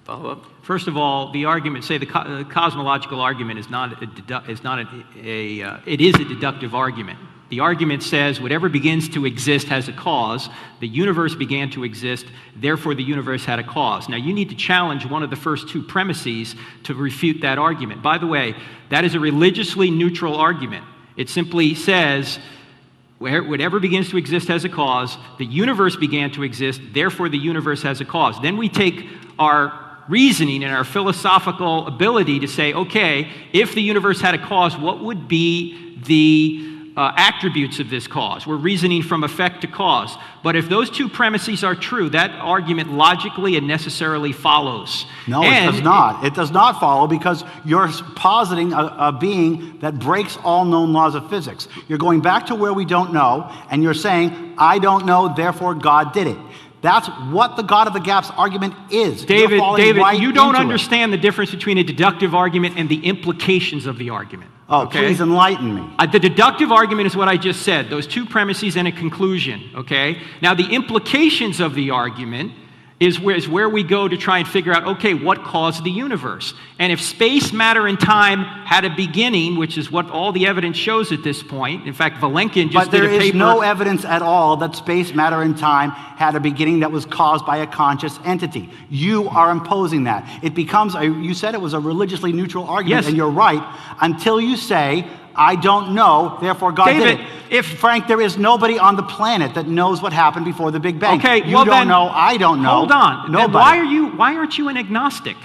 Follow up. First of all, the argument, say the cosmological argument is it is a deductive argument. The argument says whatever begins to exist has a cause. The universe began to exist, therefore the universe had a cause. Now you need to challenge one of the first two premises to refute that argument. By the way, that is a religiously neutral argument. It simply says whatever begins to exist has a cause. The universe began to exist, therefore the universe has a cause. Then we take our reasoning and our philosophical ability to say, okay, if the universe had a cause, what would be the attributes of this cause? We're reasoning from effect to cause. But if those two premises are true, that argument logically and necessarily follows. No, it does not. It does not follow because you're positing a being that breaks all known laws of physics. You're going back to where we don't know, and you're saying, I don't know, therefore God did it. That's what the God of the gaps argument is. David, right you don't into understand the difference between a deductive argument and the implications of the argument. Oh, okay? Please enlighten me. The deductive argument is what I just said, those two premises and a conclusion, okay? Now, the implications of the argument is where we go to try and figure out, okay, what caused the universe? And if space, matter, and time had a beginning, which is what all the evidence shows at this point. In fact, Valenkin just did a paper. But there is no evidence at all that space, matter, and time had a beginning that was caused by a conscious entity. You are imposing that. It becomes, you said it was a religiously neutral argument, Yes. and you're right, until you say, I don't know, therefore God David, did it. Frank, there is nobody on the planet that knows what happened before the Big Bang. Okay, you well don't then, know, I don't know. Hold on. Then Nobody. why aren't you an agnostic?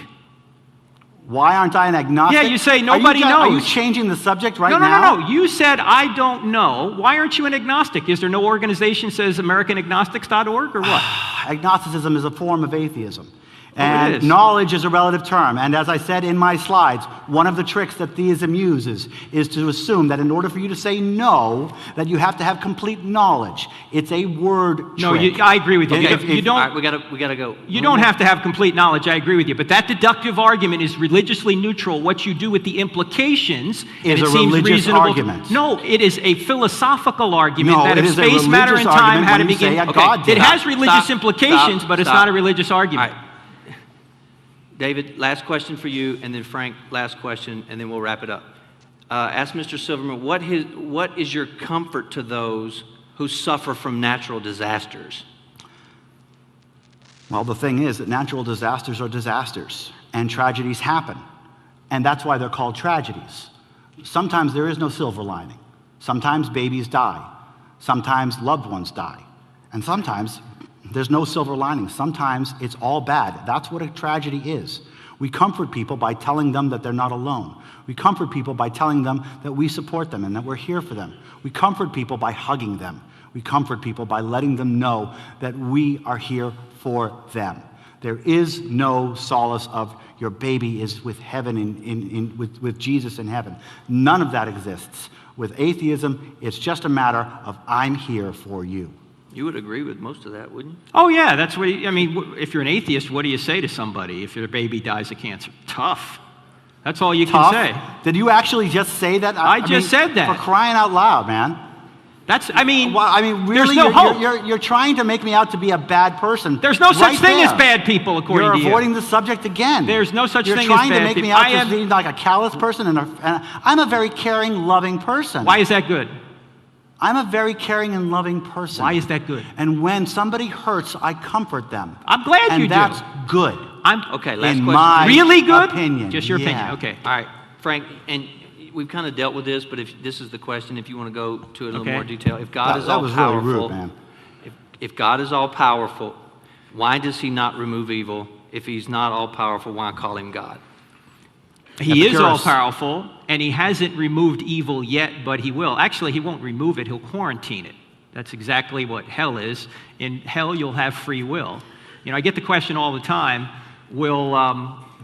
Why aren't I an agnostic? Yeah, you say nobody Are you knows. changing the subject right No. now? You said, I don't know. Why aren't you an agnostic? Is there no organization that says AmericanAgnostics.org or what? Agnosticism is a form of atheism. it And is. knowledge is a relative term. And as I said in my slides, one of the tricks that theism uses is to assume that in order for you to say no, that you have to have complete knowledge. It's a word No, trick. I agree with you. Okay, You don't. all right, we gotta go. You don't have to have complete knowledge, I agree with you, but that deductive argument is religiously neutral. What you do with the implications Is and it a seems religious reasonable. argument. No, it is a philosophical argument No, that it if is a space, matter, religious and time argument had a when you say beginning. a God did It it. has religious Stop, implications, stop, but it's stop. not a religious argument. All right. David, last question for you, and then Frank, last question, and then we'll wrap it up. Ask Mr. Silverman, what is your comfort to those who suffer from natural disasters? Well, the thing is that natural disasters are disasters, and tragedies happen. And that's why they're called tragedies. Sometimes there is no silver lining. Sometimes babies die. Sometimes loved ones die. And sometimes there's no silver lining. Sometimes it's all bad. That's what a tragedy is. We comfort people by telling them that they're not alone. We comfort people by telling them that we support them and that we're here for them. We comfort people by hugging them. We comfort people by letting them know that we are here for them. There is no solace of your baby is with heaven, with Jesus in heaven. None of that exists. With atheism, it's just a matter of I'm here for you. You would agree with most of that, wouldn't you? Oh, yeah, that's what, I mean, if you're an atheist, what do you say to somebody if their baby dies of cancer? Tough. That's all you Tough? can say. Did you actually just say that? I just said that. For crying out loud, man. That's, I mean, Well, I mean, really, there's no hope. you're trying to make me out to be a bad person. There's no such right thing as there. bad people, according to you. You're avoiding the subject again. There's no such thing as You're trying bad to make me people. out I to am- be like a callous person, and I'm a very caring, loving person. Why is that good? I'm a very caring and loving person. Why is that good? And when somebody hurts, I comfort them. I'm glad and you do. that's good. Okay, last in question. my Really good? opinion. Just your Yeah. opinion. Okay. All right, Frank, and we've kind of dealt with this, but if this is the question, if you want to go to it in a little Okay. more detail. If God is That all was really powerful, rude, man. if God is all powerful, why does he not remove evil? If he's not all powerful, why call him God? He is all Epicurus. powerful, and he hasn't removed evil yet, but he will. Actually, he won't remove it, he'll quarantine it. That's exactly what hell is. In hell, you'll have free will. You know, I get the question all the time, will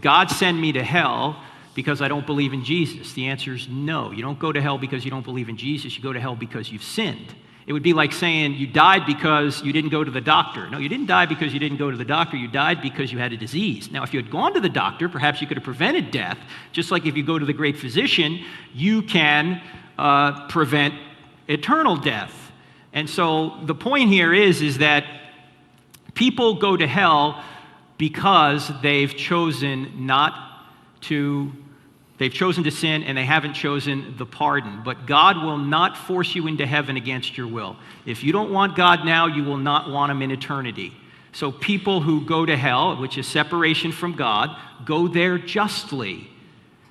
God send me to hell because I don't believe in Jesus? The answer is no. You don't go to hell because you don't believe in Jesus. You go to hell because you've sinned. It would be like saying you died because you didn't go to the doctor. No, you didn't die because you didn't go to the doctor. You died because you had a disease. Now, if you had gone to the doctor, perhaps you could have prevented death. Just like if you go to the great physician, you can prevent eternal death. And so the point here is that people go to hell because they've chosen to sin and they haven't chosen the pardon. But God will not force you into heaven against your will. If you don't want God now, you will not want him in eternity. So people who go to hell, which is separation from God, go there justly.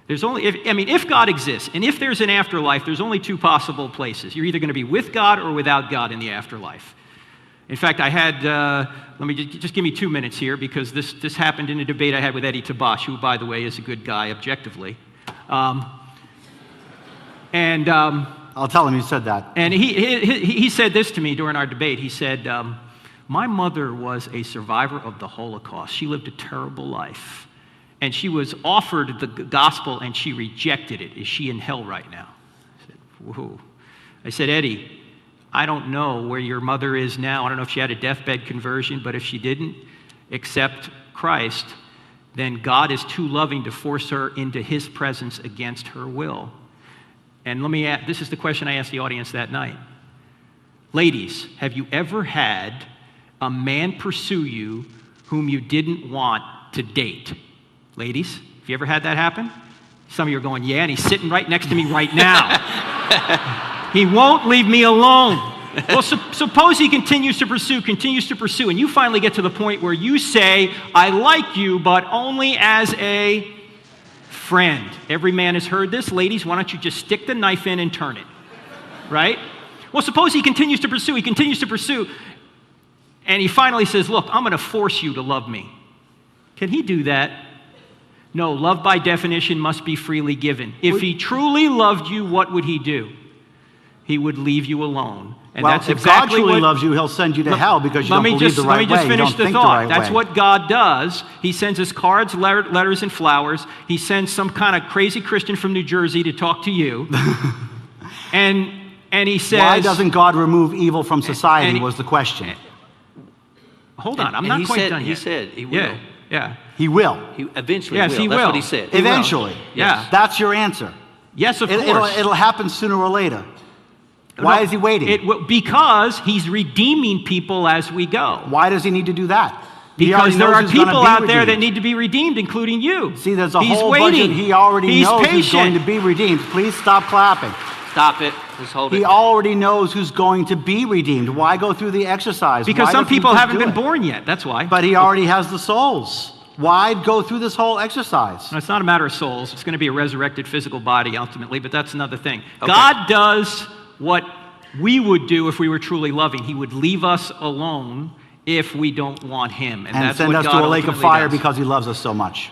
There's only, if God exists, and if there's an afterlife, there's only two possible places. You're either going to be with God or without God in the afterlife. In fact, I had, let me just give me 2 minutes here, because this happened in a debate I had with Eddie Tabash, who, by the way, is a good guy objectively. I'll tell him you said that. And he said this to me during our debate. He said, my mother was a survivor of the Holocaust. She lived a terrible life. And she was offered the gospel and she rejected it. Is she in hell right now? I said, whoa. I said, Eddie, I don't know where your mother is now. I don't know if she had a deathbed conversion, but if she didn't accept Christ, then God is too loving to force her into his presence against her will. And this is the question I asked the audience that night. Ladies, have you ever had a man pursue you whom you didn't want to date. Ladies, have you ever had that happen? Some of you are going, yeah, and he's sitting right next to me right now. He won't leave me alone. Well, suppose he continues to pursue, and you finally get to the point where you say, I like you, but only as a friend. Every man has heard this. Ladies, why don't you just stick the knife in and turn it, right? Well, suppose he continues to pursue, and he finally says, look, I'm going to force you to love me. Can he do that? No, love by definition must be freely given. If he truly loved you, what would he do? He would leave you alone. And well, that's if exactly God truly what, loves you, he'll send you to hell because you don't believe the right way. Let me just finish the thought. That's way. what God does. He sends us cards, letters, and flowers. He sends some kind of crazy Christian from New Jersey to talk to you. and he says... Why doesn't God remove evil from society was the question. Hold on, I'm not quite done yet. He said he will. Yeah. He will. He eventually yes, will. He That's will. what he said. Eventually. Yeah. That's your answer. Yes, of course. It'll happen sooner or later. Why is he waiting? Because he's redeeming people as we go. Why does he need to do that? Because there are people out there that need to be redeemed, including you. See, there's a whole bunch of, he already knows who's going to be redeemed. Please stop clapping. Stop it. Just hold it. He already knows who's going to be redeemed. Why go through the exercise? Because some people haven't been born yet. That's why. But he already has the souls. Why go through this whole exercise? No, it's not a matter of souls. It's going to be a resurrected physical body ultimately, but that's another thing. Okay. God does what we would do if we were truly loving. He would leave us alone if we don't want him. And that's send what us God to a lake of fire does. because he loves us so much.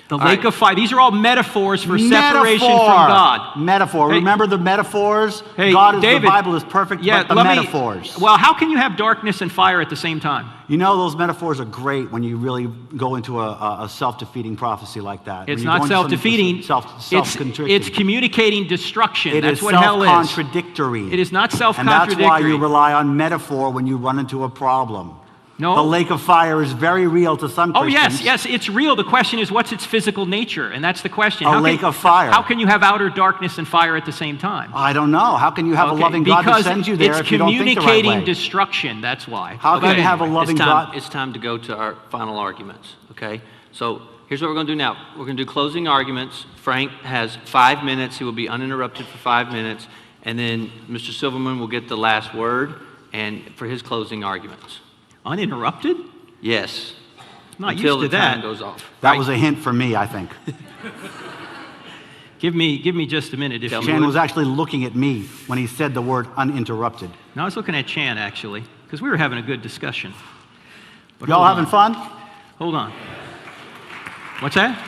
The lake of fire. These are all metaphors for separation from God. Metaphor. Hey, remember the metaphors? Hey, God is David, the Bible is perfect, but the metaphors. Well, how can you have darkness and fire at the same time? You know, those metaphors are great when you really go into a self-defeating prophecy like that. It's not self-defeating. It's communicating destruction. That's what hell is. It is self-contradictory. It is not self-contradictory. And that's why you rely on metaphor when you run into a problem. No. The lake of fire is very real to some Christians. Oh, yes, it's real. The question is, what's its physical nature? And that's the question. A lake of fire. How can you have outer darkness and fire at the same time? I don't know. How can you have a loving God who sends you there if you don't think the right way? It's communicating destruction, that's why. How can you have a loving God? It's time to go to our final arguments, okay? So here's what we're going to do now. We're going to do closing arguments. Frank has 5 minutes. He will be uninterrupted for 5 minutes. And then Mr. Silverman will get the last word and for his closing arguments. Uninterrupted? Yes. Not until used to the time that. goes off. That was a hint for me, I think. Give me just a minute. If Chan was actually looking at me when he said the word uninterrupted. No, I was looking at Chan, actually, because we were having a good discussion. Y'all having fun? Hold on. What's that?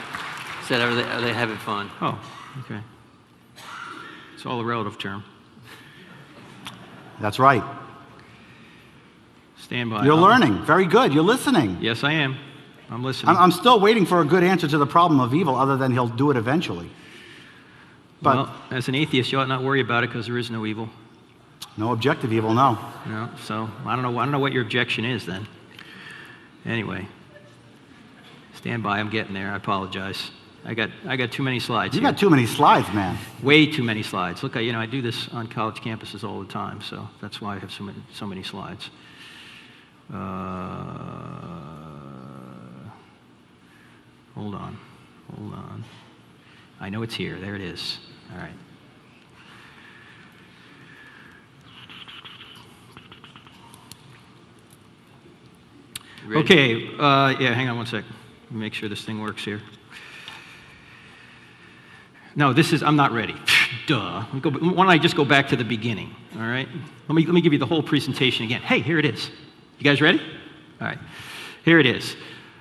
Said, are they having fun? Oh, okay. It's all a relative term. That's right. Stand by. You're learning. Very good. You're listening. Yes, I am. I'm listening. I'm still waiting for a good answer to the problem of evil, other than he'll do it eventually. But well, as an atheist, you ought not worry about it because there is no evil. No objective evil, no. No. So I don't know what your objection is then. Anyway, stand by. I'm getting there. I apologize. I got too many slides. You got too many slides, man. Way too many slides. Look, I do this on college campuses all the time, so that's why I have so many slides. Hold on. I know it's here. There it is. All right. Okay. Yeah, hang on one sec. Let me make sure this thing works here. No, I'm not ready. Duh. Why don't I just go back to the beginning, all right? Let me give you the whole presentation again. Hey, here it is. You guys ready? All right. Here it is.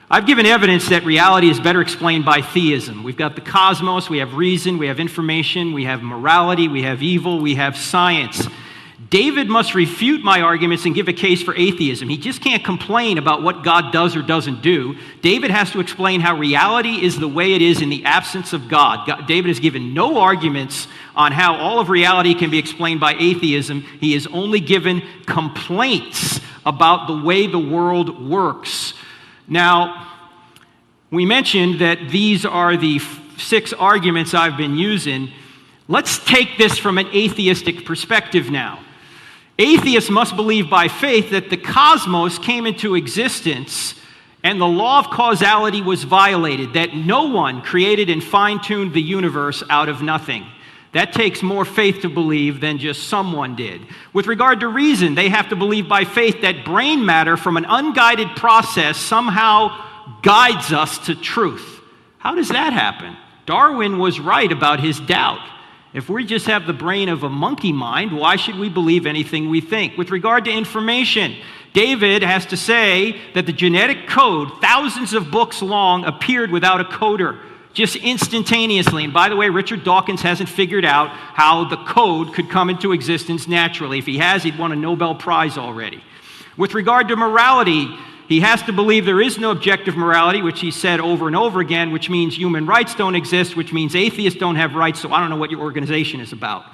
I've given evidence that reality is better explained by theism. We've got the cosmos, we have reason, we have information, we have morality, we have evil, we have science. David must refute my arguments and give a case for atheism. He just can't complain about what God does or doesn't do. David has to explain how reality is the way it is in the absence of God. David has given no arguments on how all of reality can be explained by atheism. He has only given complaints about the way the world works. Now, we mentioned that these are the 6 arguments I've been using. Let's take this from an atheistic perspective now. Atheists must believe by faith that the cosmos came into existence and the law of causality was violated, that no one created and fine-tuned the universe out of nothing. That takes more faith to believe than just someone did. With regard to reason, they have to believe by faith that brain matter from an unguided process somehow guides us to truth. How does that happen? Darwin was right about his doubt. If we just have the brain of a monkey mind, why should we believe anything we think? With regard to information, David has to say that the genetic code, thousands of books long, appeared without a coder, just instantaneously. And by the way, Richard Dawkins hasn't figured out how the code could come into existence naturally. If he has, he'd won a Nobel Prize already. With regard to morality, he has to believe there is no objective morality, which he said over and over again, which means human rights don't exist, which means atheists don't have rights, so I don't know what your organization is about.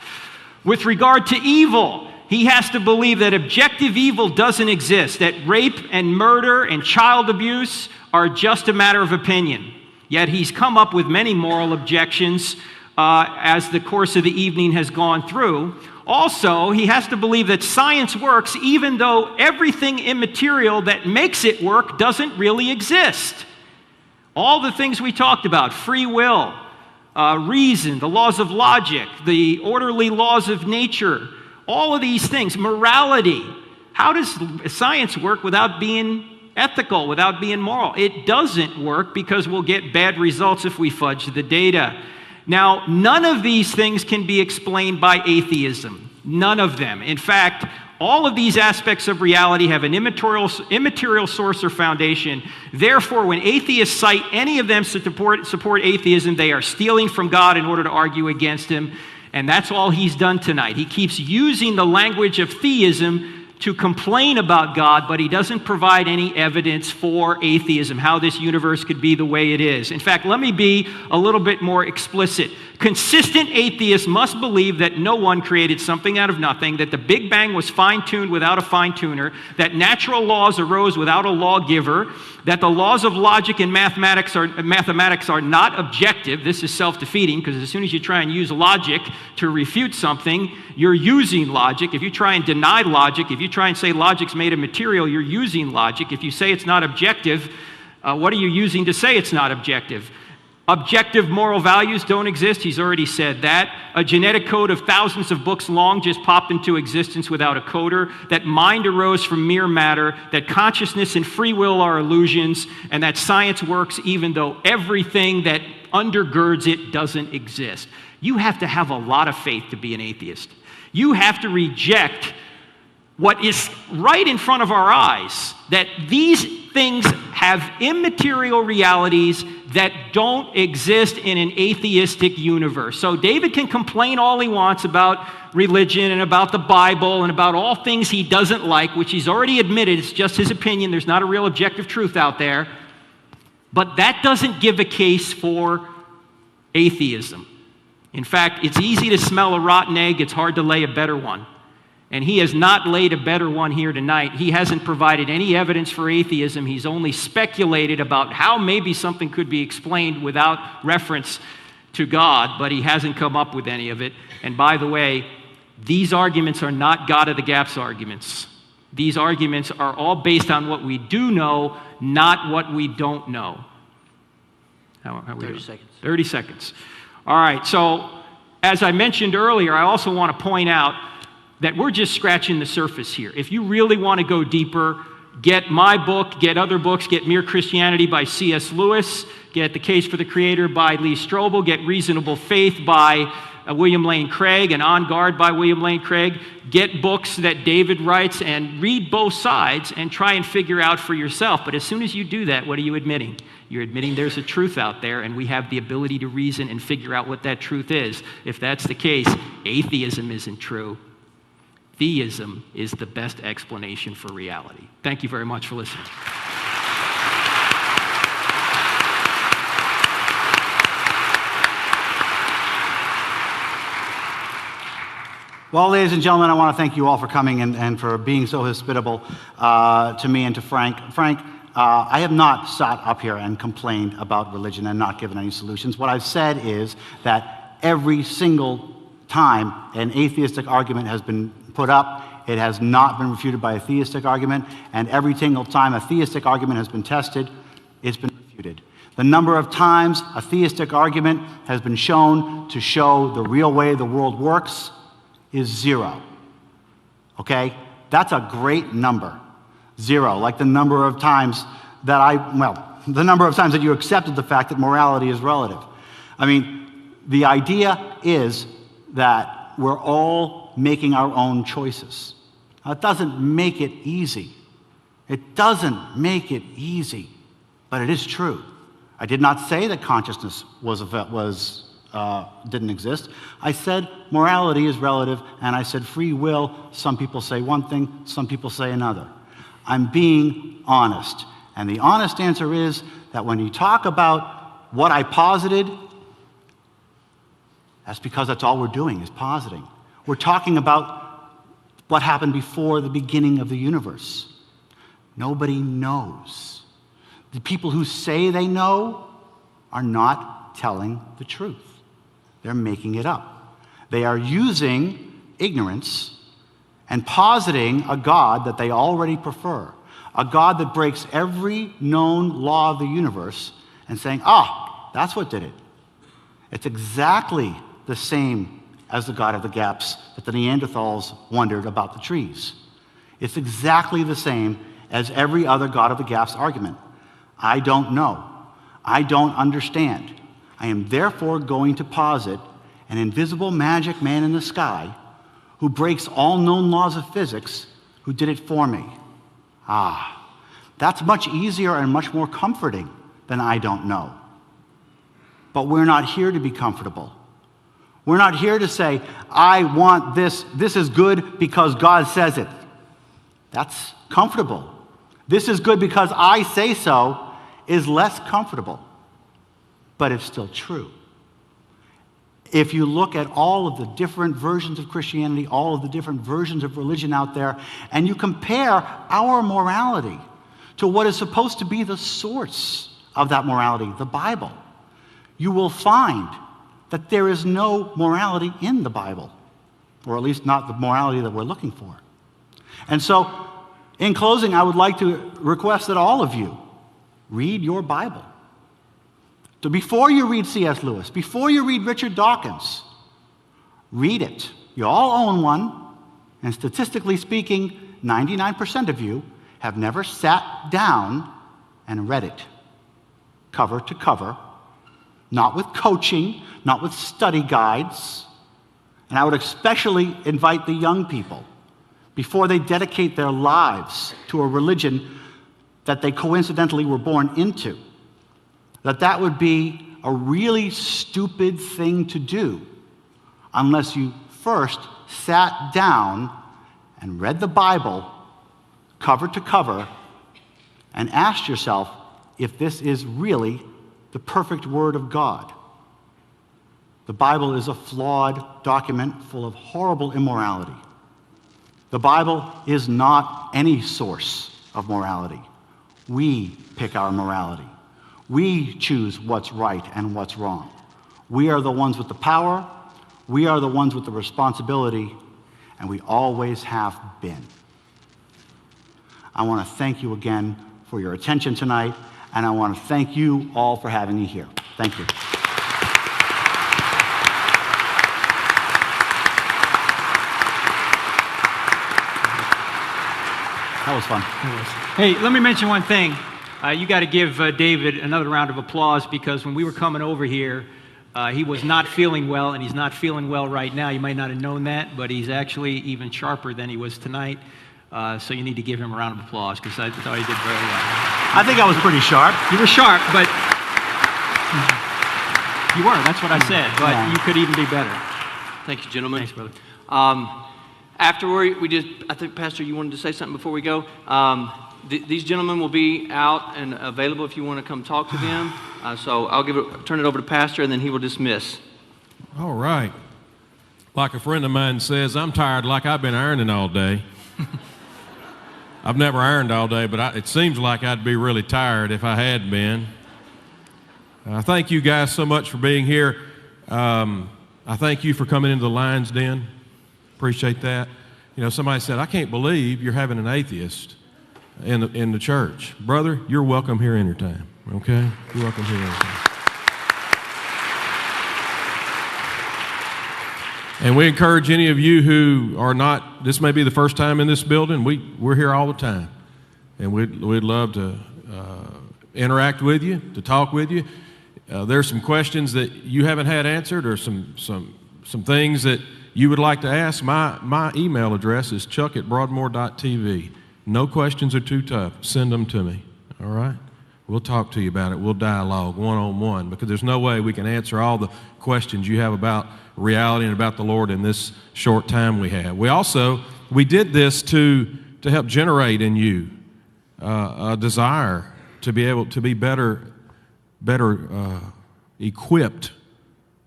With regard to evil, he has to believe that objective evil doesn't exist, that rape and murder and child abuse are just a matter of opinion. Yet he's come up with many moral objections as the course of the evening has gone through. Also, he has to believe that science works even though everything immaterial that makes it work doesn't really exist. All the things we talked about, free will, reason, the laws of logic, the orderly laws of nature, all of these things, morality. How does science work without being ethical, without being moral? It doesn't work because we'll get bad results if we fudge the data. Now, none of these things can be explained by atheism. None of them. In fact, all of these aspects of reality have an immaterial source or foundation. Therefore, when atheists cite any of them to support atheism, they are stealing from God in order to argue against him. And that's all he's done tonight. He keeps using the language of theism to complain about God, but he doesn't provide any evidence for atheism, how this universe could be the way it is. In fact, let me be a little bit more explicit. Consistent atheists must believe that no one created something out of nothing, that the Big Bang was fine-tuned without a fine-tuner, that natural laws arose without a lawgiver, that the laws of logic and mathematics are not objective. This is self-defeating, because as soon as you try and use logic to refute something, you're using logic. If you try and deny logic, if you try and say logic's made of material, you're using logic. If you say it's not objective, what are you using to say it's not objective? Objective moral values don't exist. He's already said that. A genetic code of thousands of books long just popped into existence without a coder. That mind arose from mere matter. That consciousness and free will are illusions. And that science works even though everything that undergirds it doesn't exist. You have to have a lot of faith to be an atheist. You have to reject what is right in front of our eyes, that these things have immaterial realities that don't exist in an atheistic universe. So David can complain all he wants about religion and about the Bible and about all things he doesn't like, which he's already admitted it's just his opinion. There's not a real objective truth out there. But that doesn't give a case for atheism. In fact, it's easy to smell a rotten egg. It's hard to lay a better one. And he has not laid a better one here tonight. He hasn't provided any evidence for atheism. He's only speculated about how maybe something could be explained without reference to God, but he hasn't come up with any of it. And by the way, these arguments are not God of the gaps arguments. These arguments are all based on what we do know, not what we don't know. How 30 seconds. 30 seconds. All right, so as I mentioned earlier, I also want to point out that we're just scratching the surface here. If you really want to go deeper, get my book, get other books, get Mere Christianity by C.S. Lewis, get The Case for the Creator by Lee Strobel, get Reasonable Faith by William Lane Craig and On Guard by William Lane Craig. Get books that David writes and read both sides and try and figure out for yourself. But as soon as you do that, what are you admitting? You're admitting there's a truth out there and we have the ability to reason and figure out what that truth is. If that's the case, atheism isn't true. Theism is the best explanation for reality. Thank you very much for listening. Well, ladies and gentlemen, I want to thank you all for coming and for being so hospitable to me and to Frank. Frank, I have not sat up here and complained about religion and not given any solutions. What I've said is that every single time an atheistic argument has been put up, It has not been refuted by a theistic argument, and every single time a theistic argument has been tested, it's been refuted. The number of times a theistic argument has been shown to show the real way the world works is 0. Okay? That's a great number. 0, like the number of times that the number of times that you accepted the fact that morality is relative. I mean, the idea is that we're all making our own choices. Now, it doesn't make it easy. It doesn't make it easy, but it is true. I did not say that consciousness didn't exist. I said morality is relative, and I said free will. Some people say one thing, some people say another. I'm being honest. And the honest answer is that when you talk about what I posited, that's because that's all we're doing is positing. We're talking about what happened before the beginning of the universe. Nobody knows. The people who say they know are not telling the truth. They're making it up. They are using ignorance and positing a God that they already prefer, a God that breaks every known law of the universe and saying, that's what did it. It's exactly the same as the God of the gaps that the Neanderthals wondered about the trees. It's exactly the same as every other God of the gaps argument. I don't know. I don't understand. I am therefore going to posit an invisible magic man in the sky who breaks all known laws of physics, who did it for me. That's much easier and much more comforting than I don't know. But we're not here to be comfortable. We're not here to say, I want this. This is good because God says it. That's comfortable. This is good because I say so is less comfortable. But it's still true. If you look at all of the different versions of Christianity, all of the different versions of religion out there, and you compare our morality to what is supposed to be the source of that morality, the Bible, you will find that there is no morality in the Bible, or at least not the morality that we're looking for. And so, in closing, I would like to request that all of you read your Bible. So before you read C.S. Lewis, before you read Richard Dawkins, read it. You all own one, and statistically speaking, 99% of you have never sat down and read it, cover to cover, not with coaching, not with study guides. And I would especially invite the young people, before they dedicate their lives to a religion that they coincidentally were born into, that would be a really stupid thing to do unless you first sat down and read the Bible cover to cover and asked yourself if this is really the perfect Word of God. The Bible is a flawed document full of horrible immorality. The Bible is not any source of morality. We pick our morality. We choose what's right and what's wrong. We are the ones with the power. We are the ones with the responsibility, and we always have been. I want to thank you again for your attention tonight, and I want to thank you all for having me here. Thank you. That was fun. Hey, let me mention one thing. You got to give David another round of applause, because when we were coming over here, he was not feeling well, and he's not feeling well right now. You might not have known that, but he's actually even sharper than he was tonight. So you need to give him a round of applause, because I thought he did very well. I think I was pretty sharp. You were sharp, but you were. That's what I said. But you could even be better. Thank you, gentlemen. Thanks, brother. Afterward, I think, Pastor, you wanted to say something before we go. These gentlemen will be out and available if you want to come talk to them. So I'll turn it over to Pastor, and then he will dismiss. All right. Like a friend of mine says, I'm tired like I've been ironing all day. I've never ironed all day, but it seems like I'd be really tired if I had been. Thank you guys so much for being here. I thank you for coming into the Lion's Den. Appreciate that. You know, somebody said, I can't believe you're having an atheist in the church. Brother, you're welcome here anytime, okay? You're welcome here anytime. And we encourage any of you who are not, this may be the first time in this building, we're here all the time. And we'd love to interact with you, to talk with you. There's some questions that you haven't had answered, or some things that you would like to ask. My email address is chuck@broadmoor.tv. No questions are too tough. Send them to me, all right? We'll talk to you about it. We'll dialogue one-on-one, because there's no way we can answer all the questions you have about reality and about the Lord in this short time we have. We did this to help generate in you a desire to be able to be better equipped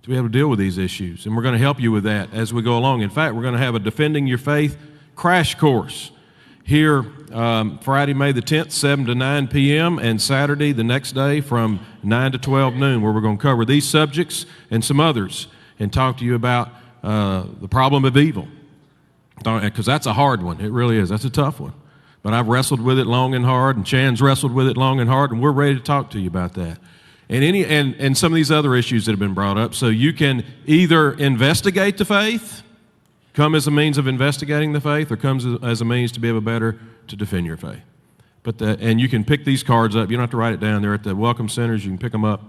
to be able to deal with these issues. And we're going to help you with that as we go along. In fact, we're going to have a Defending Your Faith crash course here Friday, May the 10th, 7 to 9 p.m., and Saturday the next day from 9 to 12 noon, where we're going to cover these subjects and some others and talk to you about the problem of evil. Because that's a hard one. It really is. That's a tough one. But I've wrestled with it long and hard, and Chan's wrestled with it long and hard, and we're ready to talk to you about that. And some of these other issues that have been brought up. So you can either investigate the faith, come as a means of investigating the faith, or comes as a means to be able better to defend your faith. And you can pick these cards up. You don't have to write it down. They're at the welcome centers. You can pick them up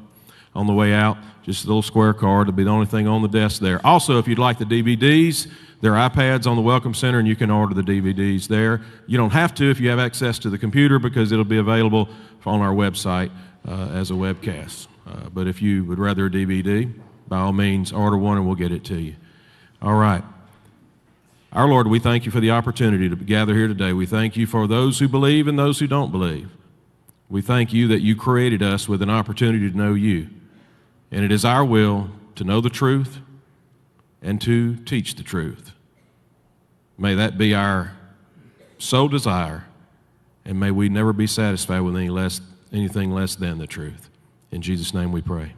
on the way out. Just a little square card. It'll be the only thing on the desk there. Also, if you'd like the DVDs, there are iPads on the welcome center, and you can order the DVDs there. You don't have to if you have access to the computer, because it'll be available on our website as a webcast. But if you would rather a DVD, by all means, order one and we'll get it to you. All right. Our Lord, we thank you for the opportunity to gather here today. We thank you for those who believe and those who don't believe. We thank you that you created us with an opportunity to know you. And it is our will to know the truth and to teach the truth. May that be our sole desire, and may we never be satisfied with anything less than the truth. In Jesus' name we pray.